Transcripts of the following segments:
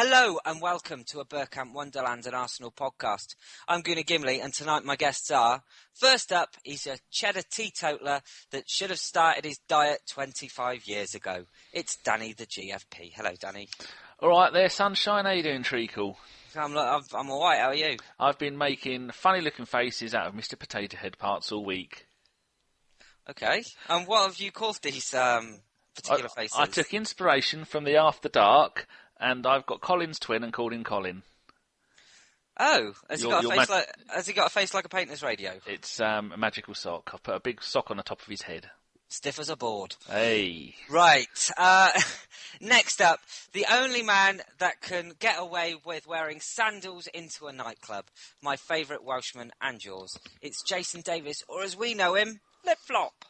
Hello and welcome to a Bergkamp Wonderland and Arsenal podcast. I'm Gimli and tonight my guests are, first up, he's a cheddar teetotaler that should have started his diet 25 years ago. It's Danny the GFP. Hello, Danny. All right there, sunshine. How you doing, Treacle? I'm all right. How are you? I've been making funny-looking faces out of Mr. Potato Head parts all week. Okay. And what have you called these particular faces? I took inspiration from the After Dark, and I've got Colin's twin and called him Colin. Oh, has he got a face like a painter's radio? It's a magical sock. I've put a big sock on the top of his head. Stiff as a board. Hey. Right. Next up, the only man that can get away with wearing sandals into a nightclub. My favourite Welshman and yours. It's Jason Davis, or as we know him, Flip Flop.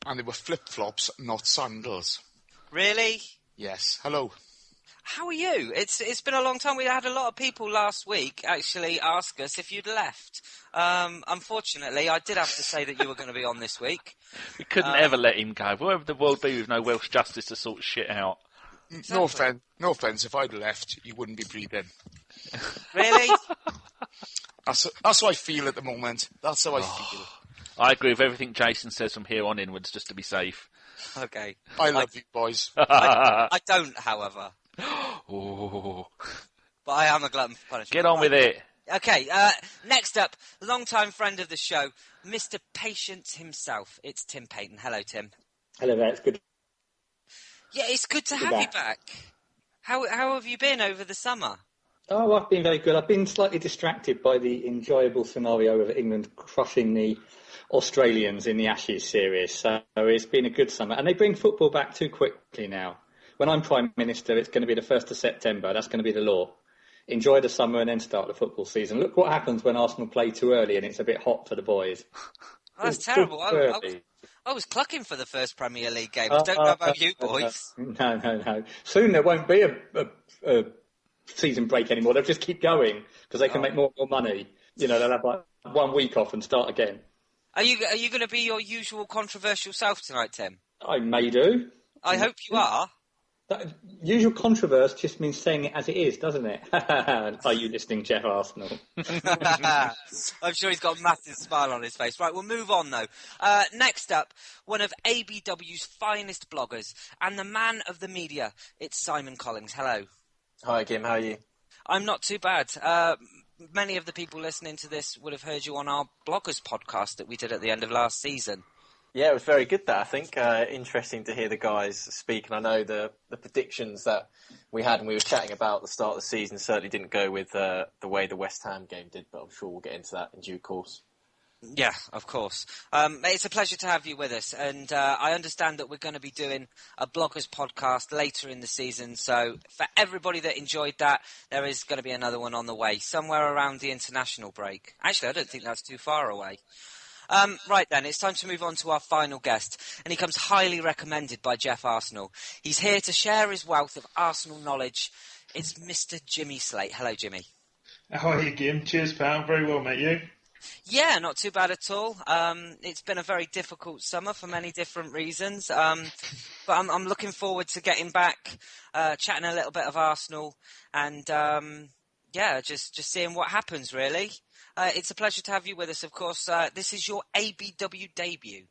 And they were flip-flops, not sandals. Really? Yes. Hello. How are you? It's been a long time. We had a lot of people last week actually ask us if you'd left. Unfortunately, I did have to say that you were going to be on this week. We couldn't ever let him go. Where would the world be with no Welsh justice to sort shit out? Exactly. No offence. If I'd left, you wouldn't be breathing. Really? That's how I feel at the moment. That's how I feel. I agree with everything Jason says from here on inwards, just to be safe. Okay. I love you, boys. I don't, however. Oh. But I am a glutton for punishment. Get on with it. Okay, next up, long-time friend of the show, Mr. Patience himself. It's Tim Payton. Hello, Tim. Hello there, it's good. Yeah, it's good to have you back. How have you been over the summer? Oh, I've been very good. I've been slightly distracted by the enjoyable scenario of England crushing the Australians in the Ashes series. So it's been a good summer. And they bring football back too quickly now. When I'm Prime Minister, it's going to be the 1st of September. That's going to be the law. Enjoy the summer and then start the football season. Look what happens when Arsenal play too early and it's a bit hot for the boys. Oh, that's terrible. I was clucking for the first Premier League game. I don't know about you boys. No. Soon there won't be a season break anymore. They'll just keep going because they can make more and more money. You know, they'll have like 1 week off and start again. Are you going to be your usual controversial self tonight, Tim? I may do. I hope you are. That usual controversy just means saying it as it is, doesn't it? Are you listening, Jeff Arsenal? I'm sure he's got a massive smile on his face. Right, we'll move on, though. Next up, one of ABW's finest bloggers and the man of the media. It's Simon Collins. Hello. Hi, Gim. How are you? I'm not too bad. Many of the people listening to this would have heard you on our bloggers podcast that we did at the end of last season. Yeah, it was very good, that, I think. Interesting to hear the guys speak, and I know the predictions that we had and we were chatting about at the start of the season certainly didn't go with the way the West Ham game did, but I'm sure we'll get into that in due course. Yeah, of course. It's a pleasure to have you with us, and I understand that we're going to be doing a bloggers podcast later in the season, so for everybody that enjoyed that, there is going to be another one on the way, somewhere around the international break. Actually, I don't think that's too far away. Right then, it's time to move on to our final guest, and he comes highly recommended by Jeff Arsenal. He's here to share his wealth of Arsenal knowledge. It's Mr. Jimmy Slate. Hello, Jimmy. How are you, Gim? Cheers, pal. Very well, mate. You? Yeah, not too bad at all. It's been a very difficult summer for many different reasons, but I'm looking forward to getting back, chatting a little bit of Arsenal, and just seeing what happens, really. It's a pleasure to have you with us, of course. This is your ABW debut.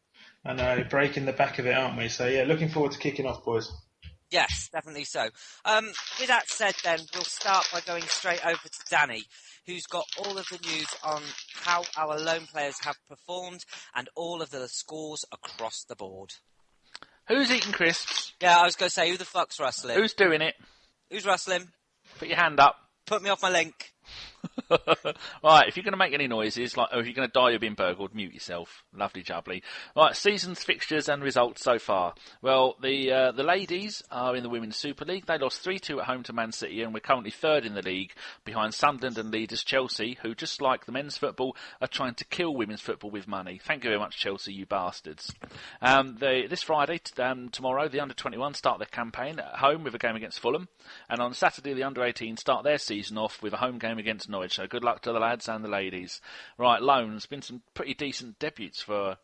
I know, breaking the back of it, aren't we? So, yeah, looking forward to kicking off, boys. Yes, definitely so. With that said, then, we'll start by going straight over to Danny, who's got all of the news on how our loan players have performed and all of the scores across the board. Who's eating crisps? Yeah, I was going to say, who the fuck's rustling? Who's doing it? Who's rustling? Put your hand up. Put me off my link. Right, if you're going to make any noises, or if you're going to die of being burgled, mute yourself. Lovely jubbly. Right, season's fixtures and results so far. Well, the ladies are in the Women's Super League. They lost 3-2 at home to Man City, and we're currently third in the league, behind Sunderland and leaders Chelsea, who, just like the men's football, are trying to kill women's football with money. Thank you very much, Chelsea, you bastards. This Friday, tomorrow, the under-21 start their campaign at home with a game against Fulham, and on Saturday, the under-18 start their season off with a home game against Norwich. So good luck to the lads and the ladies. Right, loans. Been some pretty decent debuts for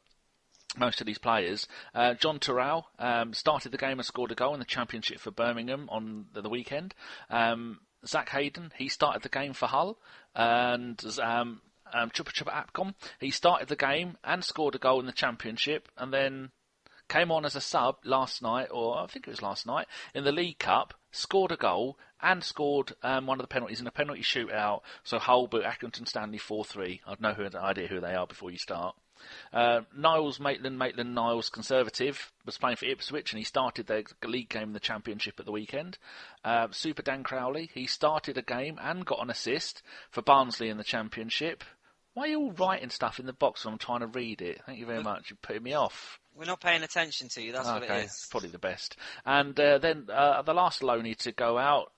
most of these players. John Terrell started the game and scored a goal in the Championship for Birmingham on the weekend. Zach Hayden, he started the game for Hull, and Chupa Apcom, he started the game and scored a goal in the Championship, and then came on as a sub last night, or I think it was last night, in the League Cup, scored a goal and scored one of the penalties in a penalty shootout. So Hull beat Accrington Stanley 4-3. I'd no idea who they are before you start. Niles Maitland-Niles, Conservative, was playing for Ipswich, and he started their league game in the Championship at the weekend. Super Dan Crowley, he started a game and got an assist for Barnsley in the Championship. Why are you all writing stuff in the box when I'm trying to read it? Thank you very much. You're putting me off. We're not paying attention to you, that's what it is. It's probably the best. And then the last loanee to go out,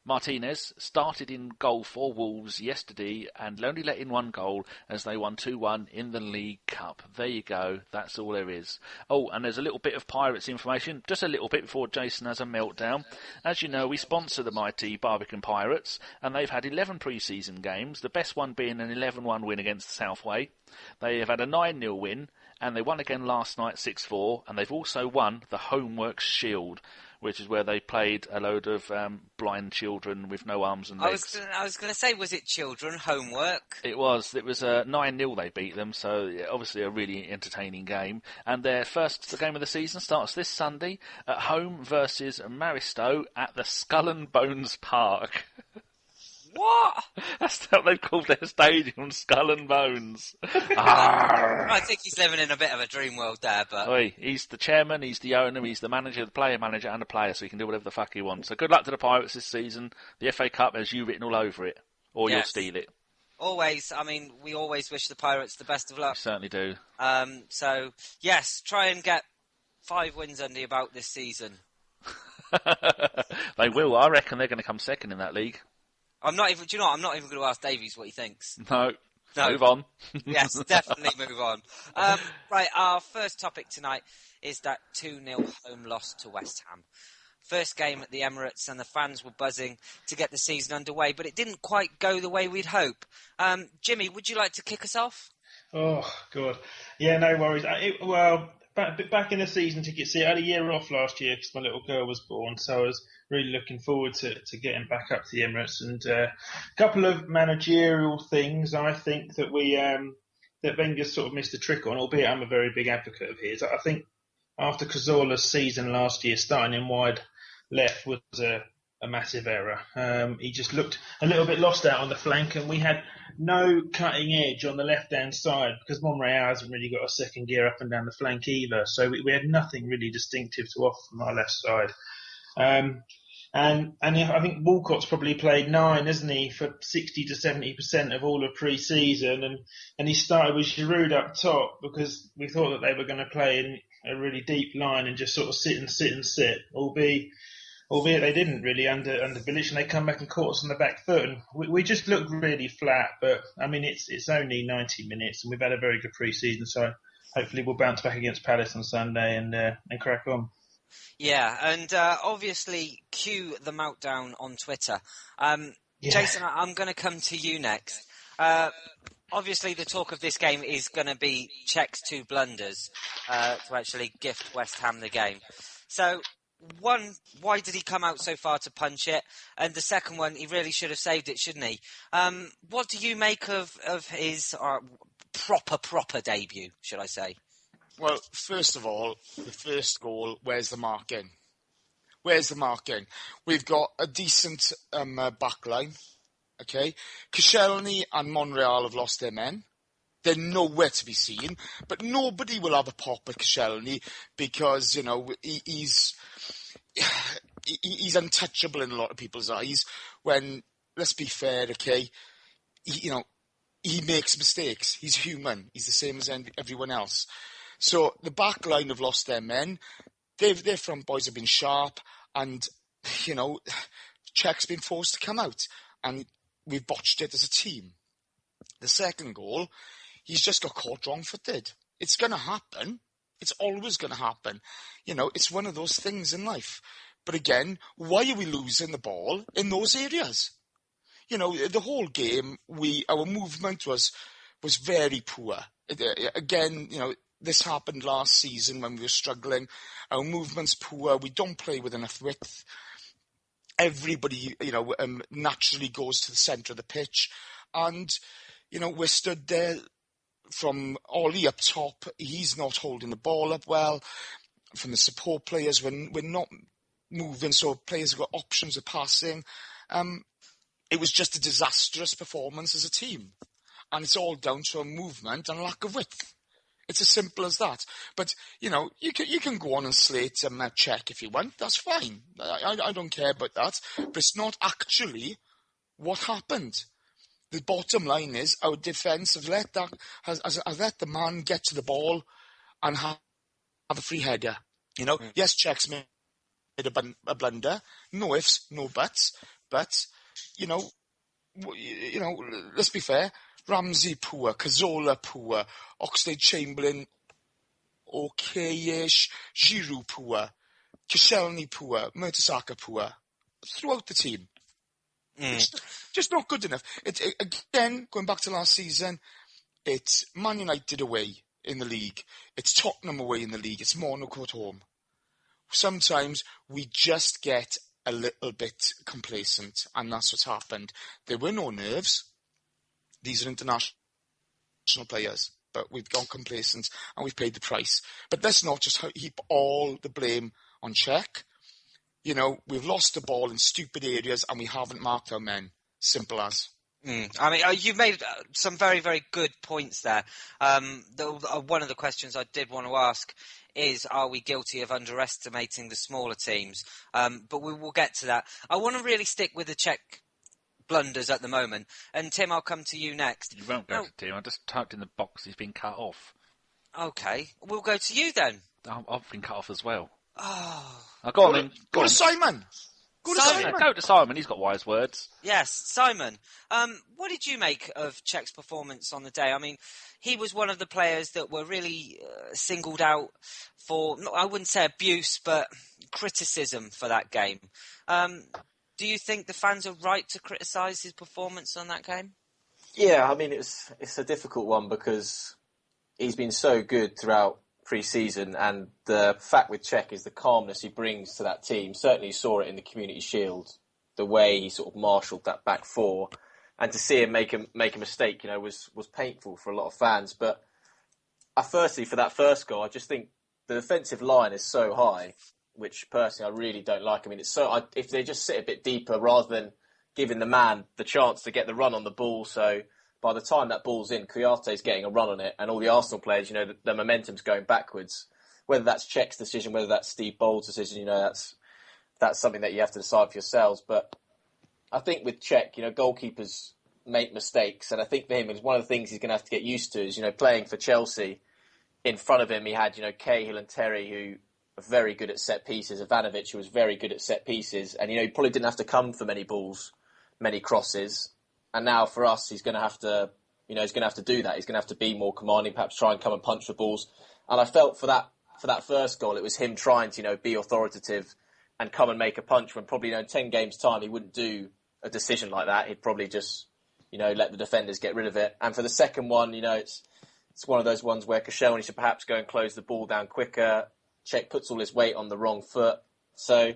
Martinez, started in goal for Wolves yesterday and only let in one goal as they won 2-1 in the League Cup. There you go. That's all there is. Oh, and there's a little bit of Pirates information, just a little bit before Jason has a meltdown. As you know, we sponsor the mighty Barbican Pirates, and they've had 11 pre-season games, the best one being an 11-1 win against Southway. They have had a 9-0 win, and they won again last night 6-4, and they've also won the Homeworks Shield, which is where they played a load of blind children with no arms and legs. I was going to say, was it children, homework? It was 9-0 they beat them, so obviously a really entertaining game. And their first game of the season starts this Sunday at home versus Maristow at the Skull and Bones Park. What? That's what they've called their stadium, Skull and Bones. I think he's living in a bit of a dream world there, but... Oi, he's the chairman, he's the owner, he's the manager, the player manager and the player, so he can do whatever the fuck he wants. So good luck to the Pirates this season. The FA Cup has you written all over it, or You'll steal it. Always. I mean, we always wish the Pirates the best of luck. We certainly do. So, yes, try and get 5 wins under your belt this season. They will. I reckon they're going to come second in that league. I'm not even going to ask Davies what he thinks. No. Move on. Yes, definitely move on. Right, our first topic tonight is that 2-0 home loss to West Ham. First game at the Emirates, and the fans were buzzing to get the season underway, but it didn't quite go the way we'd hope. Jimmy, would you like to kick us off? Oh, God. Yeah, no worries. Back in the season ticket, I had a year off last year because my little girl was born, so I was really looking forward to getting back up to the Emirates. And a couple of managerial things I think that that Wenger sort of missed a trick on, albeit I'm a very big advocate of his. I think after Cazorla's season last year, starting in wide left was a massive error. He just looked a little bit lost out on the flank, and we had no cutting edge on the left-hand side because Monreal hasn't really got a second gear up and down the flank either. So we had nothing really distinctive to offer from our left side. And I think Walcott's probably played 9, isn't he, for 60 to 70% of all of pre-season, and he started with Giroud up top because we thought that they were going to play in a really deep line and just sort of sit, albeit they didn't really under Bilic, and they come back and caught us on the back foot, and we just looked really flat. But I mean, it's only 90 minutes, and we've had a very good pre-season, so hopefully we'll bounce back against Palace on Sunday and crack on. Yeah, and obviously cue the meltdown on Twitter. Jason, I'm going to come to you next. Obviously, the talk of this game is going to be Czech's 2 blunders to actually gift West Ham the game. So, one, why did he come out so far to punch it? And the second one, he really should have saved it, shouldn't he? What do you make of his proper debut, should I say? Well, first of all, the first goal, where's the marking? Where's the marking? We've got a decent back line, okay? Koscielny and Monreal have lost their men. They're nowhere to be seen, but nobody will have a pop at Koscielny because, you know, he's untouchable in a lot of people's eyes when, let's be fair, okay, he makes mistakes. He's human. He's the same as everyone else. So the back line have lost their men. Their front boys have been sharp, and, you know, Czech's been forced to come out, and we've botched it as a team. The second goal, he's just got caught wrong-footed. It's going to happen. It's always going to happen. You know, it's one of those things in life. But again, why are we losing the ball in those areas? You know, the whole game, our movement was very poor. Again, you know, this happened last season when we were struggling. Our movement's poor. We don't play with enough width. everybody, naturally goes to the centre of the pitch. And, we're stood there from Ollie up top. He's not holding the ball up well. From the support players, we're not moving, so players have got options of passing. It was just a disastrous performance as a team. And it's all down to a movement and lack of width. It's as simple as that. But, you can go on and slate Czech if you want. That's fine. I don't care about that. But it's not actually what happened. The bottom line is our defence has let the man get to the ball and have a free header. Yes, Czech's made a blunder. No ifs, no buts. But, let's be fair. Ramsey poor, Cazorla poor, Oxlade-Chamberlain okay-ish, Giroud poor, Koscielny poor, Mertesacker poor. Throughout the team. Just not good enough. Again, going back to last season, it's Man United away in the league. It's Tottenham away in the league. It's Monaco at home. Sometimes we just get a little bit complacent, and that's what's happened. There were no nerves. These are international players, but we've gone complacent and we've paid the price. But let's not just heap all the blame on Czech. We've lost the ball in stupid areas and we haven't marked our men. Simple as. I mean, you've made some very, very good points there. One of the questions I did want to ask is, are we guilty of underestimating the smaller teams? But we will get to that. I want to really stick with the Czech blunders at the moment. And Tim, I'll come to you next. You won't go to Tim. I just typed in the box. He's been cut off. Okay, we'll go to you then. I've been cut off as well. Oh. Go on then. Go to Simon. Go to Simon. He's got wise words. Yes, Simon. What did you make of Czech's performance on the day? I mean, he was one of the players that were really singled out for, I wouldn't say abuse, but criticism for that game. Do you think the fans are right to criticise his performance on that game? Yeah, I mean, it's a difficult one because he's been so good throughout pre-season, and the fact with Czech is the calmness he brings to that team. Certainly you saw it in the Community Shield, the way he sort of marshalled that back four, and to see him make a mistake, was painful for a lot of fans. But firstly, for that first goal, I just think the defensive line is so high, which personally I really don't like. I mean, if they just sit a bit deeper rather than giving the man the chance to get the run on the ball. So by the time that ball's in, Kouyate's getting a run on it, and all the Arsenal players, the momentum's going backwards. Whether that's Czech's decision, whether that's Steve Bold's decision, that's something that you have to decide for yourselves. But I think with Czech, goalkeepers make mistakes, and I think for him, it's one of the things he's going to have to get used to is, playing for Chelsea. In front of him, he had, Cahill and Terry, who are very good at set pieces, Ivanovic, who was very good at set pieces, and, he probably didn't have to come for many balls, many crosses. And now for us, he's going to have to, do that. He's going to have to be more commanding, perhaps try and come and punch for balls. And I felt for that first goal, it was him trying to, be authoritative and come and make a punch when probably, in 10 games' time, he wouldn't do a decision like that. He'd probably just, let the defenders get rid of it. And for the second one, it's one of those ones where Koscielny should perhaps go and close the ball down quicker. Czech puts all his weight on the wrong foot. So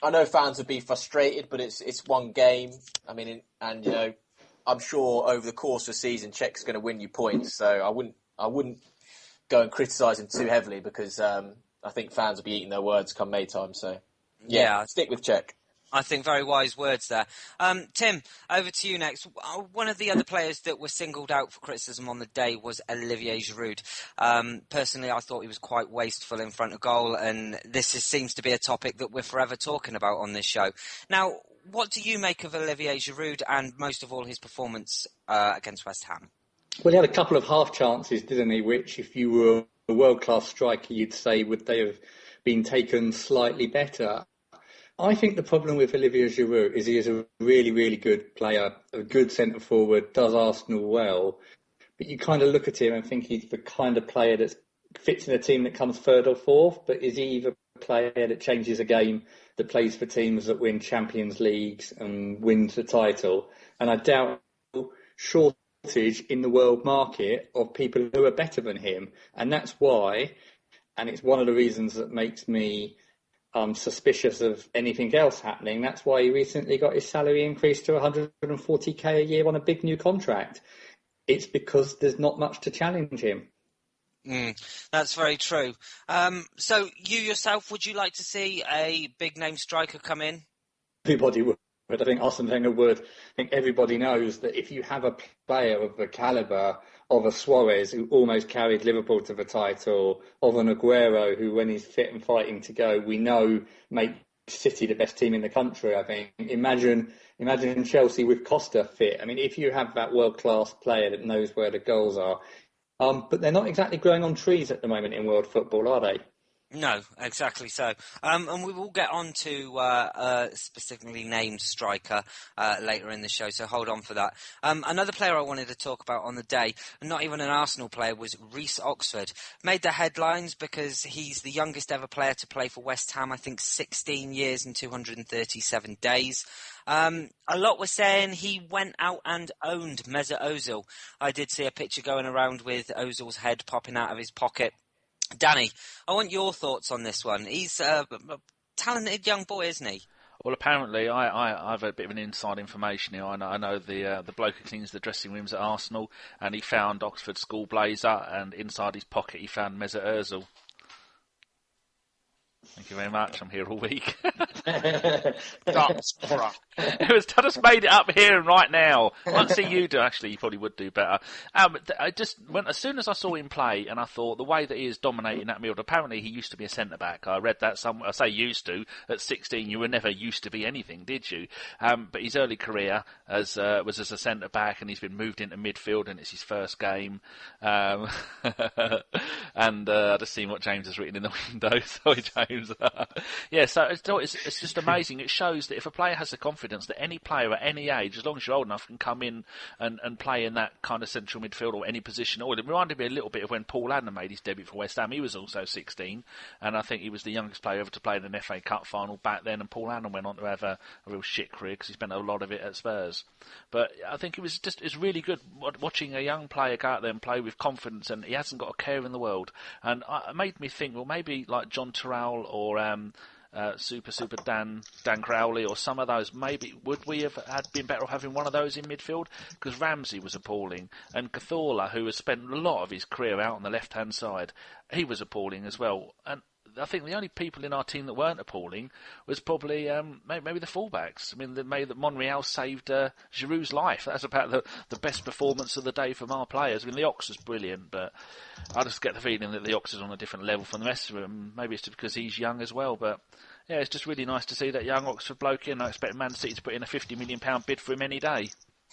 I know fans would be frustrated, but it's one game. I mean, I'm sure over the course of the season, Czech's going to win you points. So I wouldn't go and criticise him too heavily because I think fans will be eating their words come May time. So yeah. Stick with Czech. I think very wise words there. Tim, over to you next. One of the other players that were singled out for criticism on the day was Olivier Giroud. Personally, I thought he was quite wasteful in front of goal, and this seems to be a topic that we're forever talking about on this show. Now, what do you make of Olivier Giroud and most of all his performance against West Ham? Well, he had a couple of half chances, didn't he, which if you were a world-class striker, you'd say would they have been taken slightly better. I think the problem with Olivier Giroud is he is a really, really good player, a good centre-forward, does Arsenal well. But you kind of look at him and think he's the kind of player that fits in a team that comes third or fourth. But is he the player that changes a game, that plays for teams that win Champions Leagues and wins the title? And I doubt shortage in the world market of people who are better than him. And that's why, and it's one of the reasons that makes me suspicious of anything else happening. That's why he recently got his salary increased to 140k a year on a big new contract. It's because there's not much to challenge him. That's very true. So you yourself, would you like to see a big name striker come in? Everybody would. I think Arsene Wenger would. I think everybody knows that if you have a player of the calibre of a Suarez, who almost carried Liverpool to the title, of an Aguero, who when he's fit and fighting to go, we know make City the best team in the country, I think. Imagine Chelsea with Costa fit. I mean, if you have that world-class player that knows where the goals are. But they're not exactly growing on trees at the moment in world football, are they? No, exactly so. And we will get on to a specifically named striker later in the show, so hold on for that. Another player I wanted to talk about on the day, not even an Arsenal player, was Reece Oxford. Made the headlines because he's the youngest ever player to play for West Ham, I think 16 years and 237 days. A lot were saying he went out and owned Mesut Ozil. I did see a picture going around with Ozil's head popping out of his pocket. Danny, I want your thoughts on this one. He's a talented young boy, isn't he? Well, apparently, I have a bit of an inside information here. I know the bloke who cleans the dressing rooms at Arsenal, and he found Oxford school blazer, and inside his pocket he found Mesut Ozil. Thank you very much. I'm here all week. That's crap. I just made it up here and right now. I can't see you do. Actually, you probably would do better. I just went as soon as I saw him play, and I thought the way that he is dominating that midfield. Apparently, he used to be a centre back. I read that somewhere. I say used to. At 16, you were never used to be anything, did you? But his early career was as a centre back, and he's been moved into midfield, and it's his first game. And I just seen what James has written in the window. Sorry, James. Yeah, so it's just amazing. It shows that if a player has the confidence that any player at any age, as long as you're old enough, can come in and play in that kind of central midfield or any position. Or it reminded me a little bit of when Paul Adler made his debut for West Ham. He was also 16, and I think he was the youngest player ever to play in an FA Cup final back then. And Paul Adler went on to have a real shit career because he spent a lot of it at Spurs. But I think it's really good watching a young player go out there and play with confidence, and he hasn't got a care in the world. And it made me think, well, maybe like John Terrell or Super Dan Crowley or some of those, maybe would we have been better off having one of those in midfield? Because Ramsey was appalling, and Cazorla, who has spent a lot of his career out on the left-hand side, he was appalling as well. And I think the only people in our team that weren't appalling was probably maybe the fullbacks. I mean, that Monreal saved Giroud's life. That's about the best performance of the day from our players. I mean, the Ox was brilliant, but I just get the feeling that the Ox is on a different level from the rest of them. Maybe it's just because he's young as well, but yeah, it's just really nice to see that young Oxford bloke in. I expect Man City to put in a £50 million bid for him any day.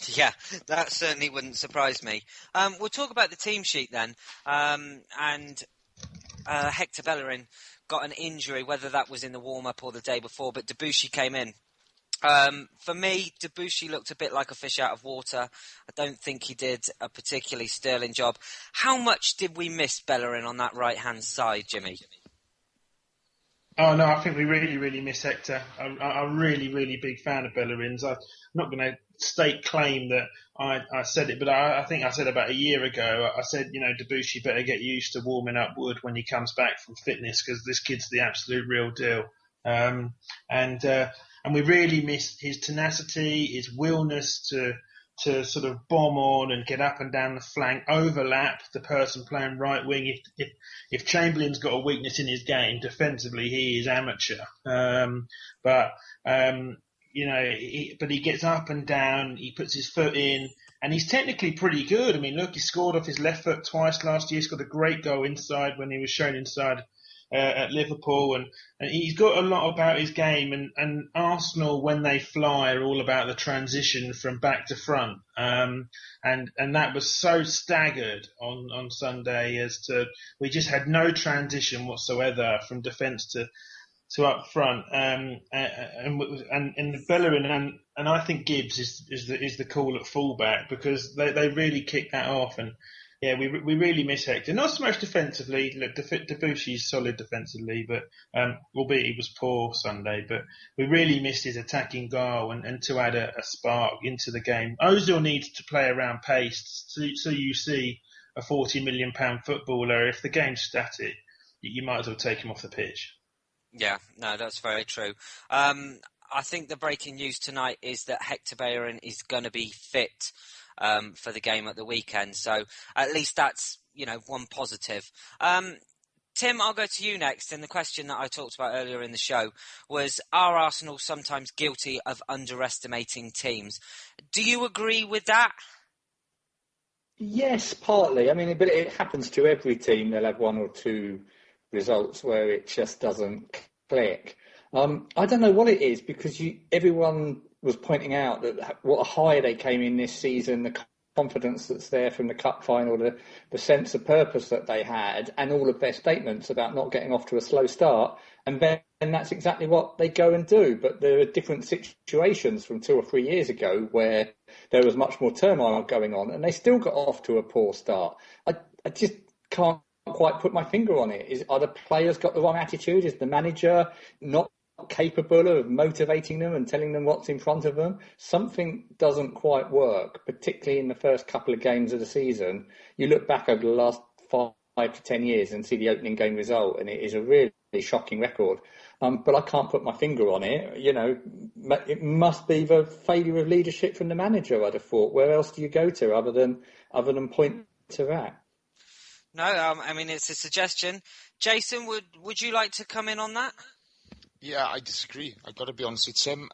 Yeah, that certainly wouldn't surprise me. We'll talk about the team sheet then, and Hector Bellerin got an injury, whether that was in the warm-up or the day before, but Debuchy came in. For me, Debuchy looked a bit like a fish out of water. I don't think he did a particularly sterling job. How much did we miss Bellerin on that right-hand side, Jimmy? Oh, no, I think we really, really miss Hector. I'm a really, really big fan of Bellerin's. I'm not going to state claim that I said it, but I think I said about a year ago, I said, Debuchy better get used to warming up Wood when he comes back from fitness, because this kid's the absolute real deal. And we really missed his tenacity, his willness to sort of bomb on and get up and down the flank, overlap the person playing right wing. If Chamberlain's got a weakness in his game, defensively he is amateur. But he gets up and down, he puts his foot in, and he's technically pretty good. I mean, look, he scored off his left foot twice last year. He scored a great goal inside when he was shown inside at Liverpool, and he's got a lot about his game, and Arsenal, when they fly, are all about the transition from back to front, and that was so staggered on Sunday as to we just had no transition whatsoever from defence to up front, and Bellerin and I think Gibbs is the call at fullback, because they really kicked that off. And yeah, we really miss Hector. Not so much defensively. Look, Debuchy's solid defensively, but albeit he was poor Sunday. But we really missed his attacking goal and to add a spark into the game. Ozil needs to play around pace, so you see a £40 million footballer. If the game's static, you might as well take him off the pitch. Yeah, no, that's very true. I think the breaking news tonight is that Hector Bellerin is going to be fit for the game at the weekend. So at least that's, one positive. Tim, I'll go to you next. And the question that I talked about earlier in the show was, are Arsenal sometimes guilty of underestimating teams? Do you agree with that? Yes, partly. I mean, but it happens to every team. They'll have one or two results where it just doesn't click. I don't know what it is, because everyone was pointing out that what a high they came in this season, the confidence that's there from the cup final, the sense of purpose that they had, and all of their statements about not getting off to a slow start. And then that's exactly what they go and do. But there are different situations from 2 or 3 years ago where there was much more turmoil going on, and they still got off to a poor start. I just can't quite put my finger on it. Are the players got the wrong attitude? Is the manager not capable of motivating them and telling them what's in front of them? Something doesn't quite work, particularly in the first couple of games of the season. You look back over the last 5 to 10 years and see the opening game result, and it is a really shocking record. But I can't put my finger on it. It must be the failure of leadership from the manager, I'd have thought. Where else do you go to other than point to that? No, I mean, it's a suggestion. Jason, would you like to come in on that? Yeah, I disagree. I've got to be honest with Tim.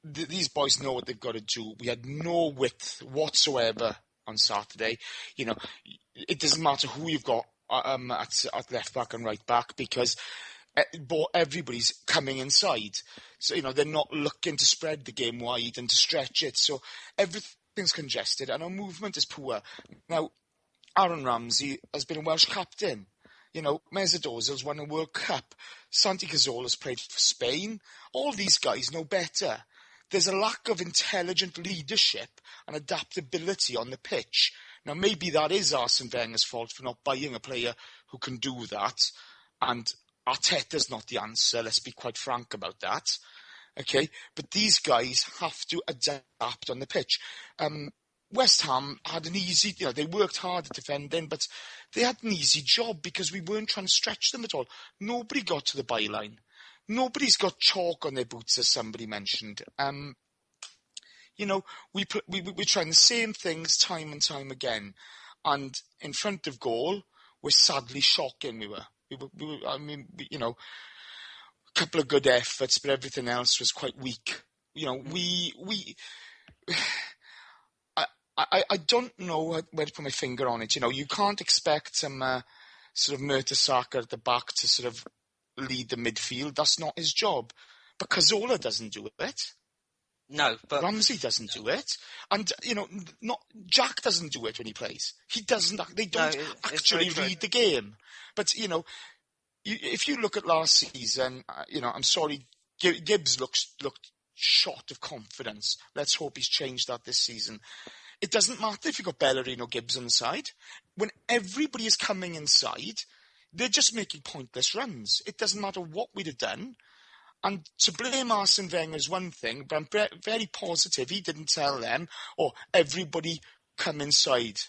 These boys know what they've got to do. We had no width whatsoever on Saturday. It doesn't matter who you've got at left back and right back, because everybody's coming inside. So, they're not looking to spread the game wide and to stretch it. So everything's congested and our movement is poor. Now, Aaron Ramsey has been a Welsh captain. Mesut Ozil's won a World Cup. Santi Cazorla's played for Spain. All these guys know better. There's a lack of intelligent leadership and adaptability on the pitch. Now, maybe that is Arsene Wenger's fault for not buying a player who can do that. And Arteta's not the answer. Let's be quite frank about that. Okay? But these guys have to adapt on the pitch. West Ham had an easy, they worked hard at defending, but they had an easy job because we weren't trying to stretch them at all. Nobody got to the byline. Nobody's got chalk on their boots, as somebody mentioned. We're trying the same things time and time again. And in front of goal, we're sadly shocking. A couple of good efforts, but everything else was quite weak. I don't know where to put my finger on it. You can't expect some sort of Mertesacker at the back to sort of lead the midfield. That's not his job. But Cazorla doesn't do it. No, but Ramsey doesn't do it. And, not Jack doesn't do it when he plays. He doesn't. They don't actually read the game. But, if you look at last season, I'm sorry, Gibbs looked short of confidence. Let's hope he's changed that this season. It doesn't matter if you've got Bellerin or Gibbs on the side. When everybody is coming inside, they're just making pointless runs. It doesn't matter what we'd have done. And to blame Arsene Wenger is one thing, but I'm very positive he didn't tell them, everybody come inside.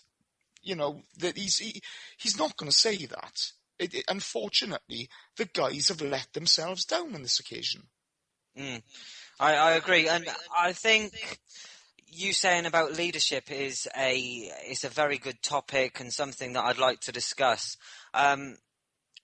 That he's not going to say that. Unfortunately, the guys have let themselves down on this occasion. I agree. And I think you saying about leadership is a very good topic and something that I'd like to discuss.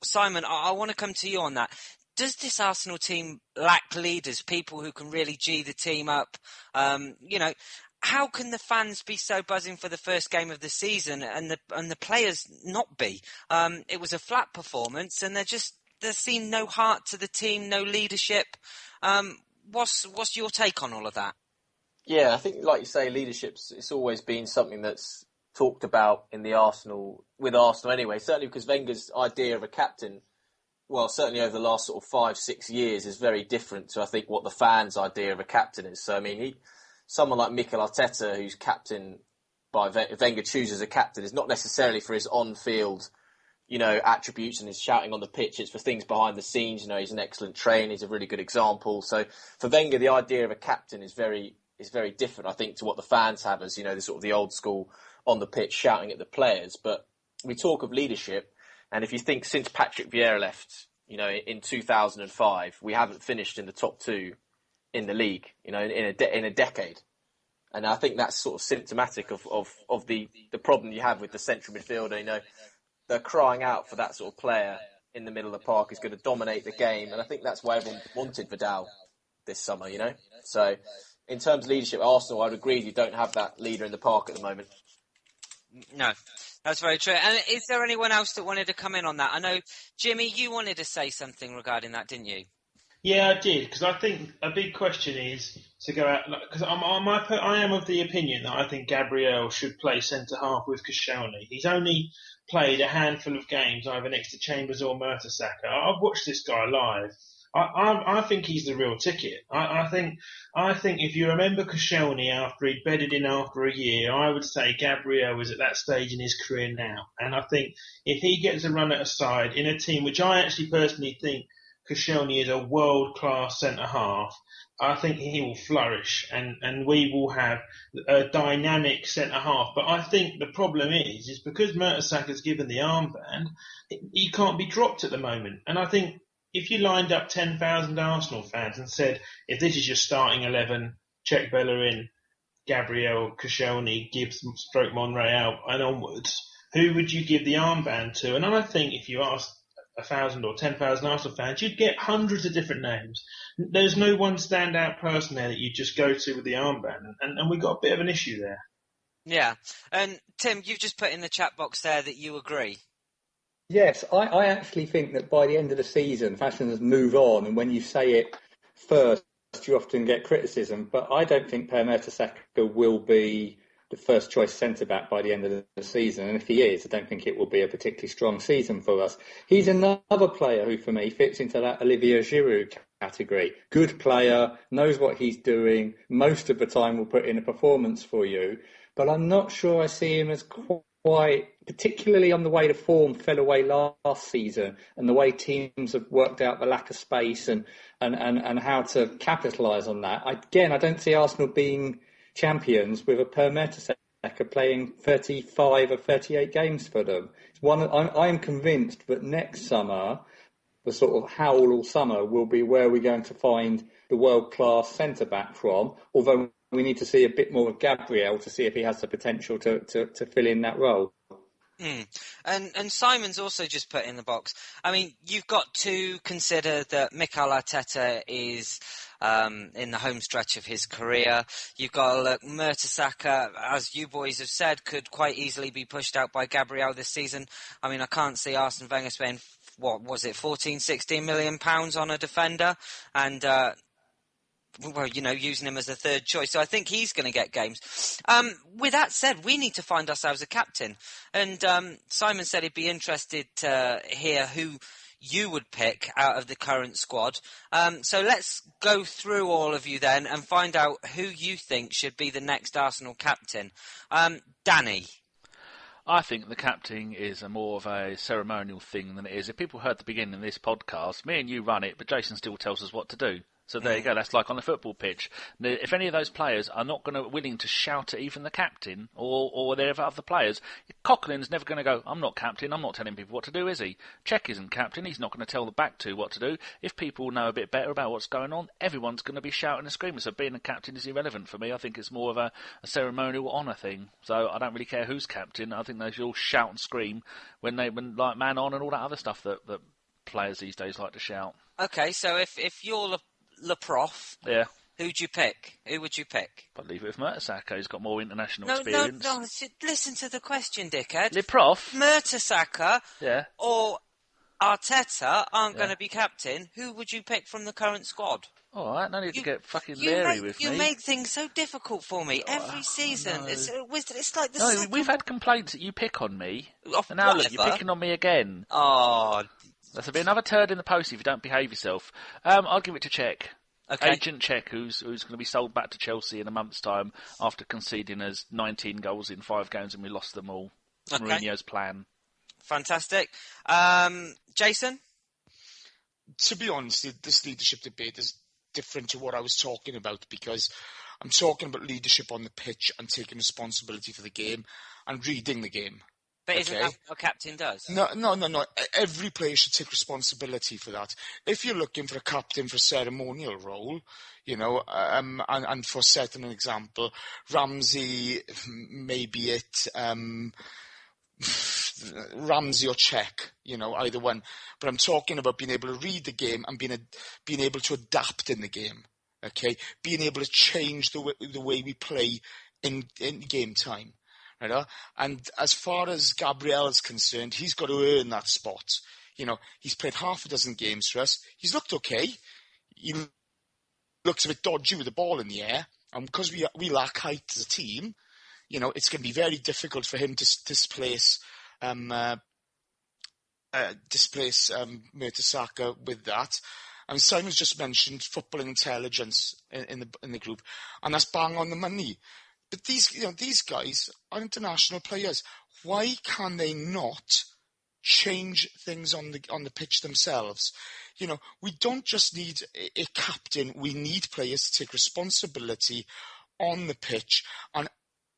Simon, I want to come to you on that. Does this Arsenal team lack leaders, people who can really G the team up? How can the fans be so buzzing for the first game of the season and the players not be? It was a flat performance, and there seemed no heart to the team, no leadership. What's your take on all of that? Yeah, I think, like you say, it's always been something that's talked about in the with Arsenal anyway. Certainly because Wenger's idea of a captain, well, certainly over the last sort of 5-6 years, is very different to, I think, what the fans' idea of a captain is. So, I mean, someone like Mikel Arteta, who's captain by Wenger chooses a captain, is not necessarily for his on-field, attributes and his shouting on the pitch. It's for things behind the scenes. He's an excellent trainer. He's a really good example. So for Wenger, the idea of a captain is very different, I think, to what the fans have as, the old school on the pitch shouting at the players. But we talk of leadership, and if you think since Patrick Vieira left, You know, in 2005, we haven't finished in the top 2 in the league, you know, in a decade. And I think that's sort of symptomatic of the problem you have with the central midfielder. You know, they're crying out for that sort of player in the middle of the park who's going to dominate the game. And I think that's why everyone wanted Vidal this summer, you know. So in terms of leadership, Arsenal, I would agree you don't have that leader in the park at the moment. No, that's very true. And is there anyone else that wanted to come in on that? I know, Jimmy, you wanted to say something regarding that, didn't you? Yeah, I did, because I think a big question is to go out, because I am of the opinion that I think Gabriel should play centre-half with Koscielny. He's only played a handful of games either next to Chambers or Mertesacker. I've watched this guy live. I think he's the real ticket. I think if you remember Koscielny after he'd bedded in after a year, I would say Gabriel is at that stage in his career now. And I think if he gets a run at a side in a team, which I actually personally think Koscielny is a world-class centre-half, I think he will flourish and we will have a dynamic centre-half. But I think the problem is because Mertesacker's given the armband, he can't be dropped at the moment. And I think if you lined up 10,000 Arsenal fans and said, if this is your starting 11, check Bellerin, Gabriel, Koscielny, Gibbs, stroke Monreal and onwards, who would you give the armband to? And I think if you asked 1,000 or 10,000 Arsenal fans, you'd get hundreds of different names. There's no one standout person there that you just go to with the armband, and we've got a bit of an issue there. Yeah, and Tim, you've just put in the chat box there that you agree. Yes, I actually think that by the end of the season, fashions move on, and when you say it first, you often get criticism. But I don't think Per Mertesacker will be the first choice centre-back by the end of the season. And if he is, I don't think it will be a particularly strong season for us. He's another player who, for me, fits into that Olivier Giroud category. Good player, knows what he's doing, most of the time will put in a performance for you. But I'm not sure I see him as quite, particularly on the way the form fell away last season and the way teams have worked out the lack of space and how to capitalise on that. I don't see Arsenal being champions with a Per Mertesacker playing 35 or 38 games for them. I'm convinced that next summer, the sort of howl all summer will be where we're going to find the world-class centre-back from, although we need to see a bit more of Gabriel to see if he has the potential to fill in that role. And Simon's also just put in the box. I mean, you've got to consider that Mikel Arteta is in the home stretch of his career. You've got to look, Mertesacker, as you boys have said, could quite easily be pushed out by Gabriel this season. I mean, I can't see Arsene Wenger spending, what was it, 14, 16 million pounds on a defender, and well, you know, using him as a third choice. So I think he's going to get games. With that said, we need to find ourselves a captain. And Simon said he'd be interested to hear who you would pick out of the current squad. So let's go through all of you then and find out who you think should be the next Arsenal captain. Danny. I think the captain is more of a ceremonial thing than it is. If people heard the beginning of this podcast, me and you run it, but Jason still tells us what to do. So there you go. That's like on the football pitch. If any of those players are not willing to shout at even the captain or their other players, Coughlin's never going to go, I'm not captain, I'm not telling people what to do, is he? Cech isn't captain, he's not going to tell the back two what to do. If people know a bit better about what's going on, everyone's going to be shouting and screaming. So being a captain is irrelevant for me. I think it's more of a ceremonial honour thing. So I don't really care who's captain. I think they should all shout and scream when like man on and all that other stuff that players these days like to shout. Okay, so if you're Le Prof, yeah, who'd you pick? Who would you pick? I'd leave it with Mertesacker. He's got more international experience. No, listen to the question, dickhead. Le Prof? Mertesacker yeah, or Arteta aren't going to be captain. Who would you pick from the current squad? All right, no need to get fucking leery with me. You make things so difficult for me every season. No. It's like the No, we've had complaints that you pick on me. And now whatever. look, you're picking on me again. Oh... That'll be another turd in the post if you don't behave yourself. I'll give it to Cech. Okay. Agent Cech, who's going to be sold back to Chelsea in a month's time after conceding us 19 goals in 5 games and we lost them all. Okay. Mourinho's plan. Fantastic. Jason? To be honest, this leadership debate is different to what I was talking about because I'm talking about leadership on the pitch and taking responsibility for the game and reading the game. But isn't that what a captain does? No. Every player should take responsibility for that. If you're looking for a captain for a ceremonial role, and for setting an example, Ramsey may be it, Ramsey or Czech, either one. But I'm talking about being able to read the game and being able to adapt in the game. Okay, being able to change the way we play in game time. Right? And as far as Gabriel is concerned, he's got to earn that spot. He's played half a dozen games for us. He's looked okay. He looks a bit dodgy with the ball in the air. And because we lack height as a team, it's going to be very difficult for him to displace Mertesacker with that. And Simon's just mentioned football intelligence in the group, and that's bang on the money. But these guys are international players. Why can they not change things on the pitch themselves? We don't just need a captain. We need players to take responsibility on the pitch and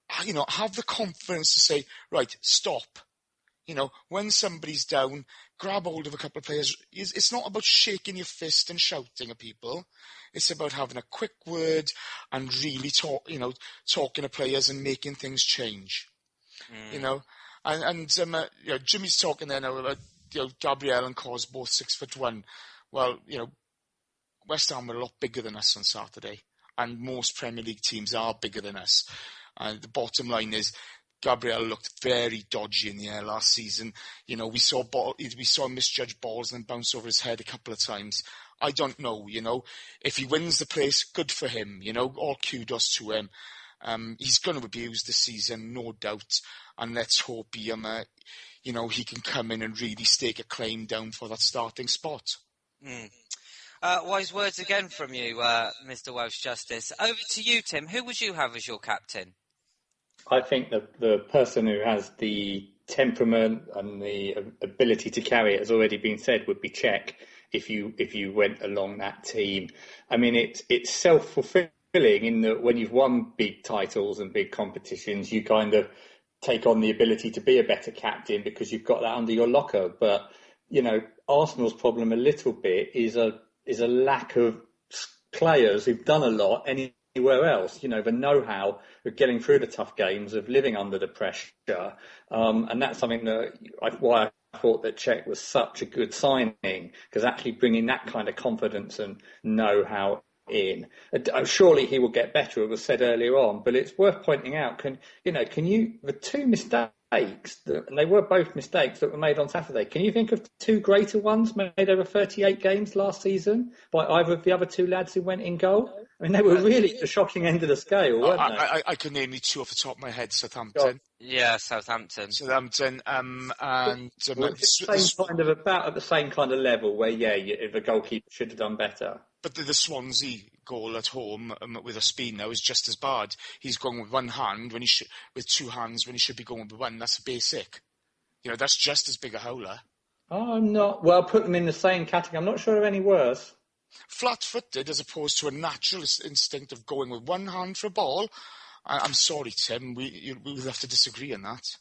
have the confidence to say, right, stop. When somebody's down, grab hold of a couple of players. It's not about shaking your fist and shouting at people. It's about having a quick word and really talking to players and making things change. Jimmy's talking there now about Gabriel and Cos both 6'1". Well, West Ham were a lot bigger than us on Saturday, and most Premier League teams are bigger than us. And the bottom line is, Gabriel looked very dodgy in the air last season. We saw misjudged balls and bounce over his head a couple of times. I don't know, if he wins the place, good for him, all kudos to him. He's going to abuse this season, no doubt, and let's hope he can come in and really stake a claim down for that starting spot. Wise words again from you, Mr. Welsh Justice. Over to you, Tim. Who would you have as your captain? I think that the person who has the temperament and the ability to carry it, has already been said, would be Czech if you went along that team. I mean, it's self-fulfilling in that when you've won big titles and big competitions, you kind of take on the ability to be a better captain because you've got that under your locker. But, Arsenal's problem a little bit is a lack of players who've done a lot anywhere else, the know-how of getting through the tough games, of living under the pressure. And that's something why I thought that Czech was such a good signing, because actually bringing that kind of confidence and know-how in. Surely he will get better, it was said earlier on, but it's worth pointing out, the two mistakes, and they were both mistakes that were made on Saturday, can you think of two greater ones made over 38 games last season by either of the other two lads who went in goal? I mean, they were really the shocking end of the scale, weren't they? I can name you two off the top of my head. Southampton. Yeah, Southampton. And about at the same kind of level where, the goalkeeper should have done better. But the Swansea goal at home with Ospina is just as bad. He's going with one hand with two hands when he should be going with one. That's basic. That's just as big a howler. Oh, I'm not. Well, put them in the same category. I'm not sure they're any worse. Flat-footed as opposed to a natural instinct of going with one hand for a ball. I'm sorry, Tim. We will have to disagree on that.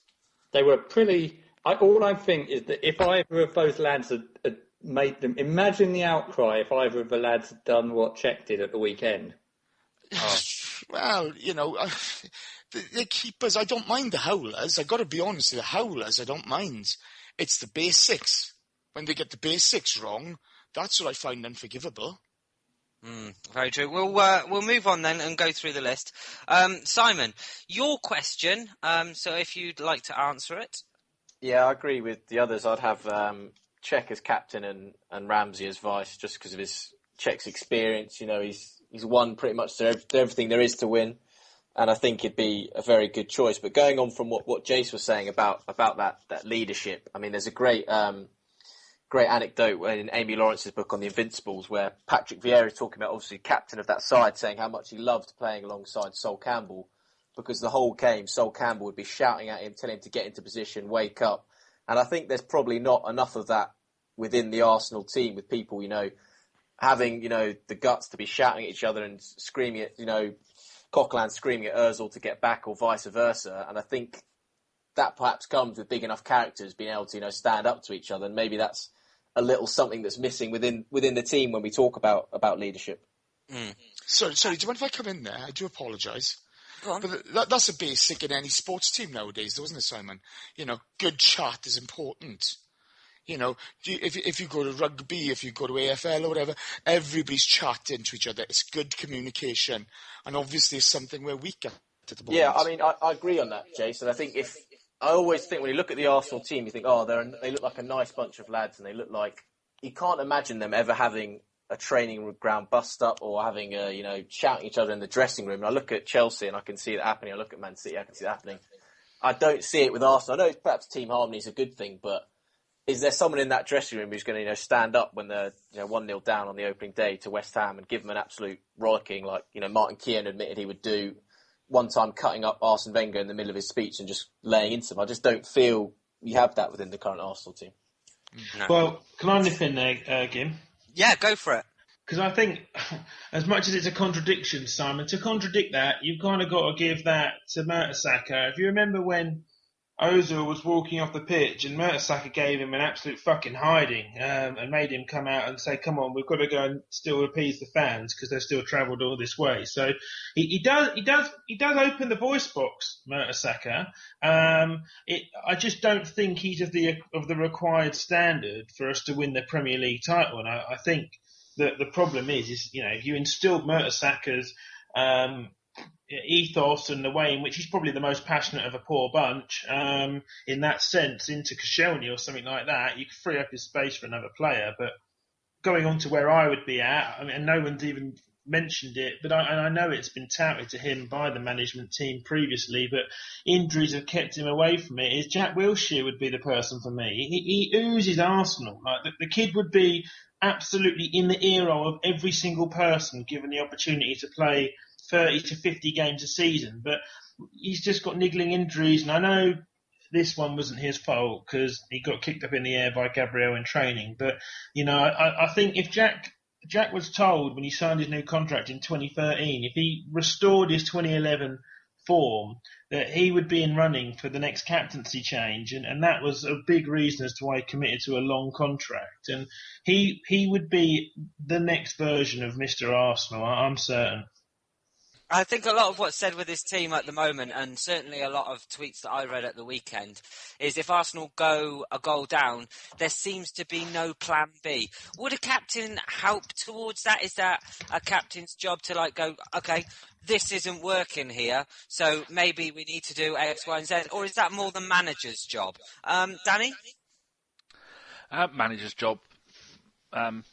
They were pretty. All I think is that if either of those lads had made them, imagine the outcry if either of the lads had done what Czech did at the weekend. Oh. Well, the keepers, I don't mind the howlers. I've got to be honest, the howlers, I don't mind. It's the basics. When they get the basics wrong, that's what I find unforgivable. Very true. We'll move on then and go through the list. Simon, your question. So if you'd like to answer it. Yeah, I agree with the others. I'd have Czech as captain and Ramsey as vice, just because of his Czech's experience. He's won pretty much everything there is to win, and I think it'd be a very good choice. But going on from what Jace was saying about that leadership, I mean, there's a great anecdote in Amy Lawrence's book on the Invincibles, where Patrick Vieira is talking about, obviously, captain of that side, saying how much he loved playing alongside Sol Campbell, because the whole game, Sol Campbell would be shouting at him, telling him to get into position, wake up. And I think there's probably not enough of that within the Arsenal team, with people, having, the guts to be shouting at each other and screaming at, Coquelin screaming at Ozil to get back, or vice versa. And I think that perhaps comes with big enough characters being able to, stand up to each other. And maybe that's a little something that's missing within the team when we talk about leadership. Mm. Sorry, do you mind if I come in there? I do apologise. Go on. But that's a basic in any sports team nowadays, doesn't it, Simon? Good chat is important. If you go to rugby, if you go to AFL or whatever, everybody's chatting to each other. It's good communication. And obviously it's something we're weak at the moment. Yeah, I mean, I agree on that, Jason. I think I always think when you look at the Arsenal team, you think, they look like a nice bunch of lads, and they look like you can't imagine them ever having a training ground bust up or having shouting each other in the dressing room. And I look at Chelsea and I can see it happening. I look at Man City, I can see it happening. I don't see it with Arsenal. I know perhaps team harmony is a good thing, but is there someone in that dressing room who's going to stand up when they're 1-0 down on the opening day to West Ham and give them an absolute rollicking like Martin Keown admitted he would do, one time cutting up Arsene Wenger in the middle of his speech and just laying into him? I just don't feel you have that within the current Arsenal team. No. Well, can I nip in there, Gim? Yeah, go for it. Because I think, as much as it's a contradiction, Simon, to contradict that, you've kind of got to give that to Mertesacker. If you remember when Ozil was walking off the pitch and Mertesacker gave him an absolute fucking hiding and made him come out and say, come on, we've got to go and still appease the fans because they've still travelled all this way. So he does open the voice box, Mertesacker. I just don't think he's of the required standard for us to win the Premier League title. And I think that the problem is if you instilled Mertesacker's ethos and the way in which he's probably the most passionate of a poor bunch in that sense into Koscielny or something like that, you could free up his space for another player. But going on to where I would be at, I mean, and no one's even mentioned it, but I know it's been touted to him by the management team previously, but injuries have kept him away from it, is Jack Wilshere would be the person for me. He oozes Arsenal. Like the kid would be absolutely in the ear of every single person given the opportunity to play 30 to 50 games a season, but he's just got niggling injuries, and I know this one wasn't his fault because he got kicked up in the air by Gabriel in training, but I think if Jack was told when he signed his new contract in 2013, if he restored his 2011 form, that he would be in running for the next captaincy change, and that was a big reason as to why he committed to a long contract, and he would be the next version of Mr. Arsenal, I'm certain. I think a lot of what's said with this team at the moment, and certainly a lot of tweets that I read at the weekend, is if Arsenal go a goal down, there seems to be no plan B. Would a captain help towards that? Is that a captain's job to go, okay, this isn't working here, so maybe we need to do X, Y, and Z? Or is that more the manager's job? Danny? Manager's job. Can't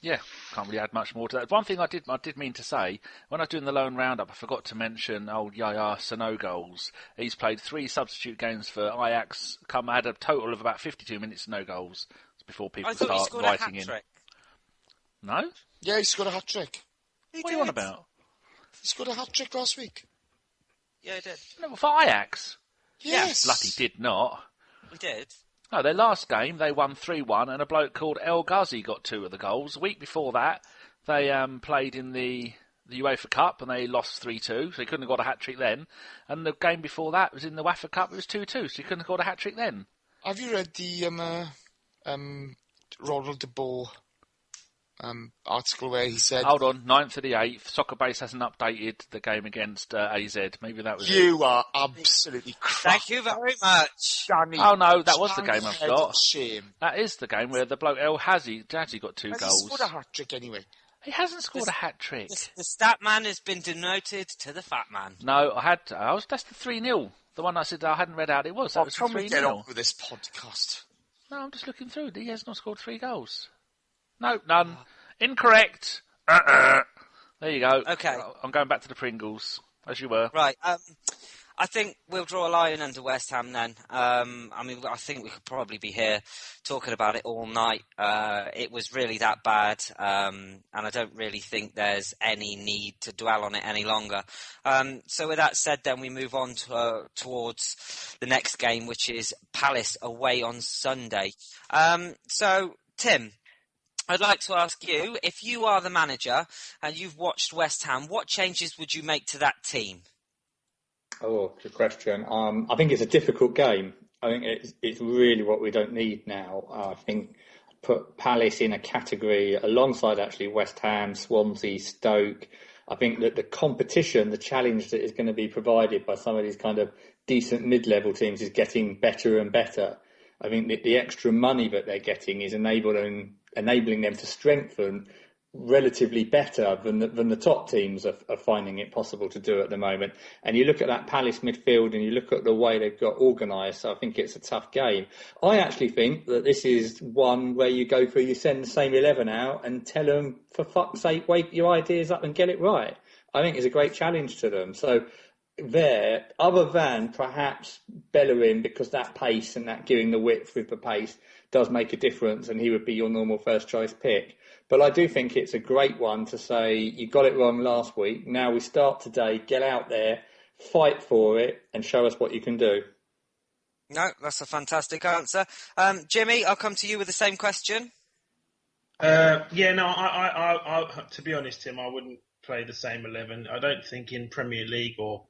really add much more to that. One thing I did mean to say, when I was doing the loan roundup, I forgot to mention old Yaya Sanogoals. He's played 3 substitute games for Ajax, had a total of about 52 minutes, no goals, before people start writing in. No? Yeah, he scored a hat-trick. What are you on about? He scored a hat-trick last week. Yeah, he did. No, for Ajax? Yes. Bloody did not. We did. No, their last game, they won 3-1, and a bloke called El Ghazi got 2 of the goals. The week before that, they played in the UEFA Cup, and they lost 3-2, so he couldn't have got a hat-trick then. And the game before that was in the UEFA Cup, it was 2-2, so he couldn't have got a hat-trick then. Have you read the Ronald de Boer article where he said... Hold on, 9th of the 8th, Soccer Base hasn't updated the game against AZ. Maybe that was You are absolutely crap. Thank you very much. Danny, Oh no, that was the game I've got. Shame. That is the game where the bloke El Ghazi got 2 Has goals. he scored a hat-trick anyway? He hasn't scored a hat-trick. The stat man has been denoted to the fat man. No, that's the 3-0. The one I said I hadn't read out it was. That was the 3-0. Can we get on with this podcast? No, I'm just looking through. He has not scored 3 goals. No, none. Incorrect. There you go. Okay. I'm going back to the Pringles, as you were. Right. I think we'll draw a line under West Ham then. I think we could probably be here talking about it all night. It was really that bad, and I don't really think there's any need to dwell on it any longer. So with that said, then we move on towards the next game, which is Palace away on Sunday. So, Tim, I'd like to ask you, if you are the manager and you've watched West Ham, what changes would you make to that team? Oh, good question. I think it's a difficult game. I think it's really what we don't need now. I think put Palace in a category alongside actually West Ham, Swansea, Stoke. I think that the competition, the challenge that is going to be provided by some of these kind of decent mid-level teams is getting better and better. I think that the extra money that they're getting is enabling them to strengthen relatively better than the top teams are finding it possible to do at the moment. And you look at that Palace midfield and you look at the way they've got organised, so I think it's a tough game. I actually think that this is one where you go through, you send the same 11 out and tell them, for fuck's sake, wake your ideas up and get it right. I think it's a great challenge to them. So there, other than perhaps Bellerin, because that pace and that giving the width with the pace does make a difference, and he would be your normal first choice pick. But I do think it's a great one to say, you got it wrong last week. Now we start today. Get out there, fight for it, and show us what you can do. No, that's a fantastic answer. Jimmy, I'll come to you with the same question. I to be honest, Tim, I wouldn't play the same 11. I don't think in Premier League or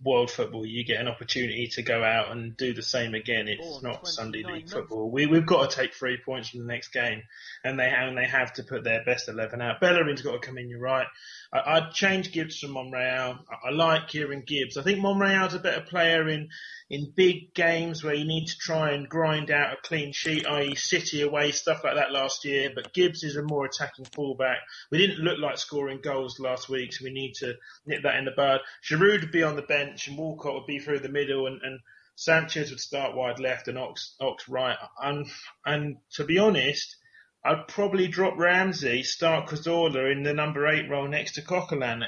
world football you get an opportunity to go out and do the same again. It's not Sunday League football. We've got to take 3 points from the next game, and they have to put their best 11 out. Bellerin's got to come in. You're right. I'd change Gibbs from Monreal. I like Kieran Gibbs. I think Monreal's a better player in big games where you need to try and grind out a clean sheet, i.e. City away, stuff like that last year. But Gibbs is a more attacking fullback. We didn't look like scoring goals last week, so we need to nip that in the bud. Giroud would be on the bench and Walcott would be through the middle, and Sanchez would start wide left and Ox right. And to be honest, I'd probably drop Ramsey, start Cazorla in the number 8 role next to Coquelin.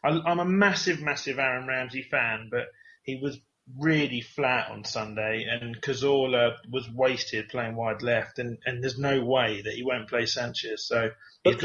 I'm a massive Aaron Ramsey fan, but he was really flat on Sunday, and Cazorla was wasted playing wide left, and there's no way that he won't play Sanchez. So but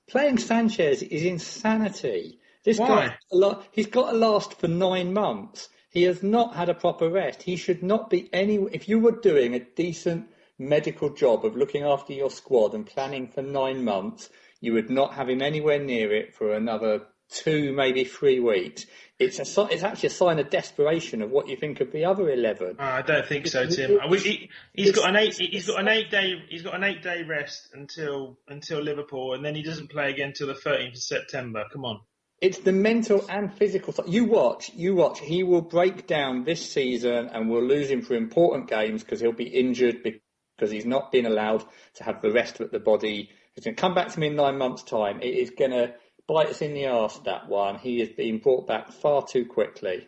playing Sanchez is insanity. This Why? guy, he's got to last for 9 months. He has not had a proper rest. He should not be if you were doing a decent medical job of looking after your squad and planning for 9 months, you would not have him anywhere near it for another 2, maybe 3 weeks. It's actually a sign of desperation of what you think of the other 11. I don't think so, Tim. He's got an 8-day rest until Liverpool, and then he doesn't play again until the 13th of September. Come on. It's the mental and physical side. You watch. He will break down this season, and we'll lose him for important games because he'll be injured because he's not been allowed to have the rest of the body. He's going to come back to me in 9 months' time. It is going to bite us in the arse, that one. He is being brought back far too quickly.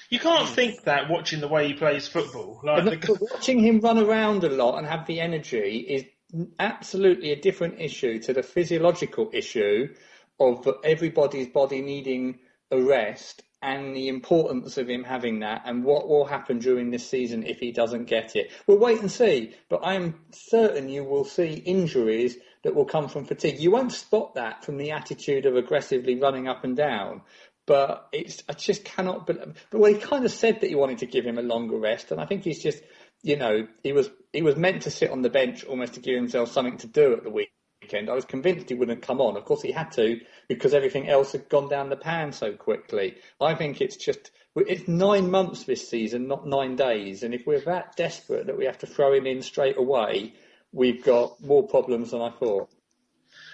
You can't think that watching the way he plays football. Watching him run around a lot and have the energy is absolutely a different issue to the physiological issue of everybody's body needing a rest and the importance of him having that, and what will happen during this season if he doesn't get it. We'll wait and see, but I'm certain you will see injuries that will come from fatigue. You won't spot that from the attitude of aggressively running up and down, but I just cannot believe. But he kind of said that he wanted to give him a longer rest, and I think he's just, he was meant to sit on the bench almost to give himself something to do at the weekend. I was convinced he wouldn't come on. Of course he had to, because everything else had gone down the pan so quickly. I think it's 9 months this season, not 9 days. And if we're that desperate that we have to throw him in straight away, we've got more problems than I thought.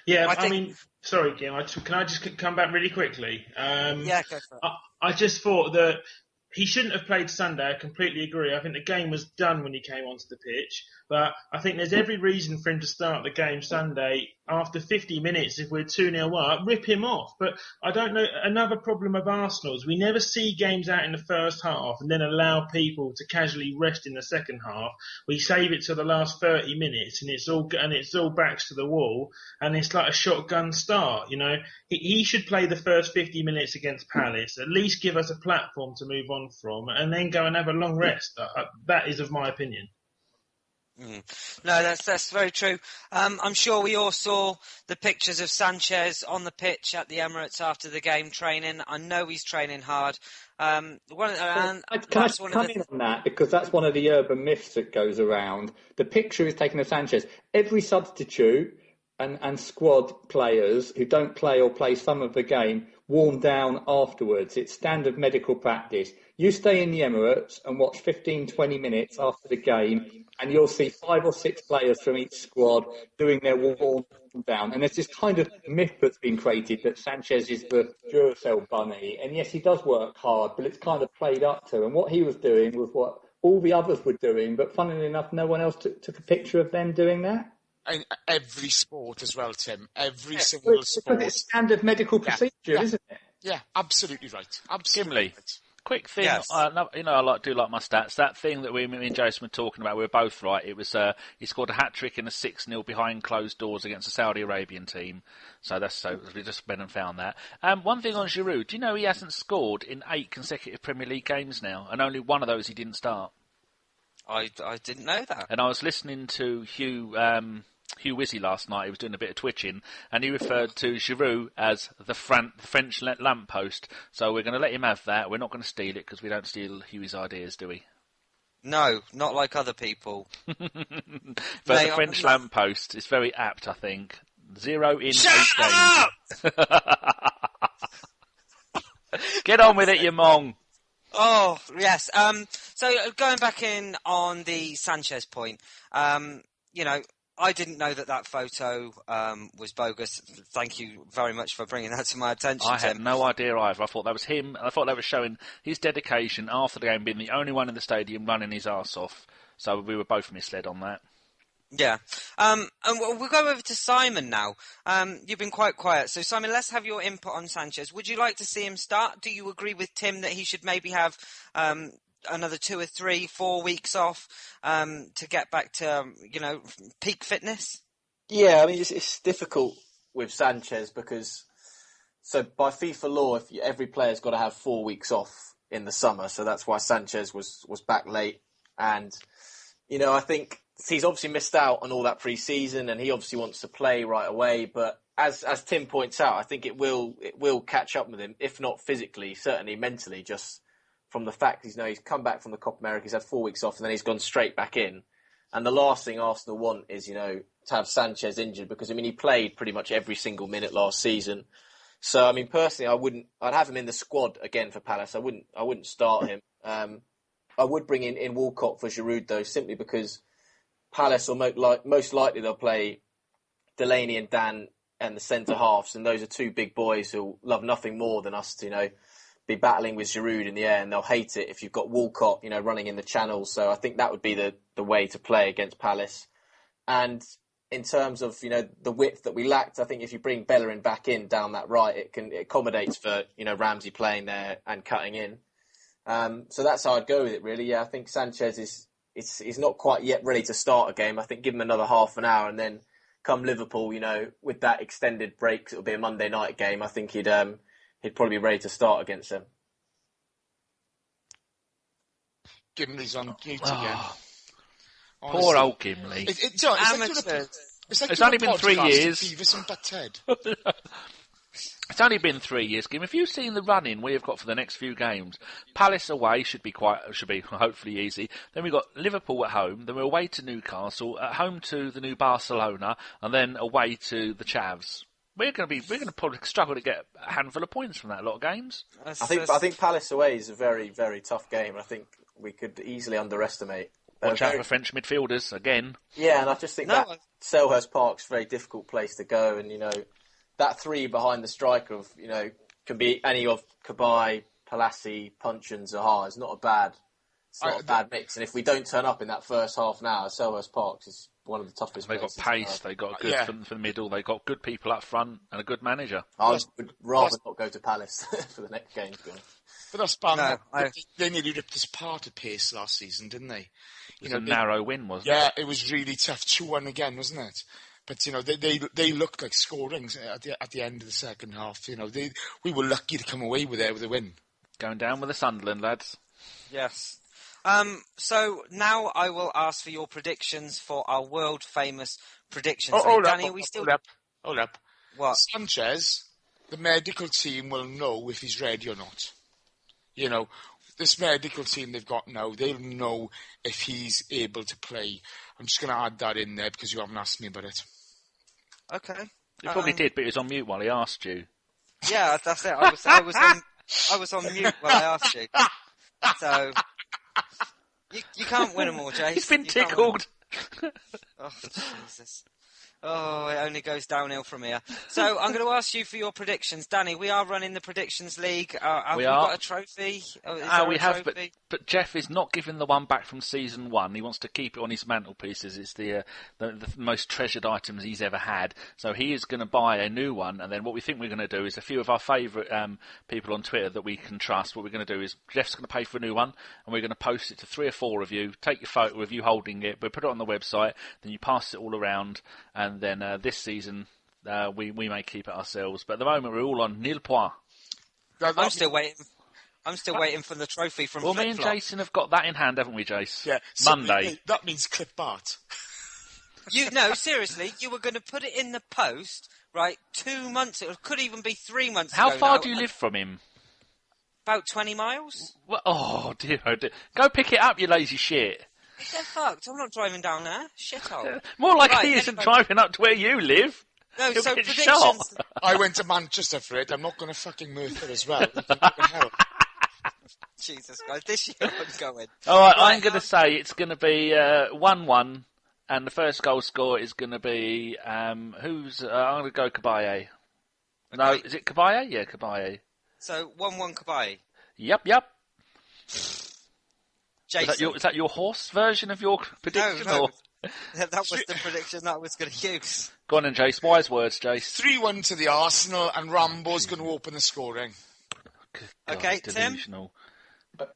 Yeah, I mean, sorry, Gim, can I just come back really quickly? Yeah, go for it. I just thought that he shouldn't have played Sunday. I completely agree. I think the game was done when he came onto the pitch. But I think there's every reason for him to start the game Sunday. After 50 minutes, if we're 2-0 up, rip him off. But I don't know, another problem of Arsenal is we never see games out in the first half and then allow people to casually rest in the second half. We save it to the last 30 minutes and it's all backs to the wall, and it's like a shotgun start. He should play the first 50 minutes against Palace, at least give us a platform to move on from, and then go and have a long rest. That is of my opinion. No, that's very true. I'm sure we all saw the pictures of Sanchez on the pitch at the Emirates after the game training. I know he's training hard. Can I come in on that? Because that's one of the urban myths that goes around. The picture is taken of Sanchez. Every substitute and squad players who don't play or play some of the game worn down afterwards. It's standard medical practice. You stay in the Emirates and watch 15, 20 minutes after the game, and you'll see 5 or 6 players from each squad doing their warm down. And there's this kind of myth that's been created that Sanchez is the Duracell bunny. And yes, he does work hard, but it's kind of played up to. And what he was doing was what all the others were doing, but funnily enough, no one else took a picture of them doing that. And every sport as well, Tim. Every single sport. Because it's standard medical procedure, isn't it? Yeah, absolutely right. Absolutely Gimli. right. Quick thing, Yes. I do like my stats. That thing that me and Jason were talking about, we were both right. It was he scored a hat trick in a 6-0 behind closed doors against a Saudi Arabian team. So we just went and found that. One thing on Giroud, do you know he hasn't scored in 8 consecutive Premier League games now, and only one of those he didn't start. I didn't know that. And I was listening to Hugh Wizzy last night. He was doing a bit of twitching, and he referred to Giroud as the French lamppost. So we're going to let him have that. We're not going to steal it because we don't steal Hughie's ideas, do we? No, not like other people. But the French lamppost is very apt, I think. 0 in 8 games. Get on with it, you mong. Oh, yes. So going back in on the Sanchez point, I didn't know that photo was bogus. Thank you very much for bringing that to my attention, I had Tim. no idea either. I thought that was him. I thought they were showing his dedication after the game, being the only one in the stadium running his arse off. So we were both misled on that. Yeah. And we'll go over to Simon now. You've been quite quiet. So, Simon, let's have your input on Sanchez. Would you like to see him start? Do you agree with Tim that he should maybe have another 2 or 3, 4 weeks off to get back to, peak fitness? Yeah, I mean, it's difficult with Sanchez because, so by FIFA law, every player's got to have 4 weeks off in the summer. So that's why Sanchez was back late. And, I think he's obviously missed out on all that pre-season and he obviously wants to play right away. But as Tim points out, I think it will catch up with him, if not physically, certainly mentally, just from the fact he's come back from the Copa America, he's had 4 weeks off and then he's gone straight back in. And the last thing Arsenal want is, to have Sanchez injured because, he played pretty much every single minute last season. So, personally, I'd have him in the squad again for Palace. I wouldn't start him. I would bring in Walcott for Giroud though, simply because Palace most likely they'll play Delaney and Dan and the centre halves, and those are 2 big boys who love nothing more than us to, be battling with Giroud in the air, and they'll hate it if you've got Walcott, running in the channels. So I think that would be the way to play against Palace. And in terms of, the width that we lacked, I think if you bring Bellerin back in down that right, it accommodates for, Ramsey playing there and cutting in. So that's how I'd go with it, really. Yeah, I think Sanchez is not quite yet ready to start a game. I think give him another half an hour and then come Liverpool, with that extended break, it'll be a Monday night game. I think he'd probably be ready to start against them. Gimli's on mute again. Honestly, poor old Gimli. It's only been 3 years. Beavis and Butthead. It's only been 3 years, Gim. If you've seen the run-in we have got for the next few games, Palace away should be hopefully easy. Then we've got Liverpool at home. Then we're away to Newcastle, at home to the new Barcelona, and then away to the Chavs. We're going to probably struggle to get a handful of points from that lot of games. I think Palace away is a very, very tough game. I think we could easily underestimate. Watch out for French midfielders again. Yeah, and I just think that Selhurst Park's a very difficult place to go, and that 3 behind the striker of can be any of Cabaye, Palassi, Punch and Zaha. It's not a bad mix. And if we don't turn up in that first half an hour, Selhurst Park is one of the toughest. They've got pace. They've got good for the middle. They've got good people up front and a good manager. I would rather not go to Palace for the next game. But that's bad. They nearly ripped us apart at pace last season, didn't they? It was a narrow win, wasn't it? Yeah, it was really tough. 2-1 again, wasn't it? But they looked like scoring at the end of the second half. We were lucky to come away with a win. Going down with the Sunderland lads. Yes. So now I will ask for your predictions for our world famous predictions. Hold up. What? Sanchez, the medical team will know if he's ready or not. This medical team they've got now, they'll know if he's able to play. I'm just going to add that in there because you haven't asked me about it. Okay. You probably did, but he was on mute while he asked you. Yeah, that's it. I was on mute while I asked you. So you can't win them all, Jace. He's been You can't win 'em. tickled. Oh, Jesus. Oh, it only goes downhill from here. So I'm going to ask you for your predictions. Danny, we are running the Predictions League. Have we got a trophy? We have, but Jeff is not giving the one back from season 1. He wants to keep it on his mantelpieces. It's the most treasured items he's ever had. So he is going to buy a new one. And then what we think we're going to do is a few of our favourite people on Twitter that we can trust. What we're going to do is Jeff's going to pay for a new one, and we're going to post it to 3 or 4 of you. Take your photo of you holding it, but put it on the website. Then you pass it all around, and then this season we may keep it ourselves. But at the moment we're all on nil point. I'm still waiting. I'm still waiting for the trophy from Well, Flip me and Flop. Jason have got that in hand, haven't we, Jace? Yeah. Monday. That means clip Bart. No, seriously, you were going to put it in the post, right, 2 months, it could even be 3 months How ago far now. do you live from him? About 20 miles? Well, oh dear. Go pick it up, you lazy shit. They're fucked. I'm not driving down there. Shithole. More like Right, he isn't anyway. driving up to where you live. No, He'll so get predictions. shot. I went to Manchester for it. I'm not going to fucking Merthyr as well. What the hell? Jesus Christ, this year I'm going. All right, Right, I'm going to say it's going to be 1-1, and the first goal score is going to be I'm going to go Kabaye. No, Okay. is it Kabaye? Yeah, Kabaye. So 1-1 Kabai. Yep. Jason. Is that your horse version of your prediction? No. Or? That was the prediction that I was going to use. Go on then, Jace. Wise words, Jace. 3-1 to the Arsenal, and Rambo's going to open the scoring. Good God, Okay, Tim? delusional.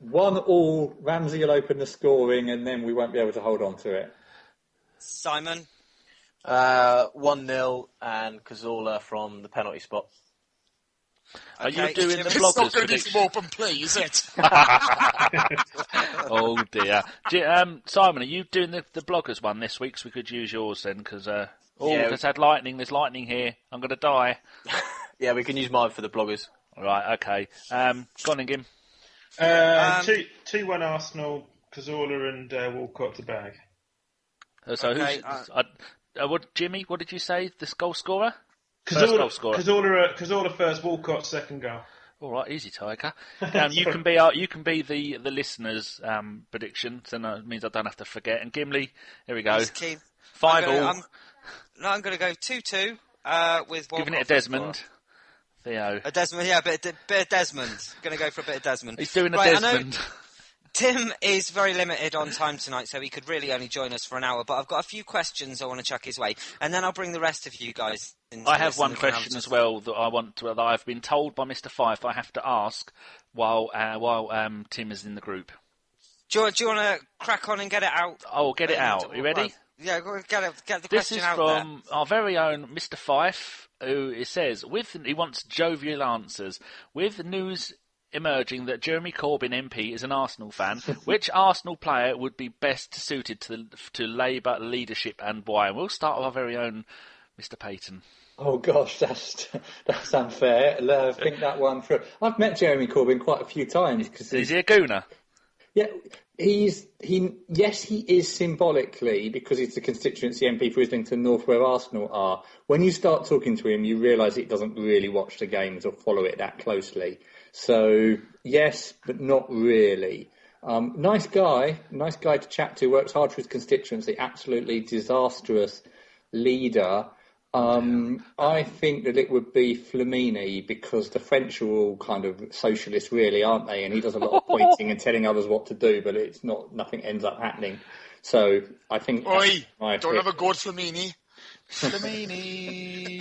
1-1, Ramsey will open the scoring, and then we won't be able to hold on to it. Simon. 1-0 and Cazorla from the penalty spot. Are you Okay, doing Jim. the It's not bloggers going to be prediction? from open play, is it? Oh dear. Simon, are you doing the bloggers one this week? So we could use yours then, because there's had lightning. There's lightning here. I'm going to die. Yeah, we can use mine for the bloggers. Right. Okay. Go on, Gim. 2-1 Arsenal, Cazorla and Walcott to bag. So Okay, what, Jimmy? What did you say? This goal scorer? First goal scorer. Cazorla first, Walcott second goal. All right, easy, Tiger. You can be the listeners' predictions, and it means I don't have to forget. And Gimli, here we go. He's keen. 5-5. I'm going to go 2-2 with Walcott. Giving it a Desmond. Theo. A Desmond, yeah, a bit of Desmond. Going to go for a bit of Desmond. He's doing a Right, I know Desmond. Tim is very limited on time tonight, so he could really only join us for an hour. But I've got a few questions I want to chuck his way, and then I'll bring the rest of you guys into I have this, one and we can question as well that I've been told by Mr. Fife I have to ask while Tim is in the group. Do you want to crack on and get it out? Oh, get it out. You ready? Yeah, go get the This question is out there. from our very own Mr. Fife, who it says he wants jovial answers. With news emerging that Jeremy Corbyn MP is an Arsenal fan, which Arsenal player would be best suited to Labour leadership and why? And we'll start with our very own Mr. Payton. Oh gosh, that's unfair. I'll think that one through. I've met Jeremy Corbyn quite a few times because Is he a gooner? Yeah, he is symbolically, because he's the constituency MP for Islington North where Arsenal are. When you start talking to him, you realise he doesn't really watch the games or follow it that closely. So, yes, but not really. Nice guy to chat to, works hard for his constituency, absolutely disastrous leader. I think that it would be Flamini because the French are all kind of socialists, really, aren't they? And he does a lot of pointing and telling others what to do, but nothing ends up happening. So I think. Oi! Don't have a go at Flamini. Flamini.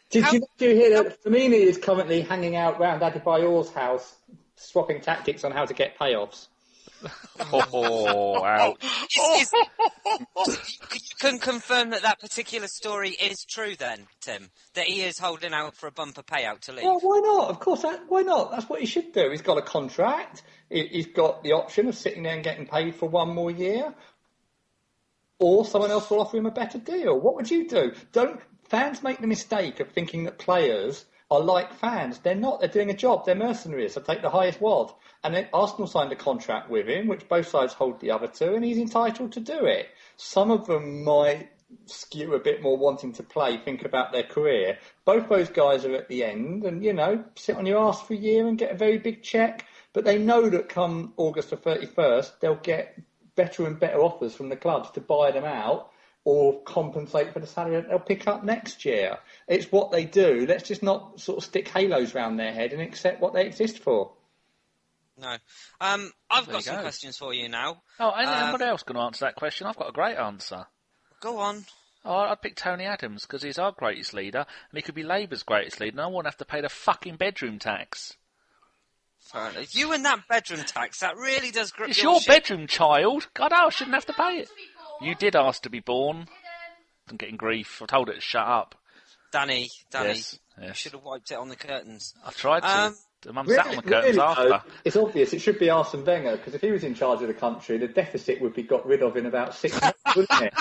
Did you hear that Flamini is currently hanging out round Adebayor's house, swapping tactics on how to get payoffs? Oh, ouch. You can confirm that particular story is true then, Tim? That he is holding out for a bumper payout to leave? Well, why not? Of course, why not? That's what he should do. He's got a contract. He's got the option of sitting there and getting paid for one more year. Or someone else will offer him a better deal. What would you do? Fans make the mistake of thinking that players are like fans. They're not. They're doing a job. They're mercenaries. So take the highest wad. And then Arsenal signed a contract with him, which both sides hold the other to, and he's entitled to do it. Some of them might skew a bit more wanting to play, think about their career. Both those guys are at the end and, sit on your arse for a year and get a very big cheque. But they know that come August the 31st, they'll get better and better offers from the clubs to buy them out or compensate for the salary that they'll pick up next year. It's what they do. Let's just not sort of stick halos round their head and accept what they exist for. No. I've got some questions for you now. Oh, anybody else going to answer that question? I've got a great answer. Go on. Oh, I'd pick Tony Adams because he's our greatest leader and he could be Labour's greatest leader and I won't have to pay the fucking bedroom tax. You and that bedroom tax, that really does grip It's your your shit. bedroom, child. God, I shouldn't have to pay it. You did ask to be born. I'm getting grief. I told it to shut up. Danny, Yes. you should have wiped it on the curtains. I tried to. Mum sat on the curtains really, after. though, it's obvious. It should be Arsene Wenger, because if he was in charge of the country, the deficit would be got rid of in about 6 months, wouldn't it?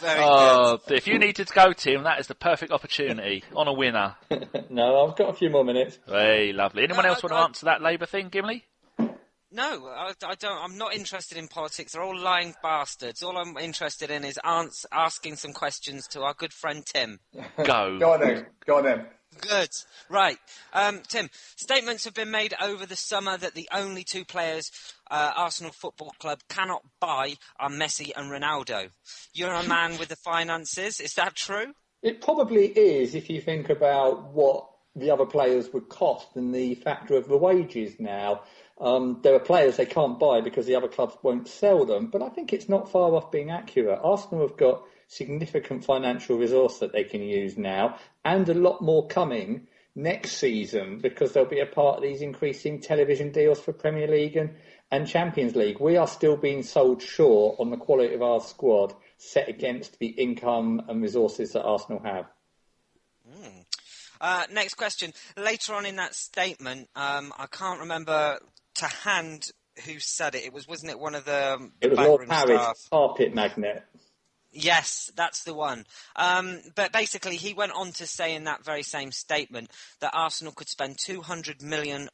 Very good. If you needed to go, Tim, that is the perfect opportunity. On a winner. No, I've got a few more minutes. Hey, lovely. Anyone else want to answer that Labour thing, Gimli? No, I don't. I'm not interested in politics. They're all lying bastards. All I'm interested in is asking some questions to our good friend Tim. Go. Go on then. Good. Right. Tim, statements have been made over the summer that the only two players Arsenal Football Club cannot buy are Messi and Ronaldo. You're a man with the finances. Is that true? It probably is if you think about what the other players would cost and the factor of the wages now. There are players they can't buy because the other clubs won't sell them, but I think it's not far off being accurate. Arsenal have got significant financial resource that they can use now, and a lot more coming next season because they'll be a part of these increasing television deals for Premier League and Champions League. We are still being sold short on the quality of our squad set against the income and resources that Arsenal have. Next question. Later on in that statement, I can't remember to hand who said it. Wasn't it one of the It was Lord Harris, carpet magnet. Yes, that's the one. But basically, he went on to say in that very same statement that Arsenal could spend £200 million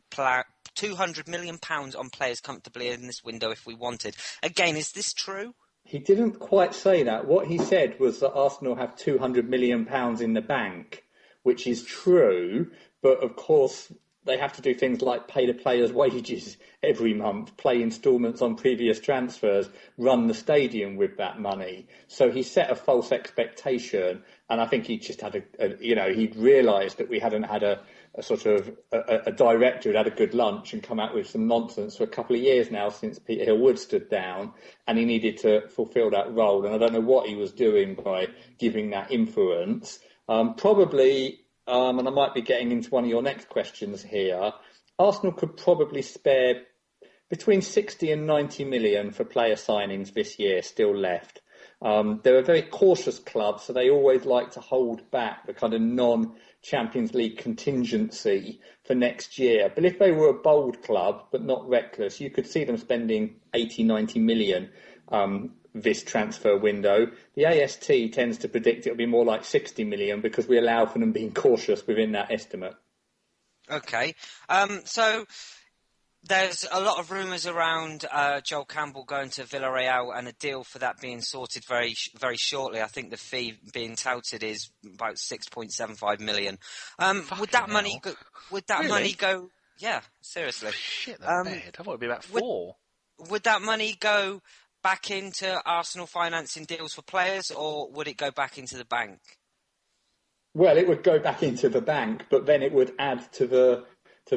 on players comfortably in this window if we wanted. Again, is this true? He didn't quite say that. What he said was that Arsenal have £200 million in the bank, which is true, but of course they have to do things like pay the players' wages every month, play instalments on previous transfers, run the stadium with that money. So he set a false expectation, and I think he just had he'd realised that we hadn't had a director who'd had a good lunch and come out with some nonsense for a couple of years now since Peter Hill-Wood stood down, and he needed to fulfil that role. And I don't know what he was doing by giving that influence. Probably. And I might be getting into one of your next questions here, Arsenal could probably spare between 60 and 90 million for player signings this year still left. They're a very cautious club, so they always like to hold back the kind of non-Champions League contingency for next year. But if they were a bold club, but not reckless, you could see them spending 80, 90 million this transfer window. The AST tends to predict it'll be more like 60 million because we allow for them being cautious within that estimate. Okay. So there's a lot of rumours around Joel Campbell going to Villarreal and a deal for that being sorted very, very shortly. I think the fee being touted is about 6.75 million. Would that money go? Yeah, seriously. Shit, that's bad. I thought it'd be about 4. Would that money go back into Arsenal financing deals for players, or would it go back into the bank? Well, it would go back into the bank, but then it would add to the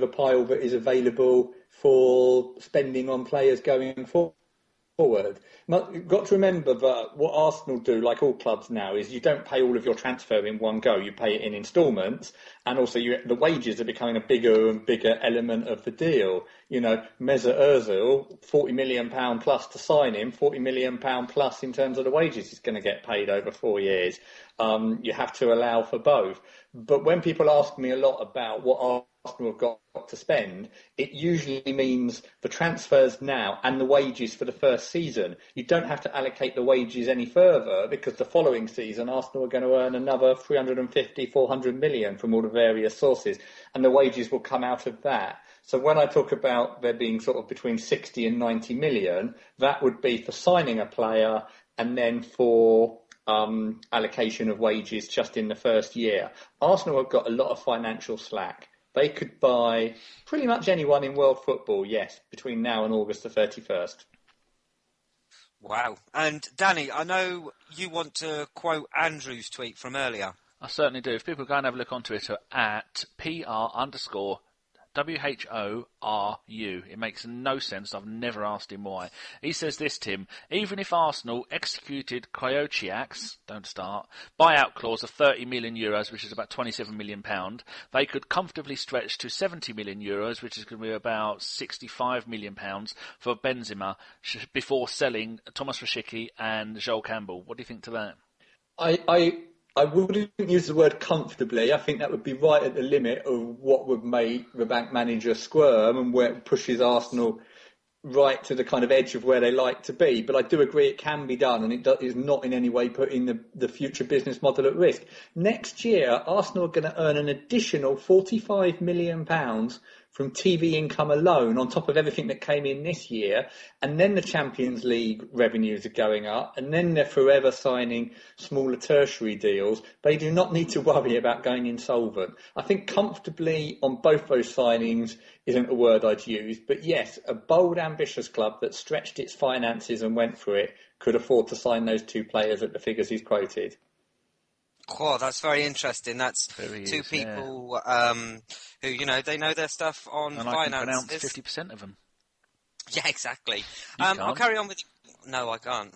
pile that is available for spending on players going forward. You've got to remember that what Arsenal do, like all clubs now, is you don't pay all of your transfer in one go. You pay it in instalments, and also the wages are becoming a bigger and bigger element of the deal. You know, Mesut Ozil, £40 million plus to sign him, £40 million plus in terms of the wages he's going to get paid over 4 years. You have to allow for both. But when people ask me a lot about what Arsenal have got to spend, it usually means the transfers now and the wages for the first season. You don't have to allocate the wages any further because the following season Arsenal are going to earn another 350, 400 million from all the various sources, and the wages will come out of that. So when I talk about there being sort of between 60 and 90 million, that would be for signing a player and then for allocation of wages just in the first year. Arsenal have got a lot of financial slack. they could buy pretty much anyone in world football, yes, between now and August the 31st. Wow. And Danny, I know you want to quote Andrew's tweet from earlier. I certainly do. If people go and have a look on Twitter at PR_WHORU. It makes no sense. I've never asked him why. He says this, Tim. Even if Arsenal executed Koyochiak's, don't start, buyout clause of €30 million, which is about £27 million, they could comfortably stretch to €70 million, which is going to be about £65 million for Benzema before selling Thomas Rashicki and Joel Campbell. What do you think to that? I wouldn't use the word comfortably. I think that would be right at the limit of what would make the bank manager squirm and where it pushes Arsenal right to the kind of edge of where they like to be. But I do agree it can be done, and it is not in any way putting the future business model at risk. Next year, Arsenal are going to earn an additional £45 million from TV income alone, on top of everything that came in this year. And then the Champions League revenues are going up, and then they're forever signing smaller tertiary deals. They do not need to worry about going insolvent. I think comfortably on both those signings isn't a word I'd use, but yes, a bold, ambitious club that stretched its finances and went for it could afford to sign those two players at the figures he's quoted. Oh, that's very interesting. That's two people who, they know their stuff on and finances. I can pronounce 50% of them. Yeah, exactly. I'll carry on with... No, I can't.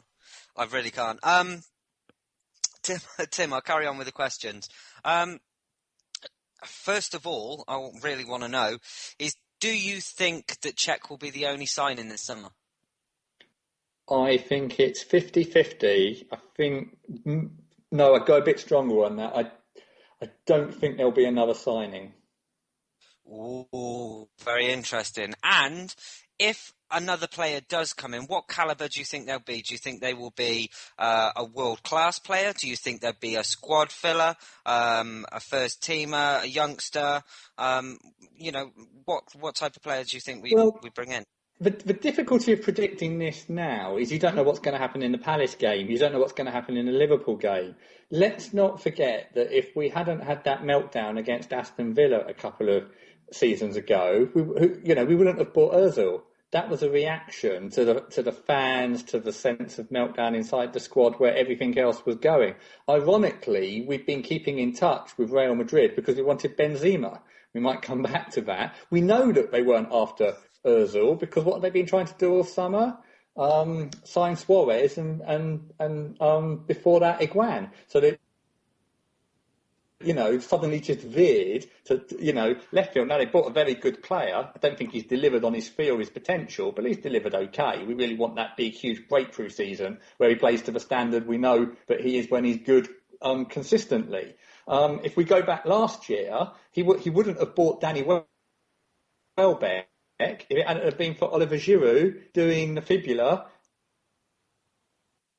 I really can't. Tim, I'll carry on with the questions. First of all, I really want to know is, do you think that Cech will be the only signing this summer? I think it's 50-50. I think... No, I'd go a bit stronger on that. I don't think there'll be another signing. Ooh, very interesting. And if another player does come in, what calibre do you think they'll be? Do you think they will be a world-class player? Do you think they'll be a squad filler, a first-teamer, a youngster? What type of players do you think we bring in? The difficulty of predicting this now is you don't know what's going to happen in the Palace game. You don't know what's going to happen in the Liverpool game. Let's not forget that if we hadn't had that meltdown against Aston Villa a couple of seasons ago, we wouldn't have bought Ozil. That was a reaction to the fans, to the sense of meltdown inside the squad where everything else was going. Ironically, we've been keeping in touch with Real Madrid because we wanted Benzema. We might come back to that. We know that they weren't after Ozil, because what have they been trying to do all summer? Sign Suarez and before that Iguan. So they, suddenly just veered to, left field. Now they bought a very good player. I don't think he's delivered on his potential, but he's delivered okay. We really want that big, huge breakthrough season where he plays to the standard we know that he is when he's good consistently. If we go back last year, he wouldn't have bought Danny Welbeck if it hadn't have been for Oliver Giroud doing the fibula,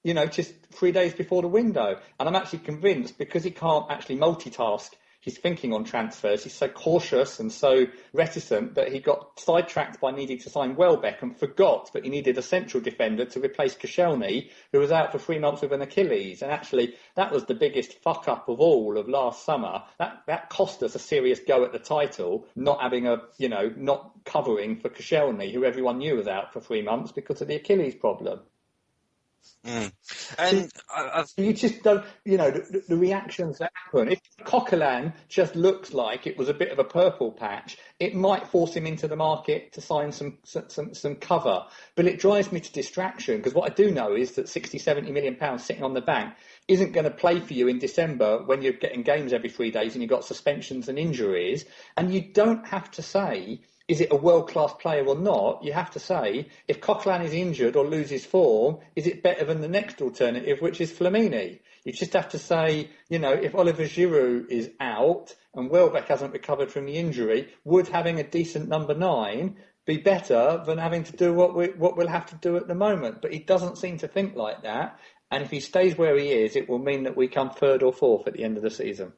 just 3 days before the window. And I'm actually convinced, because he can't actually multitask his thinking on transfers, he's so cautious and so reticent that he got sidetracked by needing to sign Welbeck and forgot that he needed a central defender to replace Koscielny, who was out for 3 months with an Achilles. And actually, that was the biggest fuck-up of all of last summer. That cost us a serious go at the title, not having not covering for Koscielny, who everyone knew was out for 3 months because of the Achilles problem. Mm. And you just don't, the reactions that happen. If Coquelin just looks like it was a bit of a purple patch, it might force him into the market to sign some cover. But it drives me to distraction, because what I do know is that 60-70 million pounds sitting on the bank isn't going to play for you in December when you're getting games every 3 days and you've got suspensions and injuries. And you don't have to say, is it a world-class player or not? You have to say, if Coquelin is injured or loses form, is it better than the next alternative, which is Flamini? You just have to say, if Oliver Giroud is out and Welbeck hasn't recovered from the injury, would having a decent number 9 be better than having to do what we'll have to do at the moment? But he doesn't seem to think like that. And if he stays where he is, it will mean that we come 3rd or 4th at the end of the season.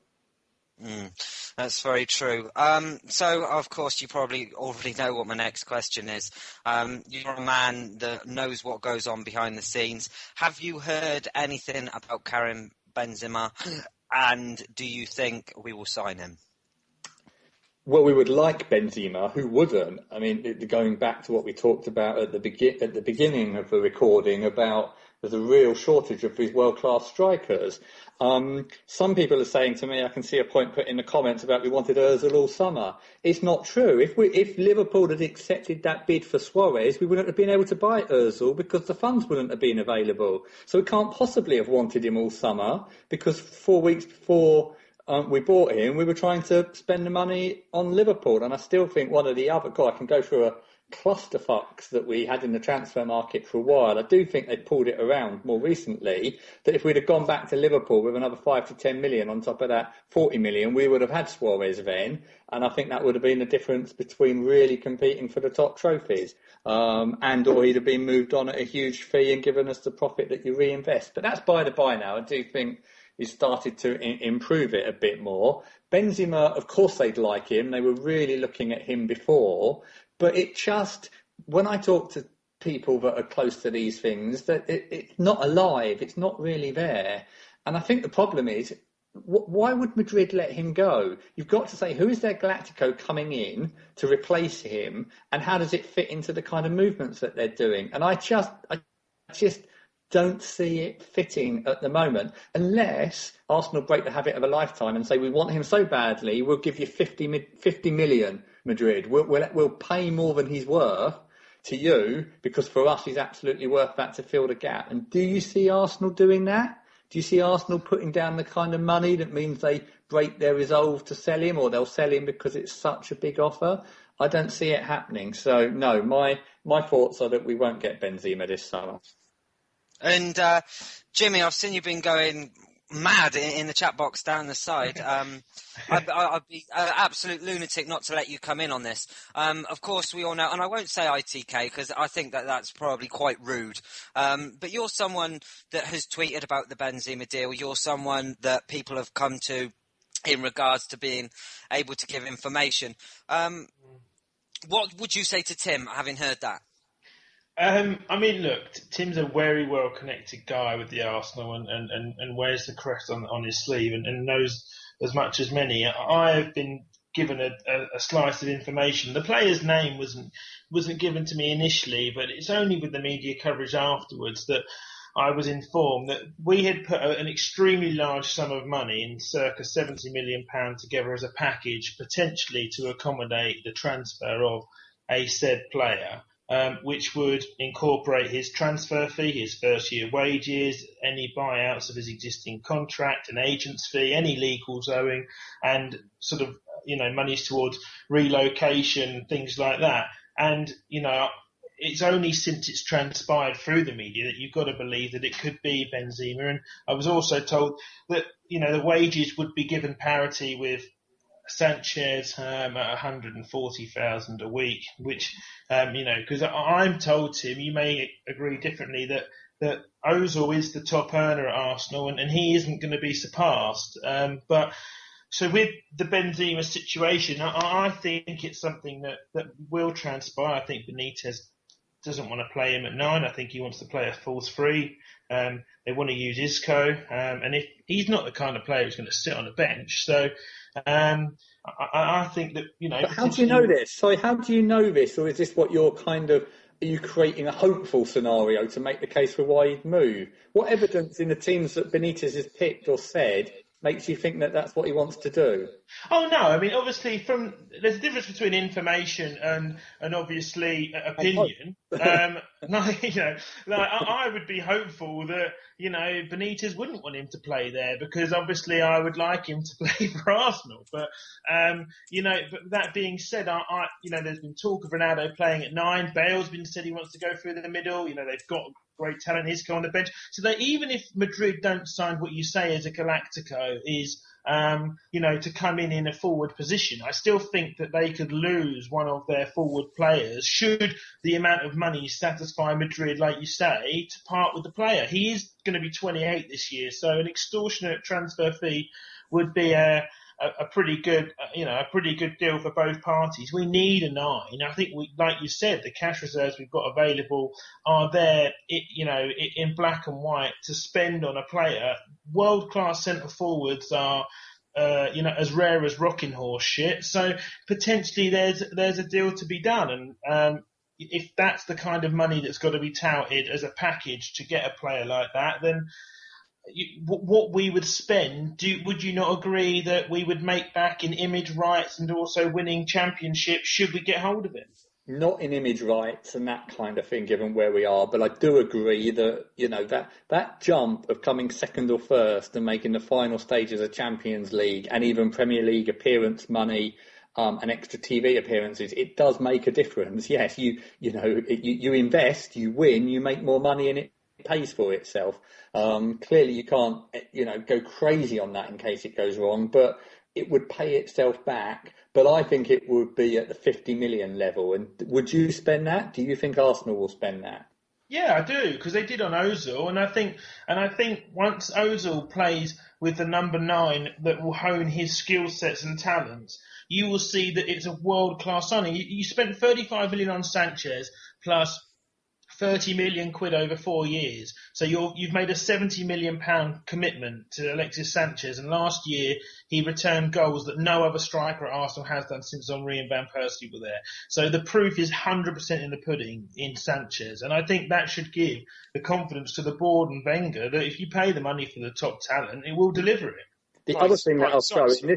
That's very true. So, of course, you probably already know what my next question is. You're a man that knows what goes on behind the scenes. Have you heard anything about Karim Benzema, and do you think we will sign him? Well, we would like Benzema. Who wouldn't? I mean, going back to what we talked about at the beginning of the recording about there's a real shortage of these world-class strikers. Some people are saying to me, I can see a point put in the comments about we wanted Ozil all summer. It's not true. If Liverpool had accepted that bid for Suarez, we wouldn't have been able to buy Ozil because the funds wouldn't have been available. So we can't possibly have wanted him all summer because 4 weeks before we bought him, we were trying to spend the money on Liverpool. And I still think one of the other, God, I can go through a clusterfucks that we had in the transfer market for a while. I do think they pulled it around more recently, that if we'd have gone back to Liverpool with another 5 to 10 million on top of that 40 million, we would have had Suarez then. And I think that would have been the difference between really competing for the top trophies and or he'd have been moved on at a huge fee and given us the profit that you reinvest. But that's by the by now. I do think he's started to improve it a bit more. Benzema, of course they'd like him. They were really looking at him before. But it just, when I talk to people that are close to these things, that it's not alive. It's not really there. And I think the problem is, why would Madrid let him go? You've got to say, who is their Galactico coming in to replace him? And how does it fit into the kind of movements that they're doing? And I just don't see it fitting at the moment, unless Arsenal break the habit of a lifetime and say, we want him so badly, we'll give you 50 million, Madrid. We'll pay more than he's worth to you, because for us he's absolutely worth that to fill the gap. And do you see Arsenal doing that? Do you see Arsenal putting down the kind of money that means they break their resolve to sell him, or they'll sell him because it's such a big offer? I don't see it happening. So no, my thoughts are that we won't get Benzema this summer. And Jimmy, I've seen you've been going mad in the chat box down the side. I'd be an absolute lunatic not to let you come in on this. Of course, we all know, and I won't say ITK because I think that's probably quite rude. But you're someone that has tweeted about the Benzema deal. You're someone that people have come to in regards to being able to give information. What would you say to Tim, having heard that? I mean, look, Tim's a very well-connected guy with the Arsenal and wears the crest on his sleeve and knows as much as many. I've been given a slice of information. The player's name wasn't given to me initially, but it's only with the media coverage afterwards that I was informed that we had put an extremely large sum of money, in circa £70 million, together as a package, potentially to accommodate the transfer of a said player. Which would incorporate his transfer fee, his first-year wages, any buyouts of his existing contract, an agent's fee, any legals owing, and sort of, monies towards relocation, things like that. And, it's only since it's transpired through the media that you've got to believe that it could be Benzema. And I was also told that, the wages would be given parity with Sanchez at 140,000 a week, which, because I'm told, Tim, you may agree differently, that Ozil is the top earner at Arsenal and he isn't going to be surpassed. But so with the Benzema situation, I think it's something that will transpire. I think Benitez doesn't want to play him at 9. I think he wants to play a false 3. They want to use Isco, and if he's not the kind of player who's going to sit on a bench, so I think that But how do you know this? Sorry, how do you know this, or is this what you're are you creating a hopeful scenario to make the case for why he'd move? What evidence in the teams that Benitez has picked or said makes you think that that's what he wants to do? Oh no, I mean obviously there's a difference between information and obviously opinion. I would be hopeful that Benitez wouldn't want him to play there because obviously I would like him to play for Arsenal. But but that being said, there's been talk of Ronaldo playing at 9. Bale's been said he wants to go through the middle. They've got great talent. Isco on the bench. So that even if Madrid don't sign what you say as a Galactico is, to come in a forward position, I still think that they could lose one of their forward players should the amount of money satisfy Madrid, like you say, to part with the player. He is going to be 28 this year, so an extortionate transfer fee would be a pretty good deal for both parties. We need a 9. I think like you said, the cash reserves we've got available are there, in black and white to spend on a player. World-class centre forwards are as rare as rocking horse shit. So potentially there's a deal to be done, and if that's the kind of money that's got to be touted as a package to get a player like that, then what we would spend, would you not agree that we would make back in image rights and also winning championships should we get hold of him? Not in image rights and that kind of thing, given where we are, but I do agree that, that jump of coming second or first and making the final stages of Champions League and even Premier League appearance money and extra TV appearances, it does make a difference. Yes, you invest, you win, you make more money, and it pays for itself. Clearly, you can't go crazy on that in case it goes wrong, but it would pay itself back. But I think it would be at the 50 million level. And would you spend that? Do you think Arsenal will spend that? Yeah, I do, because they did on Ozil, and I think once Ozil plays with the number 9 that will hone his skill sets and talents, you will see that it's a world-class signing. You spent 35 million on Sanchez plus 30 million quid over 4 years. So you've made a 70 million pound commitment to Alexis Sanchez, and last year he returned goals that no other striker at Arsenal has done since Henry and Van Persie were there. So the proof is 100% in the pudding in Sanchez, and I think that should give the confidence to the board and Wenger that if you pay the money for the top talent, it will deliver it. The other thing that I'll throw in,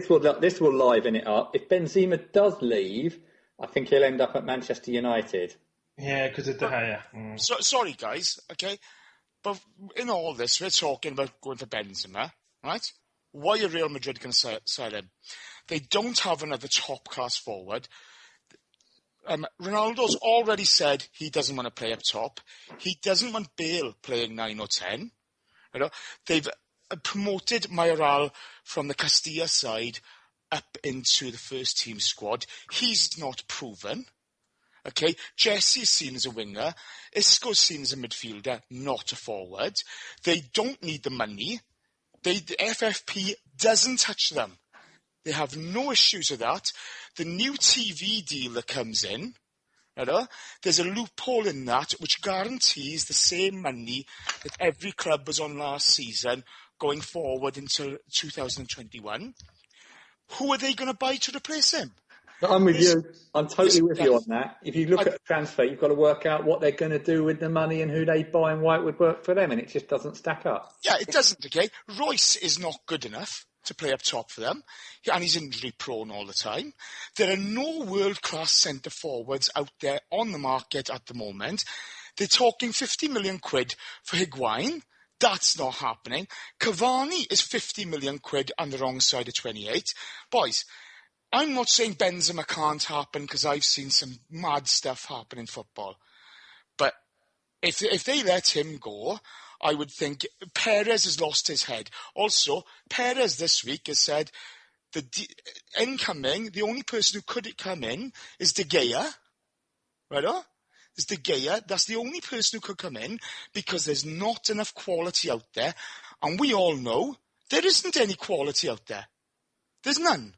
this will liven it up. If Benzema does leave, I think he'll end up at Manchester United. Yeah, because of De Gea. So, sorry, guys, okay? But in all this, we're talking about going for Benzema, right? Why are Real Madrid going to sell him? They don't have another top-class forward. Ronaldo's already said he doesn't want to play up top. He doesn't want Bale playing 9 or 10. They've promoted Mayoral from the Castilla side up into the first-team squad. He's not proven. Okay, Jesse's seen as a winger. Isco's seen as a midfielder, not a forward. They don't need the money. The FFP doesn't touch them. They have no issues with that. The new TV deal that comes in, there's a loophole in that which guarantees the same money that every club was on last season going forward until 2021. Who are they going to buy to replace him? I'm with you. I'm totally with you on that. If you look at a transfer, you've got to work out what they're going to do with the money and who they buy and why it would work for them, and it just doesn't stack up. Yeah, it doesn't, okay? Royce is not good enough to play up top for them, and he's injury-prone all the time. There are no world-class centre-forwards out there on the market at the moment. They're talking 50 million quid for Higuain. That's not happening. Cavani is 50 million quid on the wrong side of 28. Boys, I'm not saying Benzema can't happen because I've seen some mad stuff happen in football. But if they let him go, I would think Perez has lost his head. Also, Perez this week has said the only person who could come in is De Gea. Right? Is De Gea. That's the only person who could come in because there's not enough quality out there. And we all know there isn't any quality out there. There's none.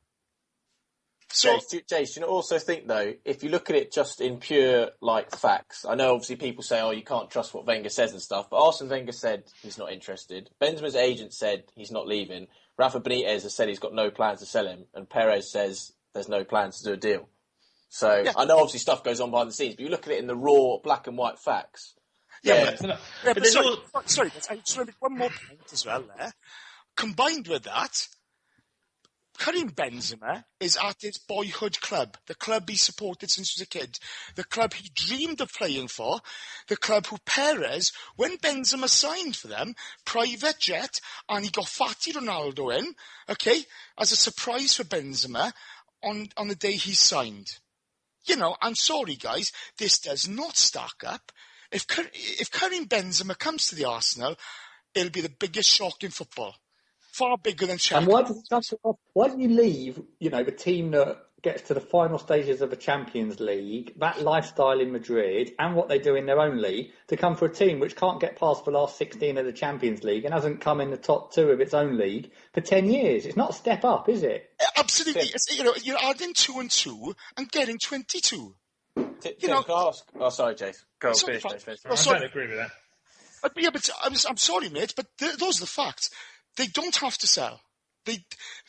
So, Jace, do you also think, though, if you look at it just in pure, facts, I know obviously people say, you can't trust what Wenger says and stuff, but Arsene Wenger said he's not interested. Benzema's agent said he's not leaving. Rafa Benitez has said he's got no plans to sell him, and Perez says there's no plans to do a deal. So, yeah. I know obviously stuff goes on behind the scenes, but you look at it in the raw black and white facts. But sorry, I just want to make one more point as well there. Combined with that, Karim Benzema is at his boyhood club, the club he supported since he was a kid, the club he dreamed of playing for, the club who Perez, when Benzema signed for them, private jet, and he got Fatty Ronaldo in, okay, as a surprise for Benzema on the day he signed. I'm sorry, guys, this does not stack up. If Karim Benzema comes to the Arsenal, it'll be the biggest shock in football. Far bigger than Chelsea. And why do you leave, the team that gets to the final stages of the Champions League, that lifestyle in Madrid, and what they do in their own league, to come for a team which can't get past the last 16 of the Champions League and hasn't come in the top 2 of its own league for 10 years? It's not a step up, is it? Absolutely. You're adding 2 and 2 and getting 22. Tim, can I ask? Oh, sorry, Jace. Go on, finish. I don't agree with that. But I'm sorry, mate, but those are the facts. They don't have to sell.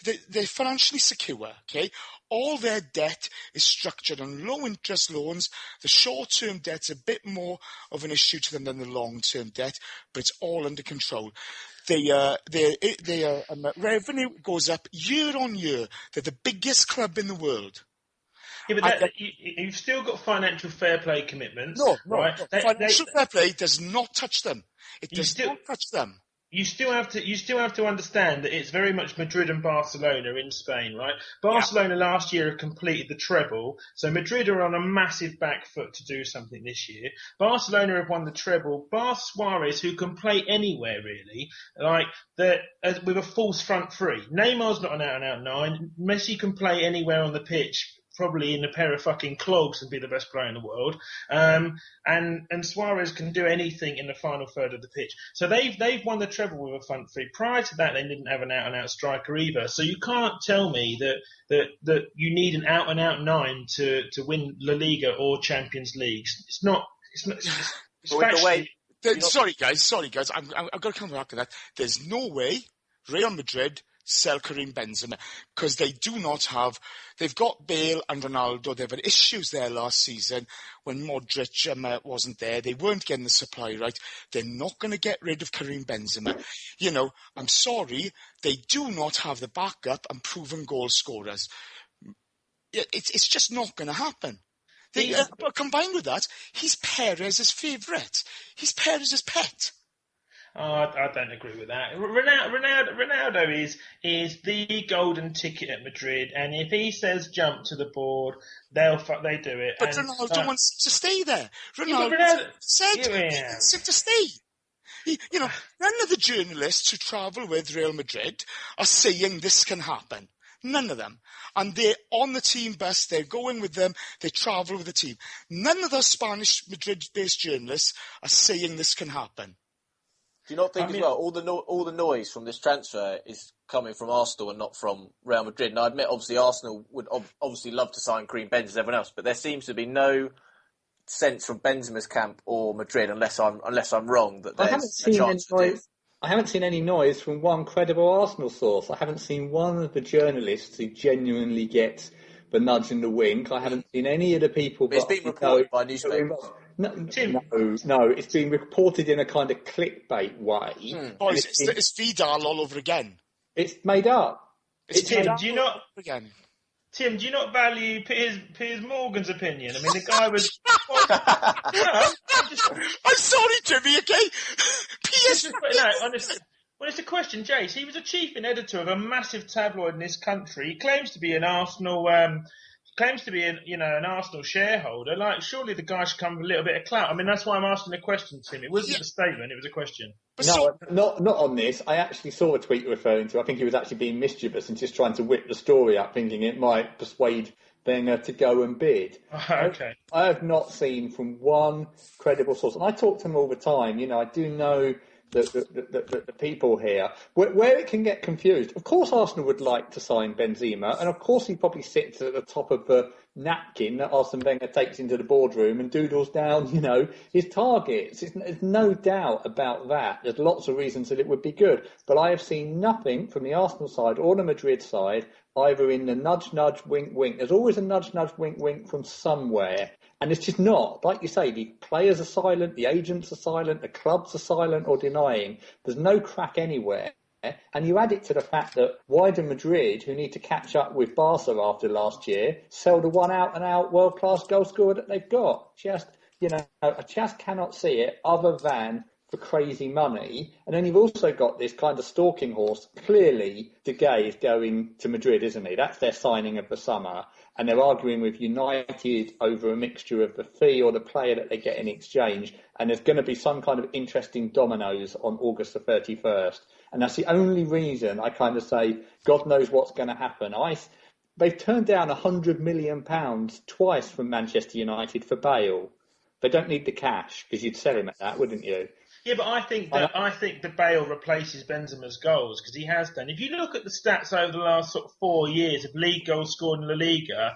They're financially secure, okay? All their debt is structured on low-interest loans. The short-term debt's a bit more of an issue to them than the long-term debt, but it's all under control. Their revenue goes up year on year. They're the biggest club in the world. Yeah, but you've still got financial fair play commitments, right? No. Financial fair play does not touch them. It does not touch them. You still have to understand that it's very much Madrid and Barcelona in Spain, right? Barcelona last year have completed the treble, so Madrid are on a massive back foot to do something this year. Barcelona have won the treble. Bar Suarez, who can play anywhere really, with a false front three. Neymar's not an out-and-out 9. Messi can play anywhere on the pitch, probably in a pair of fucking clogs and be the best player in the world. And Suarez can do anything in the final third of the pitch. So they've won the treble with a front three. Prior to that, they didn't have an out-and-out striker either. So you can't tell me that you need an out-and-out 9 to win La Liga or Champions League. It's not. Sorry guys. I've got to come back to that. There's no way Real Madrid sell Karim Benzema, because they've got Bale and Ronaldo. They've had issues there last season when Modric wasn't there. They weren't getting the supply right. They're not going to get rid of Karim Benzema. I'm sorry, they do not have the backup and proven goal scorers. It's just not going to happen. But combined with that, he's Perez's favourite. He's Perez's pet. I don't agree with that. Ronaldo is the golden ticket at Madrid, and if he says jump to the board, they do it. But Ronaldo wants to stay there. Ronaldo said he wants him to stay. None of the journalists who travel with Real Madrid are saying this can happen. None of them. And they're on the team bus, they're going with them, they travel with the team. None of those Spanish Madrid-based journalists are saying this can happen. Do you not think as well, all the noise from this transfer is coming from Arsenal and not from Real Madrid? And I admit, obviously, Arsenal would obviously love to sign Karim Benzema as everyone else, but there seems to be no sense from Benzema's camp or Madrid, unless I'm wrong, that there's a chance to do. I haven't seen any noise from one credible Arsenal source. I haven't seen one of the journalists who genuinely gets the nudge and the wink. I haven't seen any of the people. But it's been reported by newspapers. No, it's been reported in a kind of clickbait way. It's Vidal all over again. It's made up. Tim, do you not value Piers Morgan's opinion? I mean, the guy was... I'm sorry, Jimmy, okay? Piers... Well, it's a question, Jace. He was a chief and editor of a massive tabloid in this country. He claims to be an Arsenal... an Arsenal shareholder. Surely the guy should come with a little bit of clout. I mean, that's why I'm asking the question, Tim. It wasn't a statement, it was a question. No, not on this. I actually saw a tweet you're referring to. I think he was actually being mischievous and just trying to whip the story up, thinking it might persuade Wenger to go and bid. Okay. I have not seen from one credible source, and I talk to them all the time. I do know the people here, where it can get confused. Of course, Arsenal would like to sign Benzema, and of course he probably sits at the top of the napkin that Arsene Wenger takes into the boardroom and doodles down, his targets. There's no doubt about that. There's lots of reasons that it would be good, but I have seen nothing from the Arsenal side or the Madrid side, either in the nudge, nudge, wink, wink. There's always a nudge, nudge, wink, wink from somewhere. And it's just not. Like you say, the players are silent, the agents are silent, the clubs are silent or denying. There's no crack anywhere. And you add it to the fact that why do Madrid, who need to catch up with Barca after last year, sell the one out-and-out world-class goal scorer that they've got? I just cannot see it other than for crazy money. And then you've also got this kind of stalking horse. Clearly, De Gea is going to Madrid, isn't he? That's their signing of the summer. And they're arguing with United over a mixture of the fee or the player that they get in exchange. And there's going to be some kind of interesting dominoes on August the 31st. And that's the only reason I kind of say, God knows what's going to happen. They've turned down £100 million twice from Manchester United for Bale. They don't need the cash, because you'd sell him at that, wouldn't you? Yeah, but I think that Bale replaces Benzema's goals because he has done. If you look at the stats over the last sort of 4 years of league goals scored in La Liga,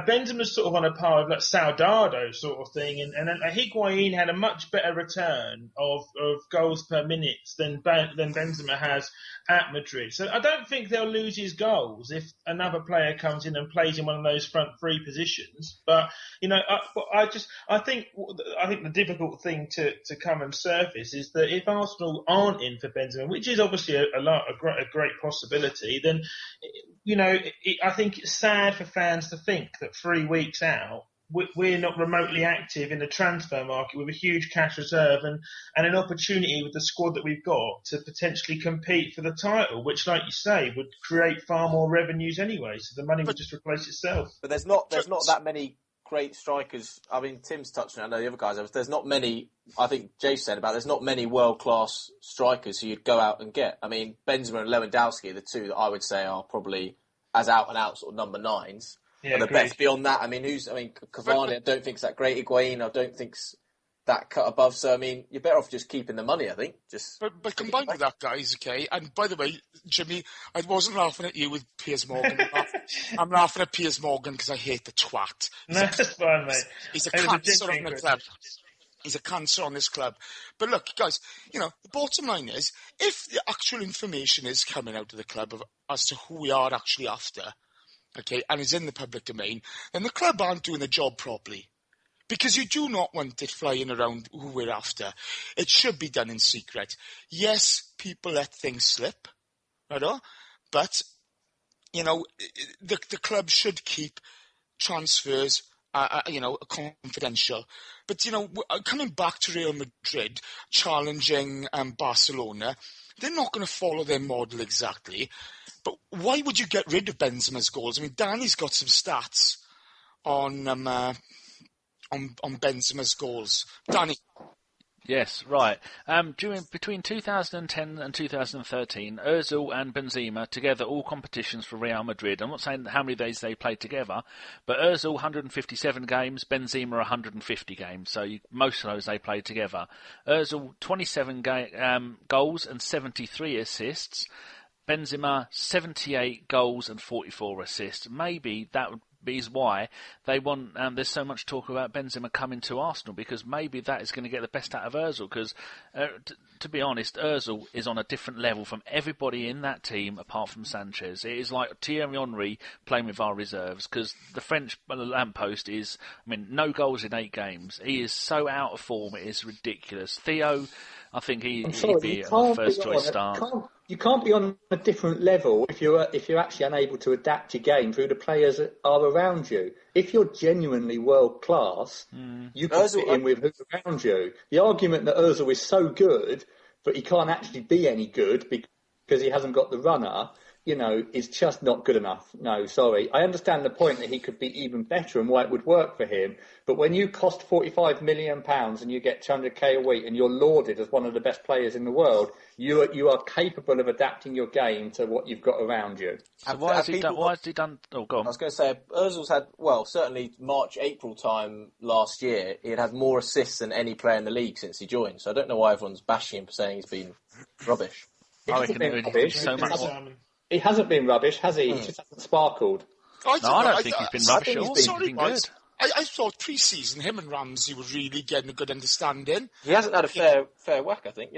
Benzema's sort of on a par with like Soldado sort of thing, and Higuain had a much better return of goals per minute than Benzema has at Madrid. So I don't think they'll lose his goals if another player comes in and plays in one of those front three positions. But I think the difficult thing to come and surface is that if Arsenal aren't in for Benzema, which is obviously a great possibility, then I think it's sad for fans to think that 3 weeks out we're not remotely active in the transfer market with a huge cash reserve and an opportunity with the squad that we've got to potentially compete for the title, which, like you say, would create far more revenues anyway. So the money would just replace itself. But there's not that many great strikers. I mean, Tim's touched on it. I know the other guys have. There's not many. I think Jay said about there's not many world-class strikers who you'd go out and get. I mean, Benzema and Lewandowski are the two that I would say are probably as out-and-out sort of number nines. Yeah, the best beyond that. I mean, Cavani, I don't think's that great. Higuain, I don't think's that cut above. So, I mean, you're better off just keeping the money, I think. But combined with that, guys, okay, and by the way, Jimmy, I wasn't laughing at you with Piers Morgan. I'm laughing at Piers Morgan because I hate the twat. That's fine, mate. He's a cancer on the club. He's a cancer on this club. But look, guys, the bottom line is, if the actual information is coming out of the club as to who we are actually after, okay, and is in the public domain, then the club aren't doing the job properly. Because you do not want it flying around who we're after. It should be done in secret. Yes, people let things slip, right? But, the club should keep transfers, confidential. But, coming back to Real Madrid, challenging Barcelona, they're not going to follow their model exactly. But why would you get rid of Benzema's goals? I mean, Danny's got some stats on Benzema's goals. Danny. Yes, right. Between 2010 and 2013, Ozil and Benzema together all competitions for Real Madrid. I'm not saying how many days they played together, but Ozil 157 games, Benzema 150 games. So most of those they played together. Ozil 27 goals and 73 assists. Benzema 78 goals and 44 assists. Maybe that would be why they want. There's so much talk about Benzema coming to Arsenal, because maybe that is going to get the best out of Ozil. Because to be honest, Ozil is on a different level from everybody in that team apart from Sanchez. It is like Thierry Henry playing with our reserves, because the French lamppost is, no goals in 8 games. He is so out of form, it is ridiculous. Theo, I think he'd be a first choice start. You can't be on a different level if you're actually unable to adapt your game through the players that are around you. If you're genuinely world class, you can fit in with who's around you. The argument that Ozil is so good, but he can't actually be any good because he hasn't got the runner, is just not good enough. No, sorry. I understand the point that he could be even better and why it would work for him. But when you cost £45 million and you get 200k a week and you're lauded as one of the best players in the world, you are capable of adapting your game to what you've got around you. So why has he done? Oh, go on. I was going to say, Ozil's had, certainly March, April time last year, he had more assists than any player in the league since he joined. So I don't know why everyone's bashing him for saying he's been rubbish. I reckon it would so much more. He hasn't been rubbish, has he? He just hasn't sparkled. I don't think he's been rubbish at all. He's been good. I thought pre-season him and Ramsey were really getting a good understanding. He hasn't had a fair whack, I think.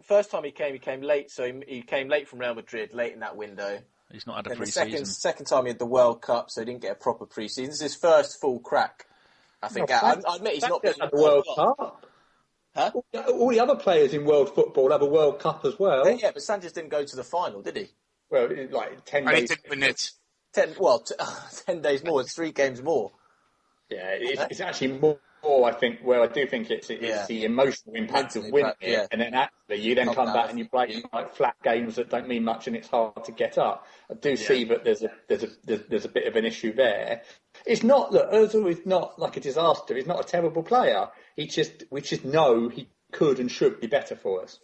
First time he came late, so he came late from Real Madrid, late in that window. He's not had a pre-season. Second time he had the World Cup, so he didn't get a proper pre-season. This is his first full crack, I think. I admit he's not been at the World Cup. Huh? All the other players in world football have a World Cup as well. Yeah, but Sanchez didn't go to the final, did he? Well, like 10 days. 10 days more. It's 3 games more. Yeah, it's actually more. I think. Well, I do think it's the emotional impact of winning it, and then actually you then come back and you play like flat games that don't mean much, and it's hard to get up. I do see that there's a bit of an issue there. It's not that Ozil is not like a disaster. He's not a terrible player. We just know he could and should be better for us.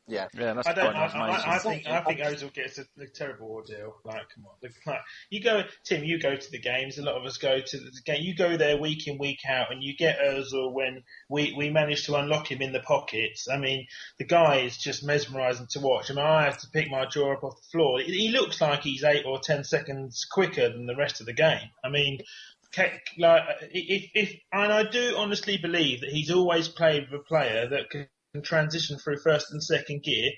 Yeah, that's I don't. quite nice, amazing. I think Ozil gets a terrible ordeal. Like, come on, you go, Tim. You go to the games. A lot of us go to the game. You go there week in, week out, and you get Ozil when we manage to unlock him in the pockets. I mean, the guy is just mesmerising to watch. I mean, I have to pick my jaw up off the floor. He looks like he's 8 or 10 seconds quicker than the rest of the game. I mean, like and I do honestly believe that he's always played with a player that can transition through first and second gear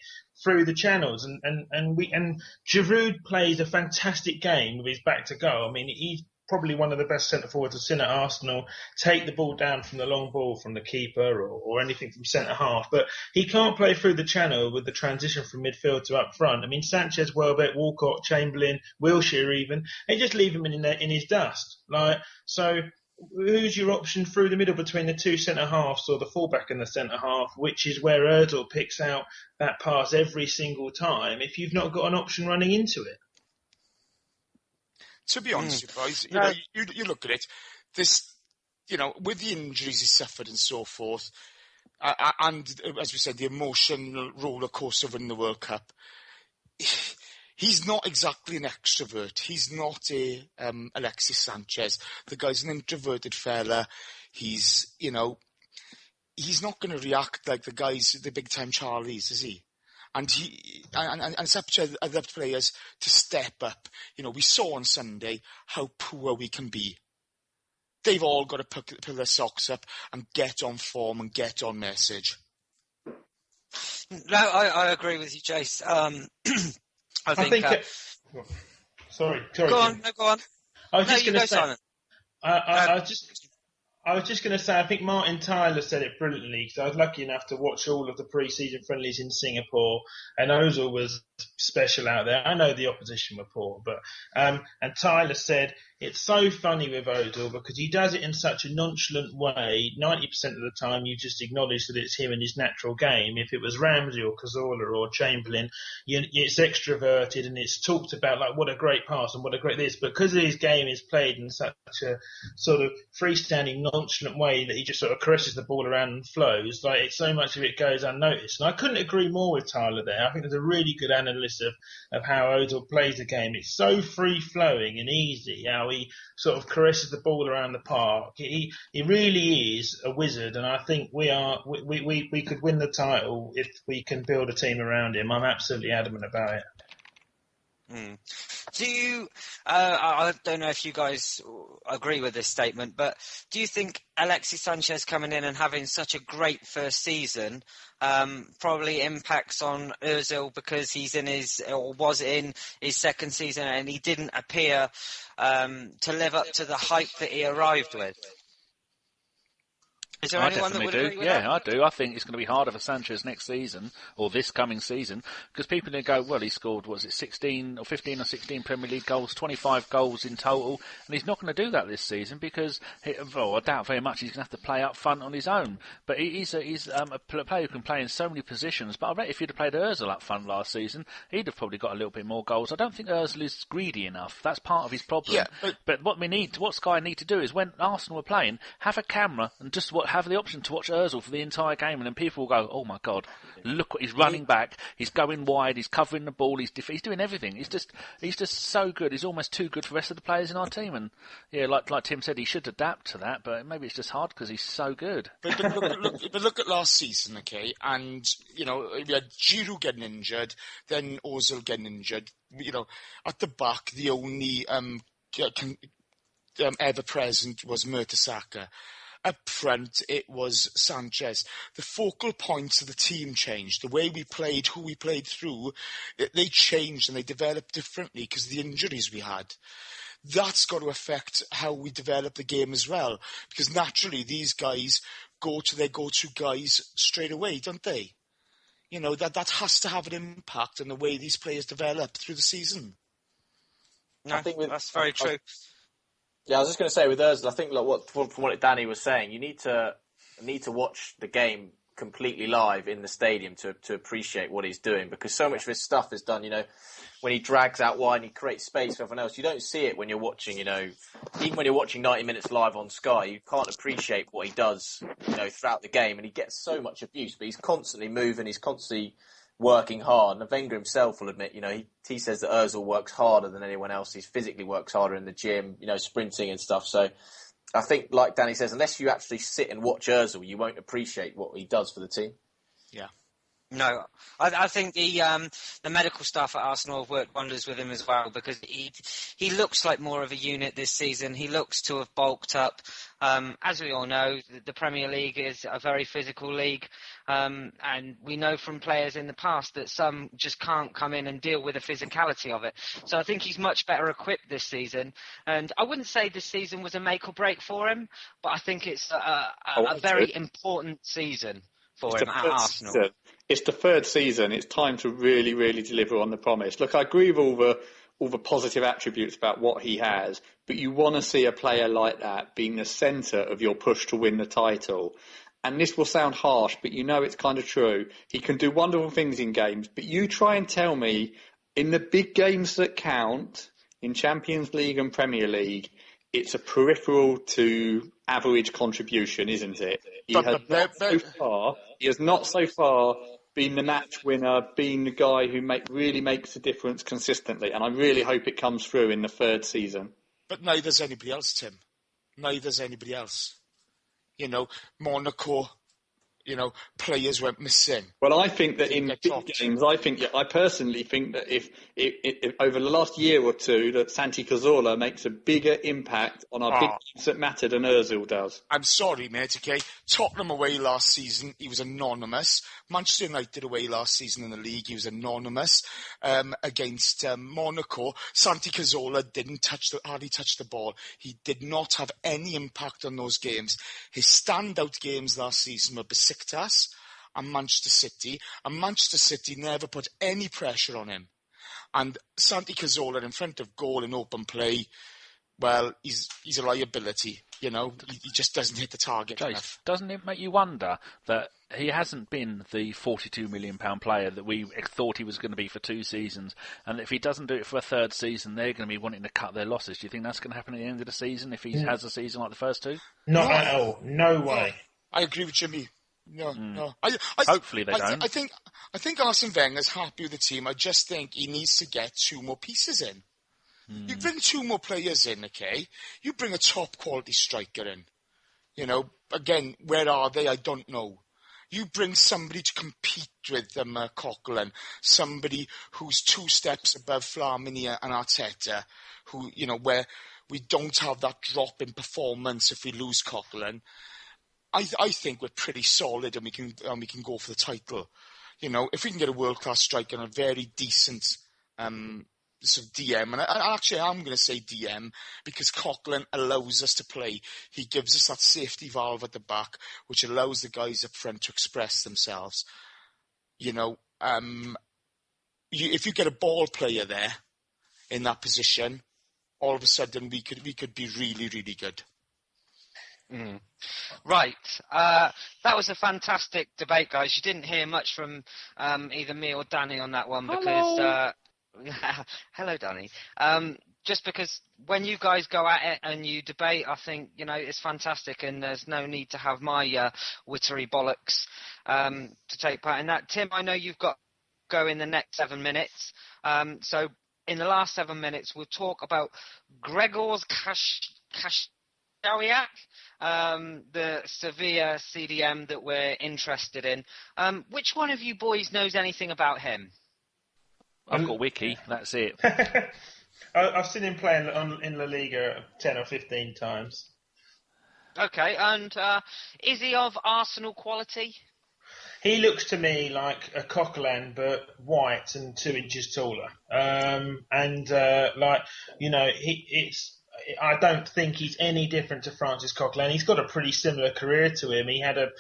through the channels, and Giroud plays a fantastic game with his back to goal. I mean, he's probably one of the best centre forwards I've seen at Arsenal. Take the ball down from the long ball from the keeper or anything from centre half, but he can't play through the channel with the transition from midfield to up front. I mean, Sanchez, Welbeck, Walcott, Chamberlain, Wilshere even, they just leave him in his dust. So who's your option through the middle between the two centre halves or the fullback and the centre half, which is where Erdl picks out that pass every single time if you've not got an option running into it? To be honest with you guys, you look at it, this, with the injuries he suffered and so forth, and as we said, the emotional roller coaster of winning the World Cup, he's not exactly an extrovert. He's not a Alexis Sanchez. The guy's an introverted fella. He's not going to react like the big time Charlies, is he? And it's up to other players to step up. We saw on Sunday how poor we can be. They've all got to pull their socks up and get on form and get on message. No, I agree with you, Jace. I think. Sorry. Go on. I was just going to say. Simon. I was just going to say, I think Martin Tyler said it brilliantly, because I was lucky enough to watch all of the pre-season friendlies in Singapore, and Ozil was special out there. I know the opposition were poor, but and Tyler said it's so funny with Ozil because he does it in such a nonchalant way. 90% of the time, you just acknowledge that it's him in his natural game. If it was Ramsey or Cazorla or Chamberlain, it's extroverted and it's talked about like what a great pass and what a great this. But because his game is played in such a sort of freestanding, nonchalant way that he just sort of caresses the ball around and flows, like so much of it goes unnoticed. And I couldn't agree more with Tyler there. I think there's a really good analysis of how Ozil plays the game. It's so free-flowing and easy how he sort of caresses the ball around the park. He really is a wizard, and I think we could win the title if we can build a team around him. I'm absolutely adamant about it. Do you, I don't know if you guys agree with this statement, but do you think Alexis Sanchez coming in and having such a great first season probably impacts on Ozil because was in his second season and he didn't appear to live up to the hype that he arrived with? Is there anyone that would agree with that? Yeah, I do. I think it's going to be harder for Sanchez next season, or this coming season, because people are going to go, well, he scored, 15 or 16 Premier League goals, 25 goals in total, and he's not going to do that this season because, I doubt very much he's going to have to play up front on his own. But he's a player who can play in so many positions, but I bet if he'd have played Ozil up front last season, he'd have probably got a little bit more goals. I don't think Ozil is greedy enough. That's part of his problem. Yeah, but what Sky need to do is, when Arsenal are playing, have a camera and just have the option to watch Ozil for the entire game, and then people will go, oh my God, look what he's running back, he's going wide, he's covering the ball, he's doing everything. He's just so good. He's almost too good for the rest of the players in our team. And yeah, like Tim said, he should adapt to that, but maybe it's just hard because he's so good. But look at last season, okay? And we had Giroud getting injured, then Ozil getting injured. At the back, the only ever present was Mertesacker. Up front, it was Sanchez. The focal points of the team changed. The way we played, who we played through, they changed and they developed differently because of the injuries we had. That's got to affect how we develop the game as well, because naturally these guys go to their go-to guys straight away, don't they? That has to have an impact on the way these players develop through the season. No, I think that's very true. Yeah, I was just going to say with Ozil, I think from what Danny was saying, you need to watch the game completely live in the stadium to appreciate what he's doing, because so much of his stuff is done, when he drags out wide and he creates space for everyone else. You don't see it when you're watching, even when you're watching 90 minutes live on Sky, you can't appreciate what he does, throughout the game, and he gets so much abuse, but he's constantly moving, he's constantly working hard. And Wenger himself will admit, he says that Ozil works harder than anyone else. He physically works harder in the gym, sprinting and stuff. So I think, like Danny says, unless you actually sit and watch Ozil, you won't appreciate what he does for the team. Yeah. No, I think the medical staff at Arsenal have worked wonders with him as well, because he looks like more of a unit this season. He looks to have bulked up. As we all know, the Premier League is a very physical league, and we know from players in the past that some just can't come in and deal with the physicality of it. So I think he's much better equipped this season. And I wouldn't say this season was a make or break for him, but I think it's a very important season for him at Arsenal. Season. It's the third season. It's time to really, really deliver on the promise. Look, I agree with all the positive attributes about what he has, but you want to see a player like that being the centre of your push to win the title. And this will sound harsh, but it's kind of true. He can do wonderful things in games, but you try and tell me, in the big games that count, in Champions League and Premier League, it's a peripheral to average contribution, isn't it? He has not so far been the match winner, been the guy who really makes a difference consistently. And I really hope it comes through in the third season. But neither's anybody else, Tim. Neither's anybody else. Monaco, players went missing. Well, I think that in big games, I personally think that if over the last year or two, that Santi Cazorla makes a bigger impact on our big games that matter than Ozil does. I'm sorry, mate, okay? Tottenham away last season, he was anonymous. Manchester United away last season in the league, he was anonymous. Against Monaco, Santi Cazorla hardly touched the ball. He did not have any impact on those games. His standout games last season were Besiktas and Manchester City, and Manchester City never put any pressure on him. And Santi Cazorla in front of goal in open play, well, he's a liability, He just doesn't hit the target enough. Doesn't it make you wonder that he hasn't been the £42 million player that we thought he was going to be for 2 seasons, and if he doesn't do it for a third season, they're going to be wanting to cut their losses? Do you think that's going to happen at the end of the season if he has a season like the first 2? Not at all. No way. I agree with Jimmy. No. Hopefully they don't. I think Arsene Wenger's happy with the team. I just think he needs to get 2 more pieces in. You bring 2 more players in, okay? You bring a top quality striker in. Again, where are they? I don't know. You bring somebody to compete with Coquelin, somebody who's 2 steps above Flamini and Arteta, who, where we don't have that drop in performance if we lose Coquelin. I think we're pretty solid and we can go for the title. If we can get a world-class striker and a very decent sort of DM, and actually I'm going to say DM because Coquelin allows us to play. He gives us that safety valve at the back, which allows the guys up front to express themselves. If you get a ball player there in that position, all of a sudden we could be really, really good. Right. That was a fantastic debate, guys. You didn't hear much from either me or Danny on that one because... Hello, Danny. Just because when you guys go at it and you debate, I think, it's fantastic and there's no need to have my wittery bollocks to take part in that. Tim, I know you've got to go in the next 7 minutes. So in the last 7 minutes, we'll talk about Gregor's Kashariak, the Sevilla CDM that we're interested in. Which one of you boys knows anything about him? I've got Wiki, that's it. I've seen him playing in La Liga 10 or 15 times. Okay, and is he of Arsenal quality? He looks to me like a Coquelin, but white and 2 inches taller. I don't think he's any different to Francis Coquelin. He's got a pretty similar career to him. He had a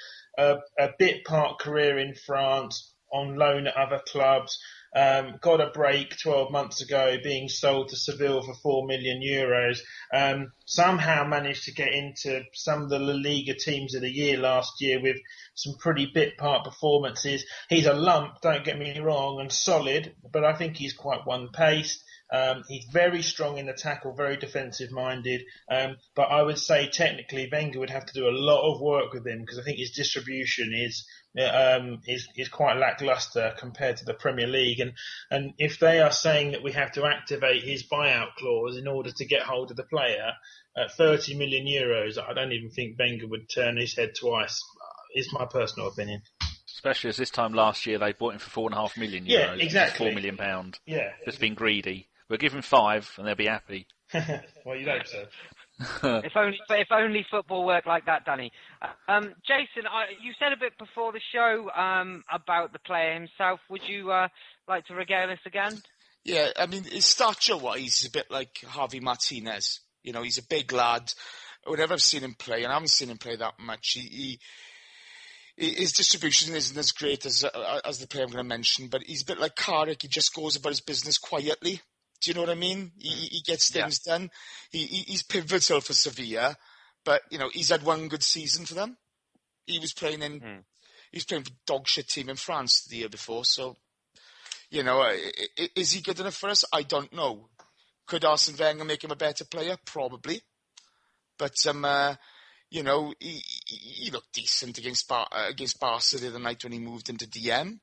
bit part career in France on loan at other clubs. Got a break 12 months ago being sold to Seville for €4 million. Somehow managed to get into some of the La Liga teams of the year last year with some pretty bit part performances. He's a lump, don't get me wrong, and solid, but I think he's quite one-paced. He's very strong in the tackle, very defensive-minded. But I would say technically Wenger would have to do a lot of work with him because I think his distribution is is quite lacklustre compared to the Premier League. And if they are saying that we have to activate his buyout clause in order to get hold of the player at 30 million euros, I don't even think Wenger would turn his head twice. Is my personal opinion. Especially as this time last year they bought him for €4.5 million. Yeah, exactly. £4 million. Yeah, just being greedy. We'll give him 5 and they'll be happy. Well, you'd hope so. If only football worked like that, Danny. Jason, you said a bit before the show about the player himself. Would you like to regale us again? Yeah, I mean, his stature-wise, he's a bit like Javi Martinez. You know, he's a big lad. Whenever I've seen him play, and I haven't seen him play that much, his distribution isn't as great as the player I'm going to mention, but he's a bit like Carrick. He just goes about his business quietly. Do you know what I mean? He gets things done. He's pivotal for Sevilla, but you know he's had one good season for them. He was playing for dog shit team in France the year before. So, you know, is he good enough for us? I don't know. Could Arsene Wenger make him a better player? Probably, but you know, he looked decent against Barca the other night when he moved into DM.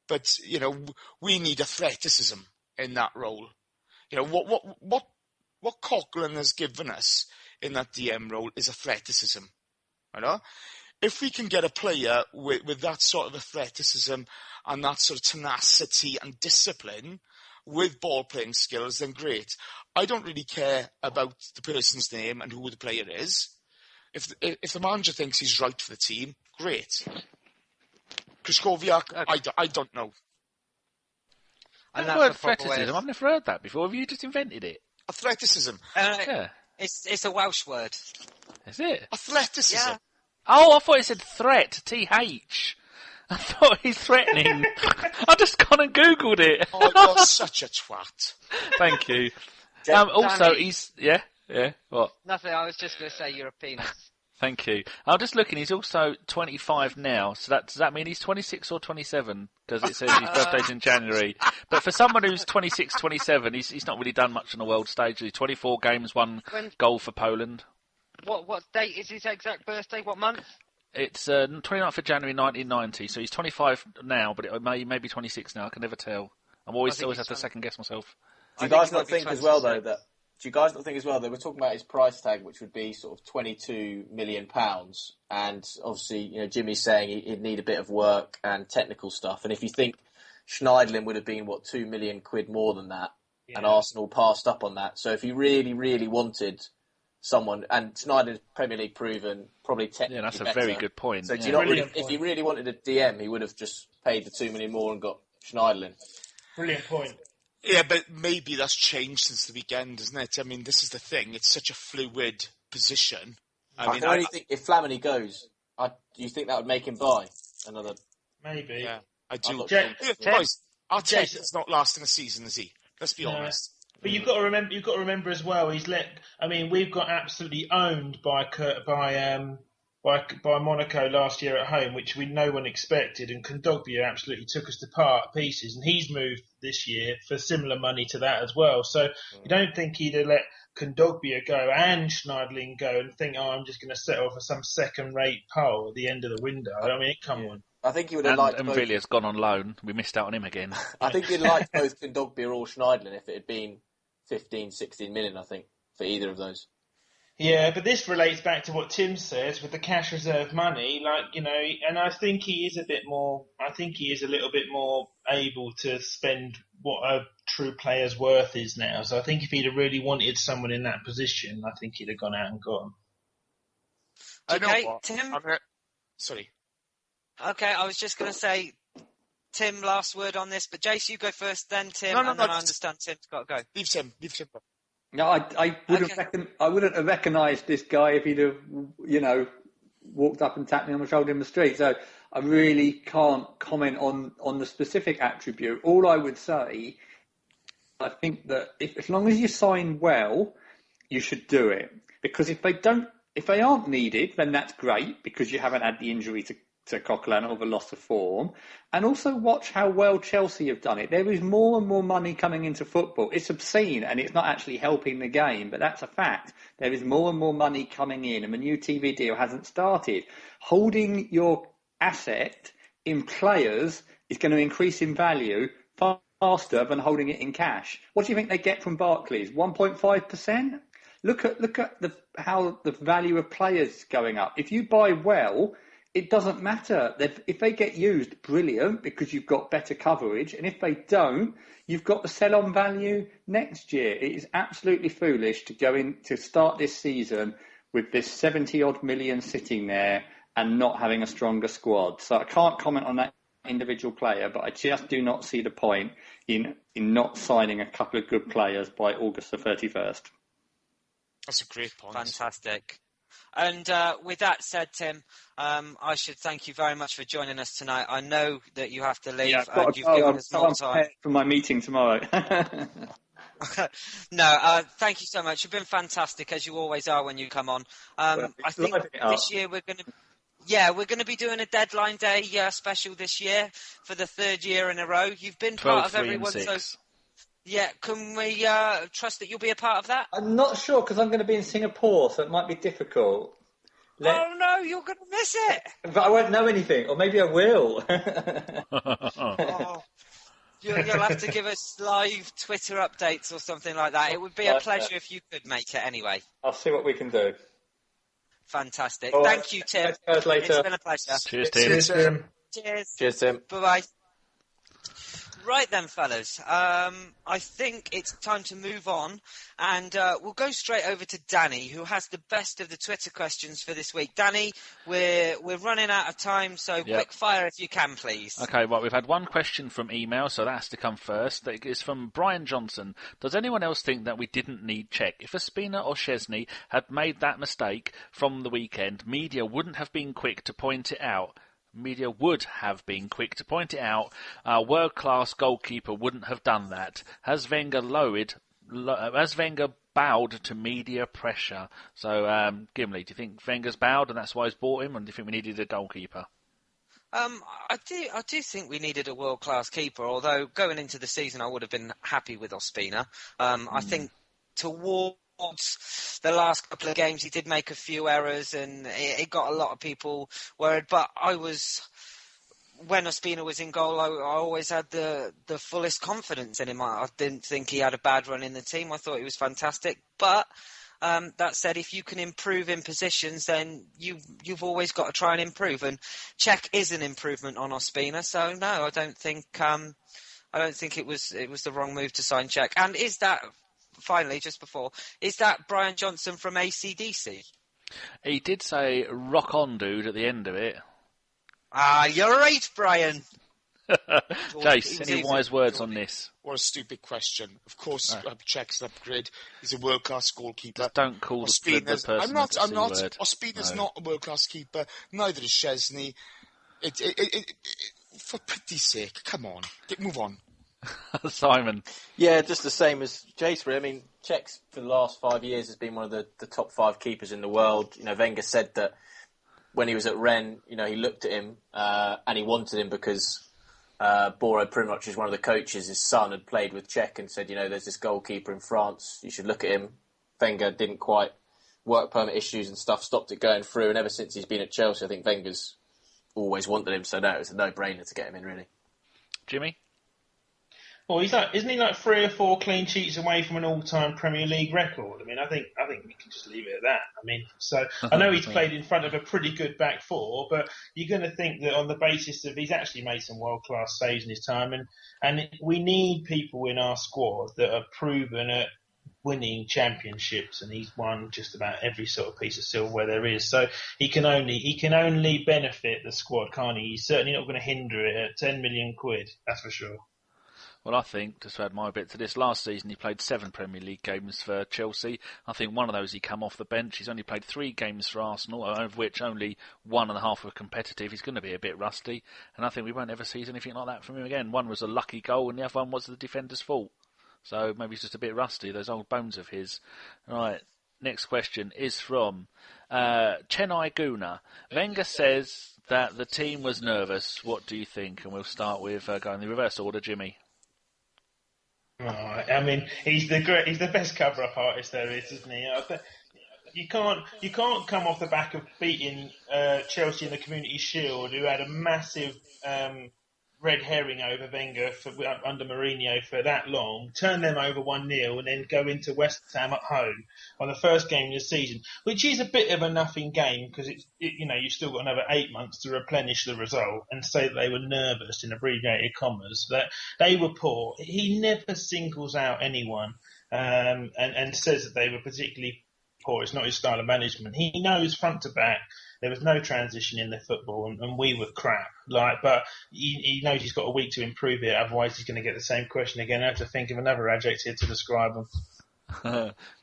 But you know, we need a Threatasism in that role. You know, what Coughlin has given us in that DM role is a Threatasism. You know? If we can get a player with that sort of a Threatasism and that sort of tenacity and discipline with ball-playing skills, then great. I don't really care about the person's name and who the player is. If the manager thinks he's right for the team, great. Krychowiak, okay. I don't know. And the word Threatasism, I've never heard that before. Have you just invented it? A Threatasism. Yeah. It's a Welsh word. Is it? Athleticism. Yeah. Oh, I thought it said threat, TH. I thought he's threatening. I just gone and Googled it. Oh, you're such a twat. Thank you. Also, he's... Yeah, what? Nothing, I was just going to say you're a penis. Thank you. I'm just looking, he's also 25 now, so does that mean he's 26 or 27? Because it says his birthday's in January. But for someone who's 26, 27, he's not really done much on the world stage. He's 24 games, 1 goal for Poland. What date is his exact birthday? What month? It's 29th of January 1990, so he's 25 now, but it may be 26 now, I can never tell. I'm always have to second guess myself. Do you guys not think as well, though, that... Do you guys not think as well that we're talking about his price tag, which would be sort of £22 million, and obviously, you know, Jimmy's saying he'd need a bit of work and technical stuff, and if you think Schneiderlin would have been, £2 million more than that, and Arsenal passed up on that, so if you really, really wanted someone, and Schneider's Premier League proven, probably technically that's a better. very good point. So do you not really, if he really wanted a DM, he would have just paid the £2 million more and got Schneiderlin. Brilliant point. Yeah, but maybe that's changed since the weekend, isn't it? I mean, this is the thing. It's such a fluid position. I can only think if Flamini goes, do you think that would make him buy another? Maybe. Yeah, I do. Boys, Arteta's not lasting a season, is he? Let's be honest. But you've got to remember as well. We've got absolutely owned by Monaco last year at home, which no one expected, and Kondogbia absolutely took us to pieces, and he's moved this year for similar money to that as well. So you don't think he'd have let Kondogbia go and Schneiderlin go and think, I'm just going to settle for some second-rate pole at the end of the window. I mean, come on. I think he would have liked both. And Villiers gone on loan. We missed out on him again. I think he'd liked both Kondogbia or Schneiderlin if it had been 15, 16 million, I think, for either of those. Yeah, but this relates back to what Tim says with the cash reserve money, and I think he is a little bit more able to spend what a true player's worth is now. So I think if he'd have really wanted someone in that position, I think he'd have gone out and got him. Okay, Tim? Sorry. Okay, I was just going to say, Tim, last word on this, but Jace, you go first, then Tim, then I understand Tim's got to go. Leave Tim. No, I wouldn't have recognised this guy if he'd have, walked up and tapped me on the shoulder in the street. So I really can't comment on the specific attribute. All I would say, I think that as long as you sign well, you should do it. Because if they aren't needed, then that's great because you haven't had the injury to Coquelin or the loss of form. And also watch how well Chelsea have done it. There is more and more money coming into football. It's obscene and it's not actually helping the game, but that's a fact. There is more and more money coming in and the new TV deal hasn't started. Holding your asset in players is going to increase in value faster than holding it in cash. What do you think they get from Barclays? 1.5%? Look at how the value of players is going up. If you buy well, it doesn't matter. If they get used, brilliant, because you've got better coverage. And if they don't, you've got the sell-on value next year. It is absolutely foolish to start this season with this 70-odd million sitting there and not having a stronger squad. So I can't comment on that individual player, but I just do not see the point in not signing a couple of good players by August the 31st. That's a great point. Fantastic. And with that said, Tim, I should thank you very much for joining us tonight. I know that you have to leave, and you've given us more time. For my meeting tomorrow. No, thank you so much. You've been fantastic, as you always are when you come on. I think this year we're going to be doing a deadline day special this year for the third year in a row. You've been part of everyone, so yeah. Can we trust that you'll be a part of that? I'm not sure because I'm going to be in Singapore, so it might be difficult. Oh no, you're going to miss it. But I won't know anything, or maybe I will. You'll have to give us live Twitter updates or something like that. It would be a pleasure if you could make it anyway. I'll see what we can do. Fantastic. All Thank you, Tim. Later. It's been a pleasure. Cheers, Tim. Cheers, Tim. Cheers, Tim. Bye-bye. Right then, fellas. I think it's time to move on, and we'll go straight over to Danny, who has the best of the Twitter questions for this week. Danny, we're running out of time, so quick fire if you can, please. Okay, well, we've had one question from email, so that has to come first. That is from Brian Johnson. Does anyone else think that we didn't need Cech? If Ospina or Szczesny had made that mistake from the weekend, media wouldn't have been quick to point it out. Media would have been quick to point it out. Our world-class goalkeeper wouldn't have done that. Has Wenger bowed to media pressure? So, Gimli, do you think Wenger's bowed and that's why he's bought him? And do you think we needed a goalkeeper? I do think we needed a world-class keeper, although going into the season I would have been happy with Ospina. I think towards the last couple of games he did make a few errors and it got a lot of people worried, but when Ospina was in goal, I always had the fullest confidence in him. I didn't think he had a bad run in the team. I thought he was fantastic, but that said, if you can improve in positions, then you've always got to try and improve, and Cech is an improvement on Ospina, so no, I don't think it was the wrong move to sign Cech. And is that, finally, just before, is that Brian Johnson from AC/DC? He did say "rock on, dude" at the end of it. You're right, Brian. Jace, any wise words on this? What a stupid question. Of course, Cech's an upgrade. He's a world-class goalkeeper. Just don't call the person I'm not. word. Ospina's not a world-class keeper. Neither is Szczesny. For pity's sake, come on. Move on. Simon. Yeah, just the same as Jace, really. I mean, Cech's for the last 5 years has been one of the top 5 keepers in the world. You know, Wenger said that when he was at Rennes, you know, he looked at him and he wanted him because Boro Primoc is one of the coaches. His son had played with Cech and said, you know, there's this goalkeeper in France. You should look at him. Wenger didn't quite work permit issues and stuff, stopped it going through. And ever since he's been at Chelsea, I think Wenger's always wanted him. So no, it was a no-brainer to get him in, really. Jimmy? Well, isn't he like 3 or 4 clean sheets away from an all-time Premier League record? I mean, I think we can just leave it at that. I mean, so I know he's played in front of a pretty good back four, but you're going to think that on the basis of he's actually made some world-class saves in his time, and we need people in our squad that are proven at winning championships, and he's won just about every sort of piece of silverware there is. So he can only benefit the squad, can't he? He's certainly not going to hinder it at 10 million quid, that's for sure. Well, I think, just to add my bit to this, last season he played 7 Premier League games for Chelsea. I think one of those he come off the bench. He's only played 3 games for Arsenal, of which only 1.5 were competitive. He's going to be a bit rusty, and I think we won't ever see anything like that from him again. One was a lucky goal, and the other one was the defender's fault. So maybe he's just a bit rusty, those old bones of his. Right, next question is from Chennai Guna. Wenger says that the team was nervous. What do you think? And we'll start with going in the reverse order, Jimmy. Oh, I mean, he's the best cover-up artist there is, isn't he? you can't come off the back of beating Chelsea in the Community Shield, who had a massive red herring over Wenger under Mourinho for that long, turn them over 1-0 and then go into West Ham at home on the first game of the season, which is a bit of a nothing game because you've still got another 8 months to replenish the result, and say that they were nervous in abbreviated commas, that they were poor. He never singles out anyone and says that they were particularly poor. It's not his style of management. He knows front to back there was no transition in the football, and we were crap. But he knows he's got a week to improve it. Otherwise, he's going to get the same question again. I have to think of another adjective to describe them.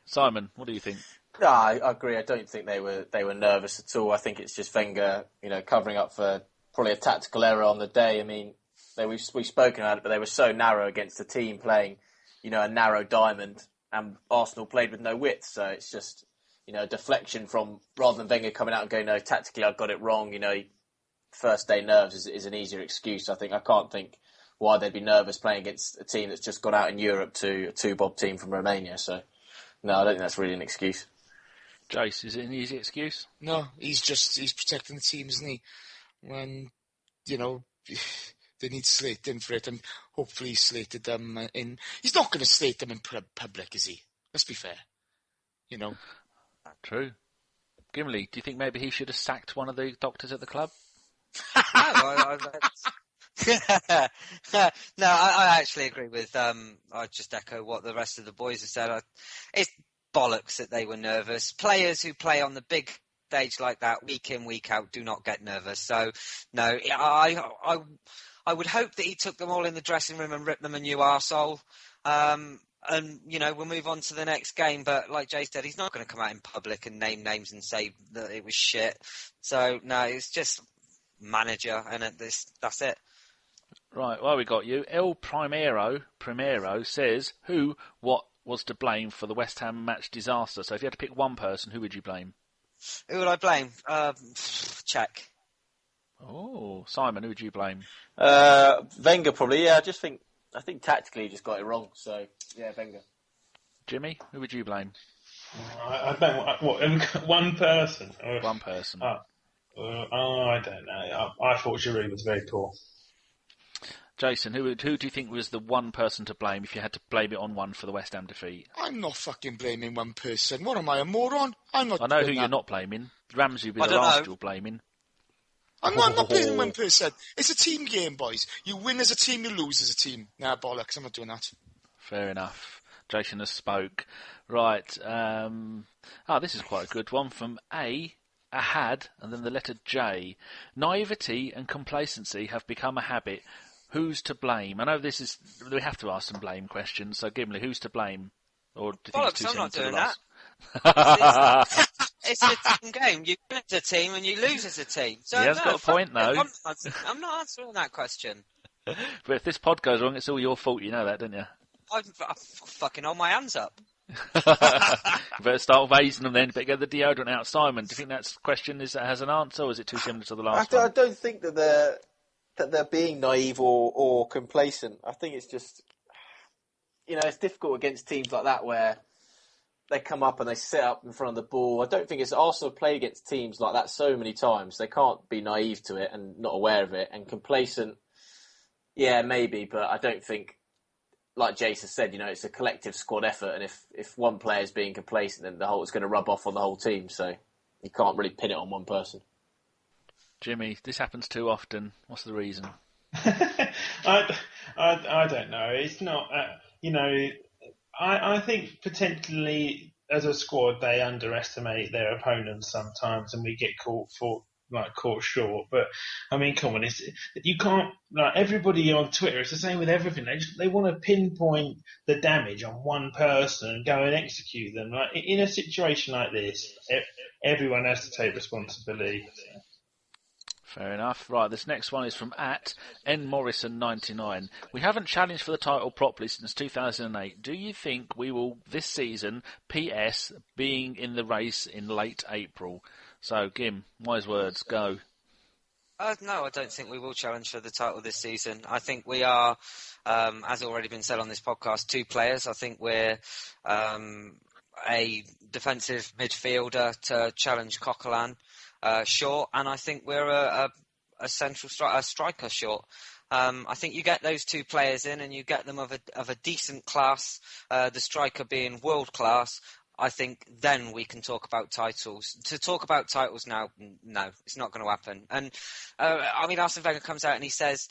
Simon, what do you think? No, I agree. I don't think they were nervous at all. I think it's just Wenger, covering up for probably a tactical error on the day. I mean, we've spoken about it, but they were so narrow against a team playing, a narrow diamond, and Arsenal played with no width. So it's just, a deflection from, rather than Wenger coming out and going, no, tactically I got it wrong. First day nerves is an easier excuse. I can't think why they'd be nervous playing against a team that's just got out in Europe to a two-bob team from Romania. So, no, I don't think that's really an excuse. Jace, is it an easy excuse? No, he's protecting the team, isn't he? When, they need slating for it, and hopefully he slated them in. He's not going to slate them in public, is he? Let's be fair. True. Gimli, do you think maybe he should have sacked one of the doctors at the club? No, I actually agree with. I just echo what the rest of the boys have said. It's bollocks that they were nervous. Players who play on the big stage like that, week in, week out, do not get nervous. So, no, I would hope that he took them all in the dressing room and ripped them a new arsehole. And, we'll move on to the next game. But like Jay said, he's not going to come out in public and name names and say that it was shit. So, no, it's just manager, and that's it. Right, well, we got you. El Primero says, what was to blame for the West Ham match disaster? So if you had to pick one person, who would you blame? Who would I blame? Check. Oh, Simon, who would you blame? Wenger probably, yeah. I think tactically he just got it wrong. So, yeah, Wenger. Jimmy, who would you blame? I don't one person. One person. I don't know. I thought Giroud was very poor. Jason, who do you think was the one person to blame if you had to blame it on one for the West Ham defeat? I'm not fucking blaming one person. What am I, a moron? I know who you're not blaming. Ramsey would be the last you're blaming. I'm not blaming one person. It's a team game, boys. You win as a team, you lose as a team. Nah, bollocks, I'm not doing that. Fair enough. Jason has spoke. Right. This is quite a good one from Ahad, and then the letter J. Naivety and complacency have become a habit. Who's to blame? I know we have to ask some blame questions. So, Gimli, who's to blame? Or do you think it's too I'm not soon doing to that. It's a team game. You win as a team and you lose as a team. So, he has got a point, though. I'm not answering that question. But if this pod goes wrong, it's all your fault. You know that, don't you? I fucking hold my hands up. Better start raising them then. Better get the deodorant out. Simon, do you think that question has an answer, or is it too similar to the last one? I don't think that they're being naive or complacent. I think it's just, it's difficult against teams like that where they come up and they sit up in front of the ball. I don't think it's Arsenal played against teams like that so many times. They can't be naive to it and not aware of it. And complacent, yeah, maybe, but I don't think, like Jason said, it's a collective squad effort. And if one player is being complacent, then it's going to rub off on the whole team. So you can't really pin it on one person. Jimmy, this happens too often. What's the reason? I don't know. It's not, I think potentially as a squad they underestimate their opponents sometimes, and we get caught short. But I mean, come on, you can't, everybody on Twitter. It's the same with everything. They want to pinpoint the damage on one person and go and execute them. Like in a situation like this, everyone has to take responsibility. So. Fair enough. Right, this next one is from @NMorrison99. We haven't challenged for the title properly since 2008. Do you think we will this season, PS, being in the race in late April? So, Gim, wise words, go. No, I don't think we will challenge for the title this season. I think we are, as already been said on this podcast, two players. I think we're a defensive midfielder to challenge Coquelin short, and I think we're a central striker short. I think you get those two players in, and you get them of a decent class. The striker being world class. I think then we can talk about titles. To talk about titles now, no, it's not going to happen. And Arsene Wenger comes out and he says,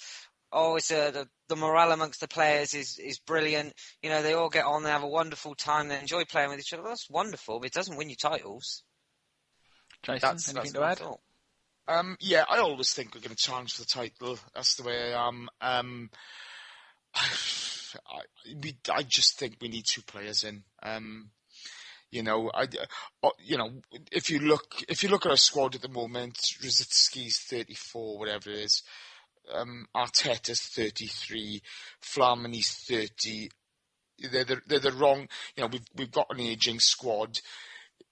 "Oh, it's the morale amongst the players is brilliant. You know, they all get on, they have a wonderful time, they enjoy playing with each other." Well, that's wonderful, but it doesn't win you titles. Jason, anything to add? Yeah, I always think we're going to challenge for the title. That's the way I am. I just think we need two players in. If you look at our squad at the moment, Rosicki's 34, whatever it is. Arteta's 33, Flamini's 30. They're the wrong. We've got an aging squad.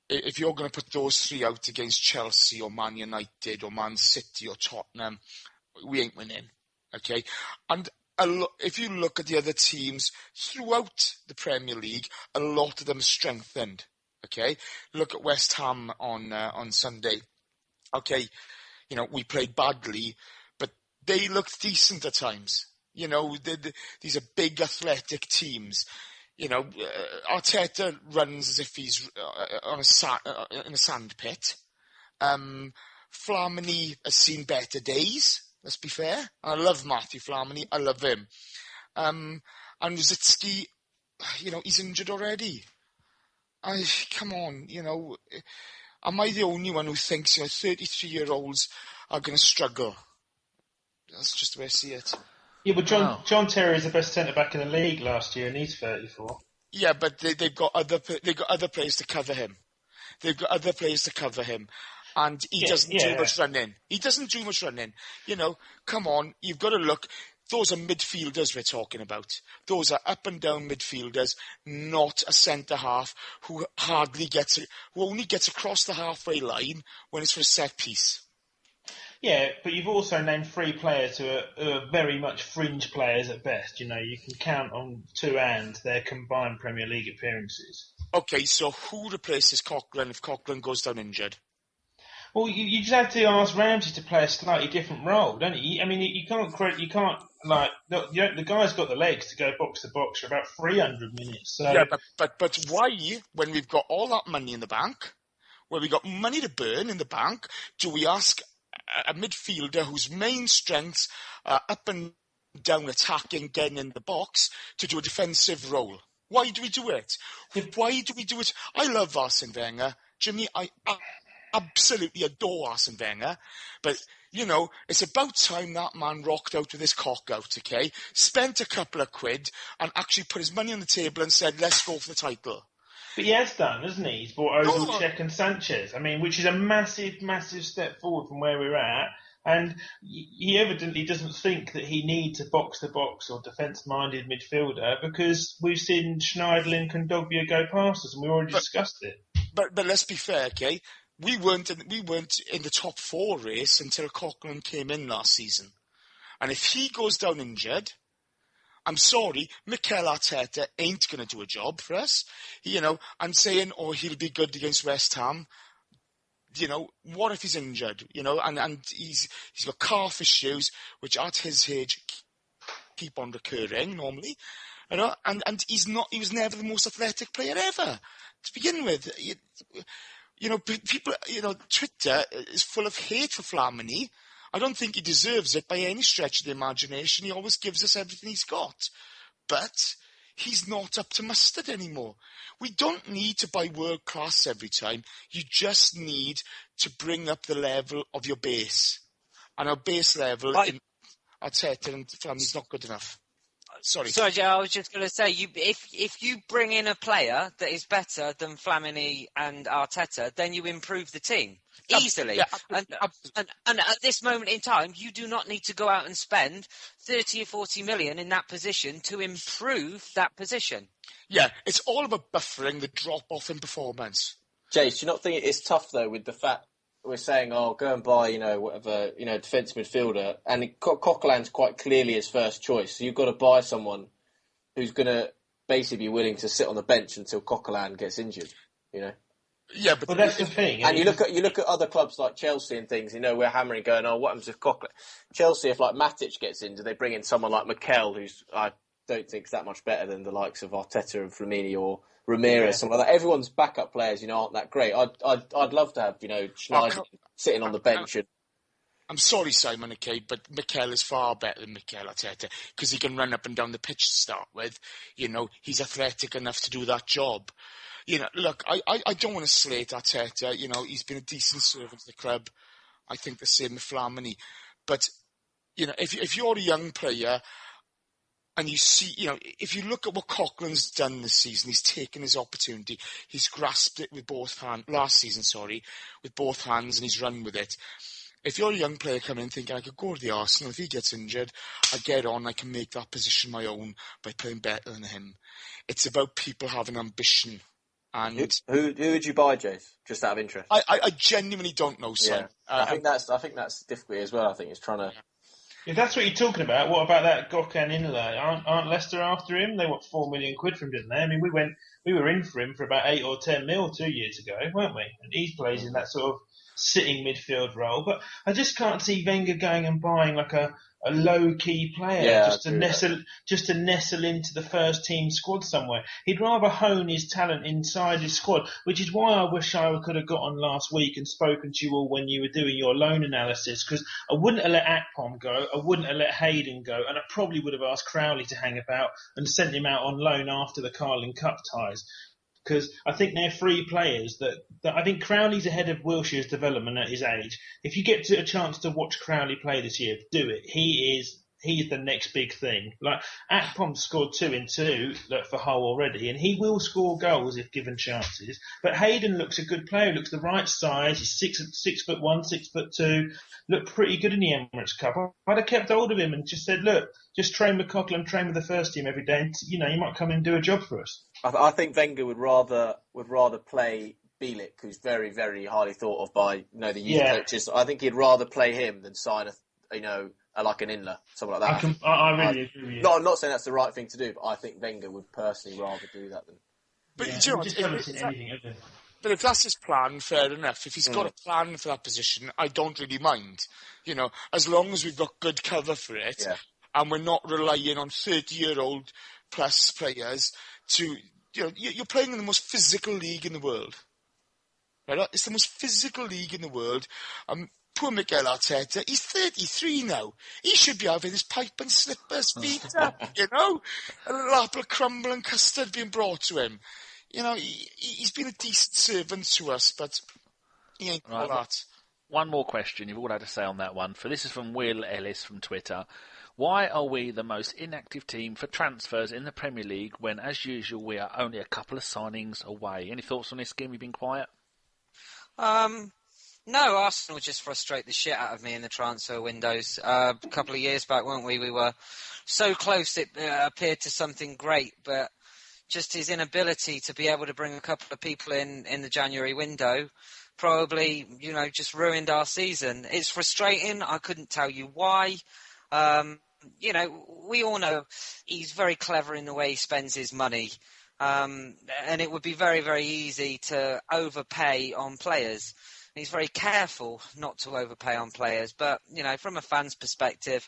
If you're going to put those three out against Chelsea or Man United or Man City or Tottenham, we ain't winning. Okay, and if you look at the other teams throughout the Premier League, a lot of them strengthened. Okay, look at West Ham on Sunday. Okay, we played badly, but they looked decent at times. These are big athletic teams. Arteta runs as if he's in a sand pit. Flamini has seen better days. Let's be fair. I love Matthew Flamini. I love him. And Rosicki, he's injured already. Come on, am I the only one who thinks 33-year-olds are going to struggle? That's just the way I see it. Yeah, but John Terry is the best centre back in the league last year, and he's 34. Yeah, but they've got other players to cover him. And he doesn't do much running. He doesn't do much running. Come on, you've got to look. Those are midfielders we're talking about. Those are up and down midfielders, not a centre half who only gets across the halfway line when it's for a set piece. Yeah, but you've also named three players who are very much fringe players at best. You can count on two hands their combined Premier League appearances. Okay, so who replaces Coquelin if Coquelin goes down injured? Well, you just have to ask Ramsey to play a slightly different role, don't you? I mean, you can't the guy's got the legs to go box to box for about 300 minutes. So. Yeah, but why, when we've got all that money in the bank, where we got money to burn in the bank, do we ask a midfielder whose main strengths are up and down attacking, getting in the box, to do a defensive role? Why do we do it? Why do we do it? I love Arsene Wenger. Jimmy, I absolutely adore Arsene Wenger. But, it's about time that man rocked out with his cock out, okay? Spent a couple of quid and actually put his money on the table and said, let's go for the title. But he has done, hasn't he? He's bought Ozil, Cech and Sanchez. I mean, which is a massive, massive step forward from where we're at. And he evidently doesn't think that he needs a box-to-box or defence-minded midfielder because we've seen Schneiderlin and Kondogbia go past us, and we already discussed it. But let's be fair, okay? We weren't in the top four race until Coquelin came in last season. And if he goes down injured, I'm sorry, Mikel Arteta ain't going to do a job for us. I'm saying, he'll be good against West Ham. What if he's injured? And he's got calf issues, which at his age keep on recurring normally. And he was never the most athletic player ever to begin with. People, Twitter is full of hate for Flamini. I don't think he deserves it by any stretch of the imagination. He always gives us everything he's got. But he's not up to mustard anymore. We don't need to buy world class every time. You just need to bring up the level of your base. And our base level in Arteta and Flamini's not good enough. Sorry, Joe, I was just going to say, if you bring in a player that is better than Flamini and Arteta, then you improve the team easily. Yeah, and at this moment in time, you do not need to go out and spend 30 or 40 million in that position to improve that position. Yeah, it's all about buffering the drop-off in performance. Jace, do you not think it's tough, though, with the fact we're saying, go and buy, whatever, defence midfielder, and Coquelin's quite clearly his first choice. So you've got to buy someone who's going to basically be willing to sit on the bench until Coquelin gets injured. you know. Yeah, but Well, that's the thing. And you look at other clubs like Chelsea and things. You know, we're hammering, going, "Oh, what happens if Coquelin?" Chelsea, if like Matic gets in, do they bring in someone like Mikel, who's I don't think is that much better than the likes of Arteta and Flamini or Ramirez, something like that. Everyone's backup players, you know, aren't that great. I'd love to have, you know, Schneider sitting on the bench. I'm sorry, Simon, okay, but Mikel is far better than Mikel Arteta because he can run up and down the pitch to start with. You know, he's athletic enough to do that job. You know, look, I don't want to slate Arteta. You know, he's been a decent servant to the club. I think the same with Flamini. But, you know, if you're a young player and you see, you know, if you look at what Coquelin's done this season, he's taken his opportunity. He's grasped it with both hands, last season, with both hands, and he's run with it. If you're a young player coming in thinking, I could go to the Arsenal, if he gets injured, I get on, I can make that position my own by playing better than him. It's about people having ambition. And who would you buy, Jace? Just out of interest. I genuinely don't know, son. Yeah. I think that's difficult as well. I think it's trying to. If that's what you're talking about, what about that Gökhan Inler? Aren't Leicester after him? They want £4 million from him, didn't they? I mean, we were in for him for about 8 or 10 mil 2 years ago, weren't we? And he plays in that sort of sitting midfield role. But I just can't see Wenger going and buying like a low-key player just to nestle into the first team squad somewhere. He'd rather hone his talent inside his squad, which is why I wish I could have got on last week and spoken to you all when you were doing your loan analysis, because I wouldn't have let Akpom go, I wouldn't have let Hayden go, and I probably would have asked Crowley to hang about and sent him out on loan after the Carling Cup ties. Because I think they're free players that I think Crowley's ahead of Wilshire's development at his age. If you get a chance to watch Crowley play this year, do it. He is the next big thing. Like Akpom scored 2 in 2 for Hull already, and he will score goals if given chances. But Hayden looks a good player. Looks the right size. He's 6'1", 6'2". Looked pretty good in the Emirates Cup. I'd have kept hold of him and just said, look, just train with Coquelin, train with the first team every day, and you know you might come in and do a job for us. I think Wenger would rather play Bielik, who's very, very highly thought of by the youth coaches. I think he'd rather play him than sign like an Inler, something like that. I really agree with you. No, I'm not saying that's the right thing to do, but I think Wenger would personally rather do that than. But do you know what? But if that's his plan, fair enough. If he's got a plan for that position, I don't really mind. You know, as long as we've got good cover for it, and we're not relying on 30-year-old plus players to, you know, you're playing in the most physical league in the world. Right? It's the most physical league in the world. Poor Mikel Arteta, he's 33 now. He should be having his pipe and slippers, feet up, you know? A little apple crumble and custard being brought to him. You know, he's been a decent servant to us, but he ain't all that. One more question you've all had to say on that one. This is from Will Ellis from Twitter. Why are we the most inactive team for transfers in the Premier League when, as usual, we are only a couple of signings away? Any thoughts on this, Gim? You've been quiet? No, Arsenal just frustrate the shit out of me in the transfer windows. A couple of years back, weren't we? We were so close it appeared to something great, but just his inability to be able to bring a couple of people in the January window probably, you know, just ruined our season. It's frustrating. I couldn't tell you why. You know, we all know he's very clever in the way he spends his money. And it would be very, very easy to overpay on players. He's very careful not to overpay on players. But, you know, from a fan's perspective,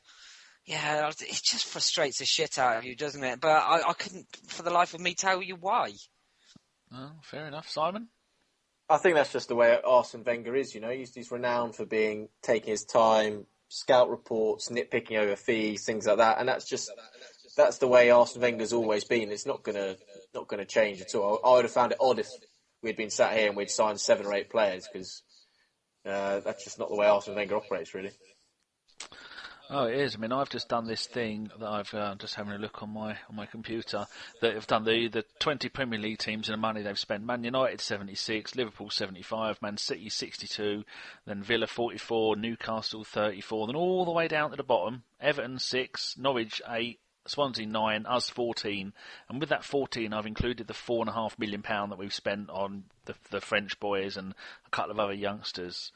yeah, it just frustrates the shit out of you, doesn't it? But I couldn't, for the life of me, tell you why. Oh, fair enough. Simon? I think that's just the way Arsene Wenger is, you know. He's renowned for taking his time, scout reports, nitpicking over fees, things like that. And that's the way Arsene Wenger's always been. It's not gonna change at all. I would have found it odd if we'd been sat here and we'd signed 7 or 8 players, because that's just not the way Arsene Wenger operates, really. Oh, it is. I mean, I've just done this thing that I've just having a look on my computer. That have done the 20 Premier League teams and the money they've spent. Man United 76, Liverpool 75, Man City 62, then Villa 44, Newcastle 34, then all the way down to the bottom. Everton 6, Norwich 8, Swansea 9, us 14, and with that 14, I've included the £4.5 million that we've spent on the French boys and a couple of other youngsters.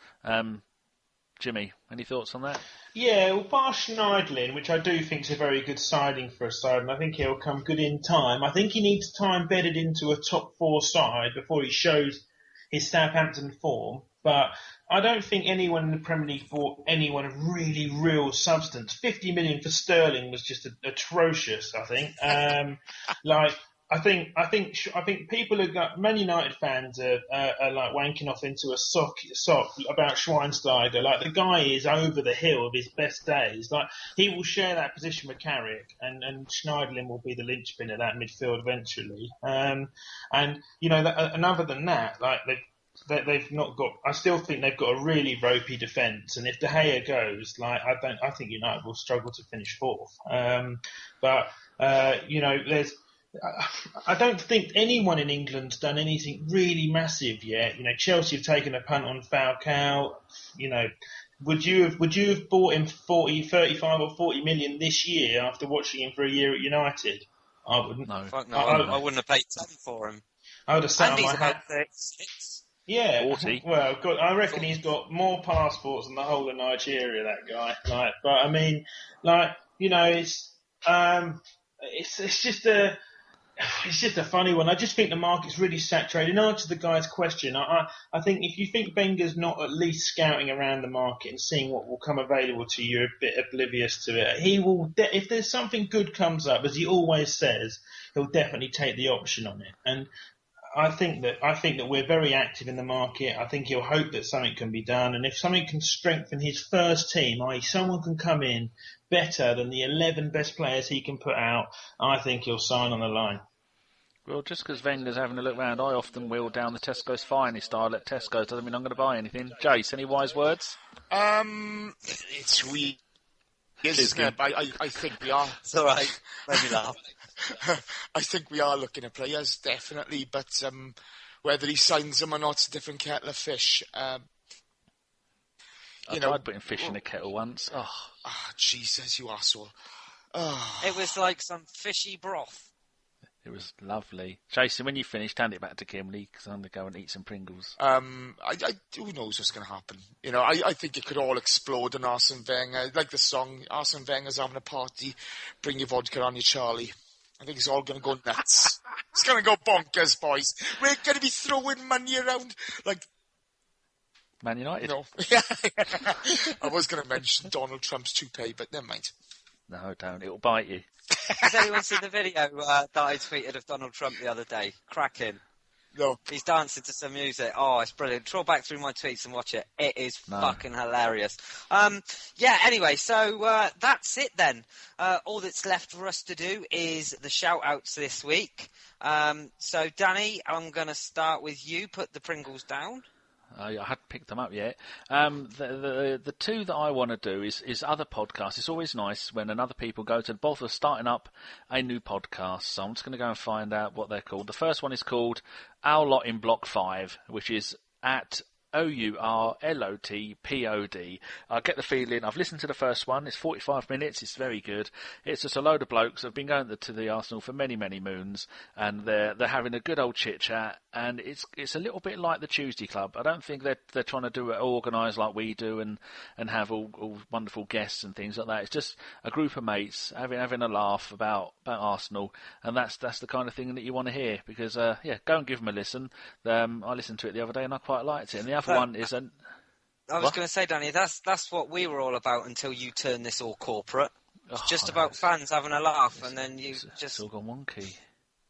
Jimmy, any thoughts on that? Yeah, well, bar Schneidlin, which I do think is a very good signing for a side, and I think he'll come good in time. I think he needs time bedded into a top 4 side before he shows his Southampton form. But I don't think anyone in the Premier League bought anyone of really real substance. 50 million for Sterling was just atrocious, I think. I think people who got Man United fans are like wanking off into a sock about Schweinsteiger. Like, the guy is over the hill of his best days. Like, he will share that position with Carrick, and Schneiderlin will be the linchpin of that midfield eventually. And other than that, like they've not got. I still think they've got a really ropey defence, and if De Gea goes, I think United will struggle to finish fourth. There's. I don't think anyone in England's done anything really massive yet. Chelsea have taken a punt on Falcao. Would you have bought him 40, 35 or 40 million this year after watching him for a year at United? I wouldn't. No, fuck no. I wouldn't have paid 10 for him. I would have sat on my about hat. 36. Yeah, 40. Well, God, I reckon he's got more passports than the whole of Nigeria. That guy. It's just a funny one. I just think the market's really saturated. In answer to the guy's question, I think if you think Wenger's not at least scouting around the market and seeing what will come available to you, a bit oblivious to it, he will. If there's something good comes up, as he always says, he'll definitely take the option on it. And I think that we're very active in the market. I think he'll hope that something can be done, and if something can strengthen his first team, i.e. someone can come in better than the 11 best players he can put out, I think he'll sign on the line. Well, just because Wenger's having a look round, I often wheel down the Tesco's finest aisle at Tesco's. Doesn't mean I'm going to buy anything. Jace, any wise words? It's weird, isn't it? I think we are. It's all right. Maybe laugh. I think we are looking at players, definitely, but whether he signs them or not, it's a different kettle of fish. I tried putting fish in a kettle once. Oh, Jesus, you arsehole. Oh. It was like some fishy broth. It was lovely. Jason, when you finished, hand it back to Gimli, because I'm going to go and eat some Pringles. Who knows what's going to happen? I think it could all explode on Arsene Wenger. Like the song, Arsene Wenger's having a party, bring your vodka on you, Charlie. I think it's all going to go nuts. It's going to go bonkers, boys. We're going to be throwing money around like... Man United? No. I was going to mention Donald Trump's toupee, but never mind. No, don't. It'll bite you. Has anyone seen the video that I tweeted of Donald Trump the other day? Cracking. No. He's dancing to some music. Oh, it's brilliant. Trawl back through my tweets and watch it. It is fucking hilarious. Anyway, so that's it then. All that's left for us to do is the shout-outs this week. So, Danny, I'm going to start with you. Put the Pringles down. I hadn't picked them up yet. The two that I want to do is other podcasts. It's always nice when other people go to the bother of starting up a new podcast. So I'm just going to go and find out what they're called. The first one is called Our Lot in Block 5, which is at OURLOTPOD. I get the feeling, I've listened to the first one, it's 45 minutes, it's very good. It's just a load of blokes that have been going to the Arsenal for many, many moons, and they're having a good old chit-chat, and it's a little bit like the Tuesday Club. I don't think they're trying to do it organised like we do and have all wonderful guests and things like that. It's just a group of mates having a laugh about Arsenal, and that's the kind of thing that you want to hear, because, go and give them a listen. I listened to it the other day and I quite liked it, and the other one isn't. I was going to say, Danny, that's what we were all about until you turned this all corporate. It's just about fans having a laugh, and then it's all gone wonky.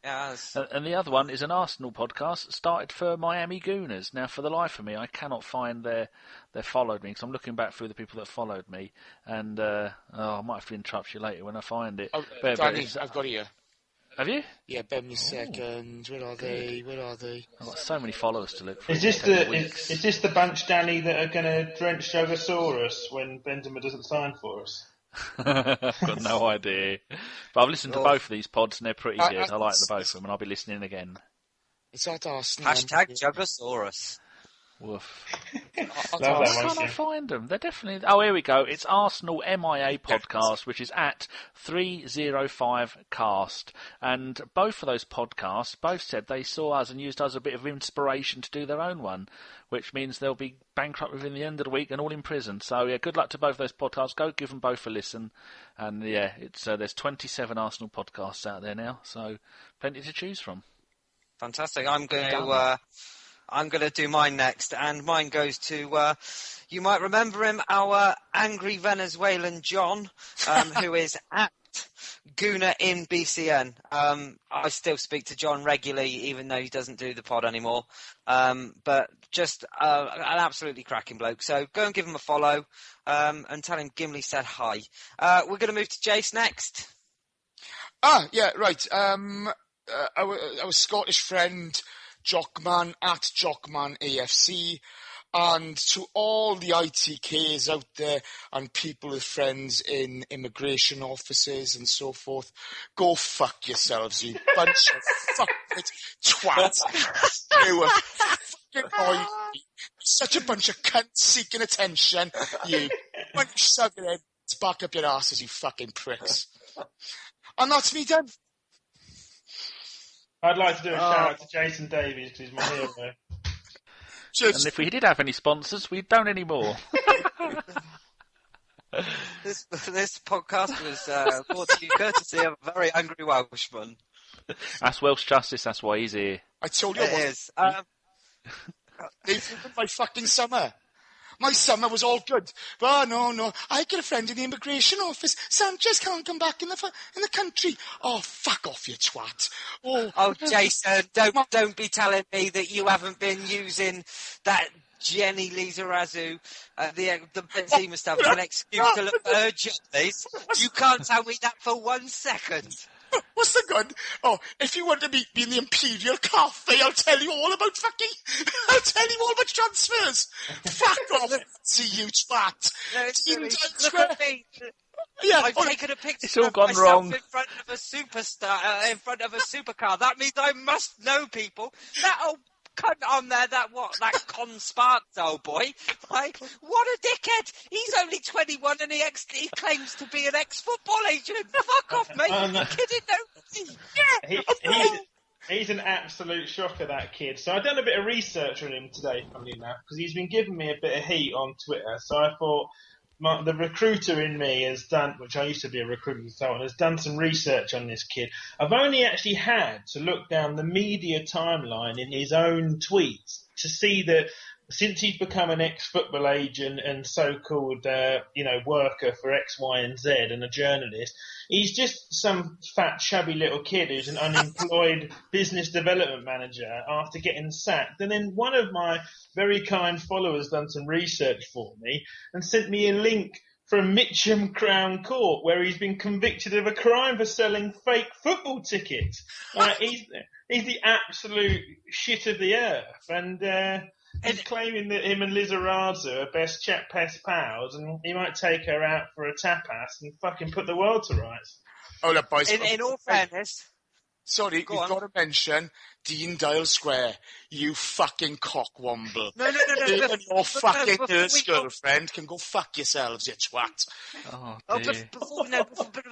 Yeah. And the other one is an Arsenal podcast started for Miami Gooners. Now, for the life of me, I cannot find their followed me, because I'm looking back through the people that followed me, and I might have to interrupt you later when I find it. Danny, I've got it here. Have you? Yeah, bear me a second. Where are they? I've got so many followers to look for. Is this the bunch, Danny, that are going to drench Jogosaurus when Benzema doesn't sign for us? I've got no idea. But I've listened to both of these pods and they're pretty good. I like the both of them, and I'll be listening again. It's at Arsenal. Hashtag Jogosaurus. Woof. Love Why that one, can't I Stu. find them? They're definitely... Oh, here we go. It's Arsenal MIA podcast, which is at 305cast. And both of those podcasts both said they saw us and used us as a bit of inspiration to do their own one, which means they'll be bankrupt within the end of the week and all in prison. So, yeah, good luck to both those podcasts. Go give them both a listen. And, yeah, it's there's 27 Arsenal podcasts out there now, so plenty to choose from. Fantastic. I'm going to do mine next, and mine goes to, you might remember him, our angry Venezuelan John, who is at Guna in BCN. I still speak to John regularly, even though he doesn't do the pod anymore. But just an absolutely cracking bloke. So go and give him a follow, and tell him Gimli said hi. We're going to move to Jace next. Yeah, right. Our Scottish friend, Jockman, at Jockman AFC, and to all the ITKs out there and people with friends in immigration offices and so forth, go fuck yourselves, you bunch of fucking twats. You are fucking annoying me. Such a bunch of cunts seeking attention, you. When you shove your heads back up your asses, you fucking pricks. And that's me done. I'd like to do a shout out to Jason Davies because he's my hero. And if we did have any sponsors, we don't anymore. This podcast was brought to you courtesy of a very angry Welshman. That's Welsh justice, that's why he's here. I told you It is. They've ruined my fucking summer. My summer was all good. But no. I get a friend in the immigration office. Sanchez can't come back in the country. Oh, fuck off, you twat. Oh, Jason, don't be telling me that you haven't been using that Jenny Lizarazu, the Benzema stuff as an excuse to look for her jollies. You can't tell me that for 1 second. What's the good? Oh, if you want to meet me in the Imperial Cafe, I'll tell you all about transfers. Fuck off. See you, twat. Look at me. Yeah, I've taken a picture It's all of gone myself wrong. in front of a superstar, in front of a supercar. That means I must know people. That old cunt on there, that Con Sparks old boy. Like, what a dickhead. He's only 21 and he claims to be an ex-football agent. Fuck off, mate. You're kidding nobody. Yeah. He's an absolute shocker, that kid. So I've done a bit of research on him today, funnily enough, because he's been giving me a bit of heat on Twitter. So I thought the recruiter in me has done, which I used to be a recruiter consultant, has done some research on this kid. I've only actually had to look down the media timeline in his own tweets to see that since he's become an ex-football agent and so-called, worker for X, Y, and Z and a journalist, he's just some fat, chubby little kid who's an unemployed business development manager after getting sacked. And then one of my very kind followers done some research for me and sent me a link from Mitcham Crown Court where he's been convicted of a crime for selling fake football tickets. He's the absolute shit of the earth. And he's claiming that him and Lizarazu are best pals, and he might take her out for a tapas and fucking put the world to rights. Oh, look, boys. In all fairness... Sorry, you've got to mention Dean Dial Square, you fucking cockwomble. No. You and your fucking nurse girlfriend can go fuck yourselves, you twat. Oh, dear.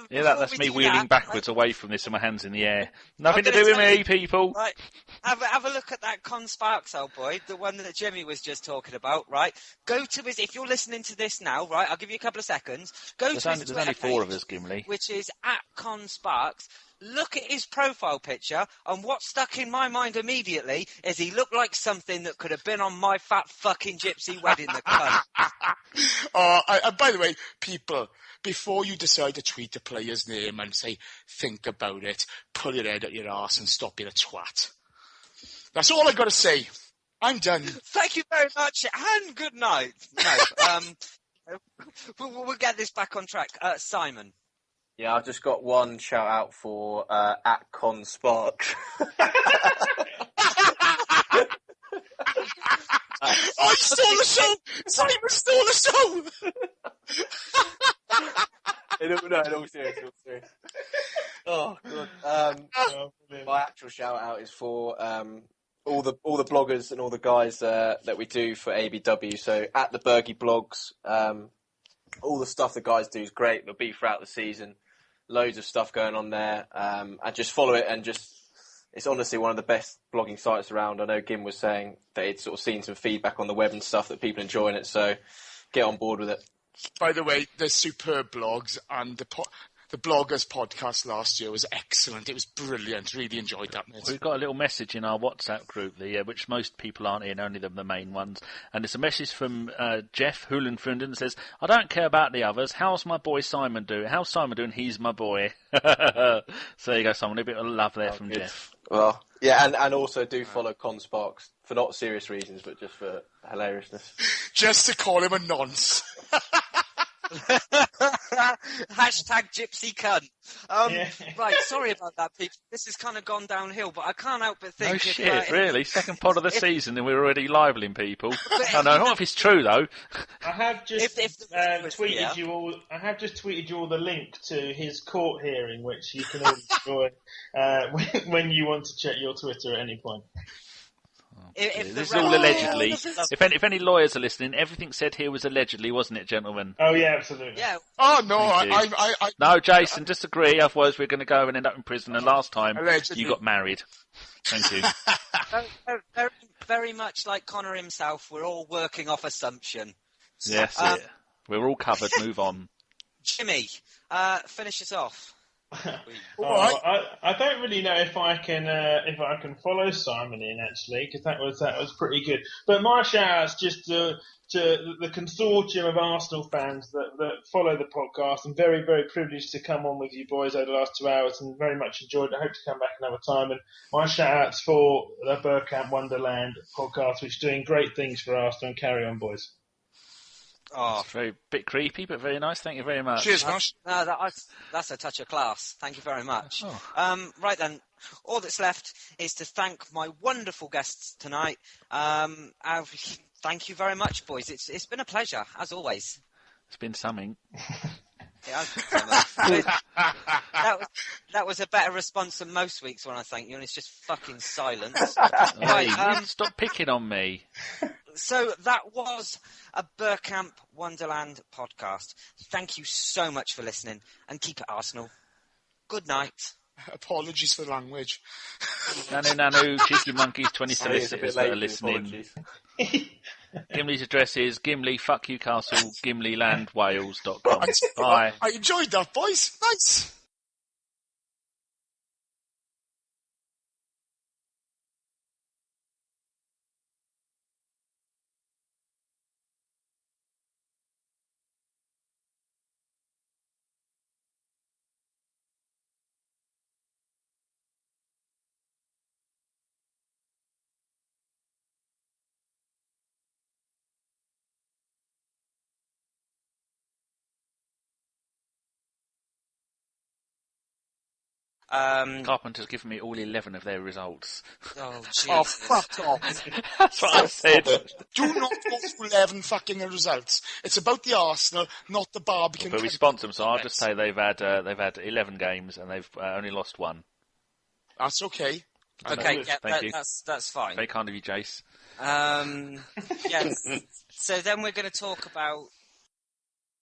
Yeah, that's me wheeling backwards away from this with my hands in the air. Nothing to do with me, people. Right, have a look at that Con Sparks, old boy, the one that Jimmy was just talking about, right? Go to his, if you're listening to this now, right, I'll give you a couple of seconds. There's only 4 of us, Gimli. Which is at Con Sparks. Look at his profile picture, and what stuck in my mind immediately is he looked like something that could have been on my fat fucking gypsy wedding, the cunt. By the way, people, before you decide to tweet a player's name and say, think about it, pull your head out your arse and stop being a twat. That's all I've got to say. I'm done. Thank you very much, and good night. We'll get this back on track. Simon. Yeah, I've just got one shout out for at Con Sparks. I stole the show! Simon stole the show! In all seriousness. Oh, God. My actual shout out is for all the bloggers and all the guys that we do for ABW. So at the Bergie blogs, all the stuff the guys do is great. There'll be throughout the season, loads of stuff going on there. And just follow it, and it's honestly one of the best blogging sites around. I know Gim was saying that he'd sort of seen some feedback on the web and stuff that people enjoying it. So get on board with it. By the way, there's superb blogs, and the Bloggers podcast last year was excellent. It was brilliant. Really enjoyed that, mate. We've got a little message in our WhatsApp group, which most people aren't in, only the main ones. And it's a message from Jeff Hulenfunden that says, I don't care about the others. How's my boy Simon doing? How's Simon doing? He's my boy. So there you go, Simon. A bit of love there from good. Jeff. Well, yeah, and also do follow Consparks for not serious reasons, but just for hilariousness. Just to call him a nonce. Hashtag gypsy cunt. Yeah. Right, sorry about that, people. This has kind of gone downhill, but I can't help but think... No shit, really? Second pod of the season and we're already libeling people. I know, not if it's true, though. I have just tweeted yeah. you all. I have just tweeted you all the link to his court hearing, which you can all enjoy when you want to check your Twitter at any point. This is all allegedly. If any lawyers are listening, everything said here was allegedly, wasn't it, gentlemen? Oh yeah, absolutely. Yeah. Oh no, No, Jason, disagree. Otherwise, we're going to go and end up in prison. And last time, allegedly. you got married. Thank you. Very, very much like Connor himself, we're all working off assumption. Yes, we're all covered. Move on. Jimmy, finish us off. I don't really know if I can follow Simon in actually, because that was pretty good. But my shout-outs just to the consortium of Arsenal fans that follow the podcast. I'm very, very privileged to come on with you boys over the last 2 hours, and very much enjoyed it. I hope to come back another time. And my shout-outs for the Bergkamp Wonderland podcast, which is doing great things for Arsenal. And carry on, boys. Oh, it's very bit creepy, but very nice. Thank you very much. Cheers, Mosh. No, that's a touch of class. Thank you very much. Oh. Right then, all that's left is to thank my wonderful guests tonight. Thank you very much, boys. It's been a pleasure, as always. It's been something. Yeah, that was a better response than most weeks when I thank you, and it's just fucking silence. Right, stop picking on me. So that was a Bergkamp Wonderland podcast. Thank you so much for listening, and keep it Arsenal. Good night. Apologies for the language. Nanu, cheeky monkeys, 20 solicitors that are listening. Gimli's address is Gimli, fuck you castle, gimlilandwales.com. Bye. I enjoyed that, boys. Nice. Carpenter's given me all 11 of their results. Oh, Jesus. Oh, fuck off. That's what I said. Do not go through 11 fucking results. It's about the Arsenal, not the Barbican. But we sponsor them, so I'll just say they've had 11 games and they've only lost one. That's okay. Okay, Thank you. That's fine. Very kind of you, Jace. Yes. So then we're going to talk about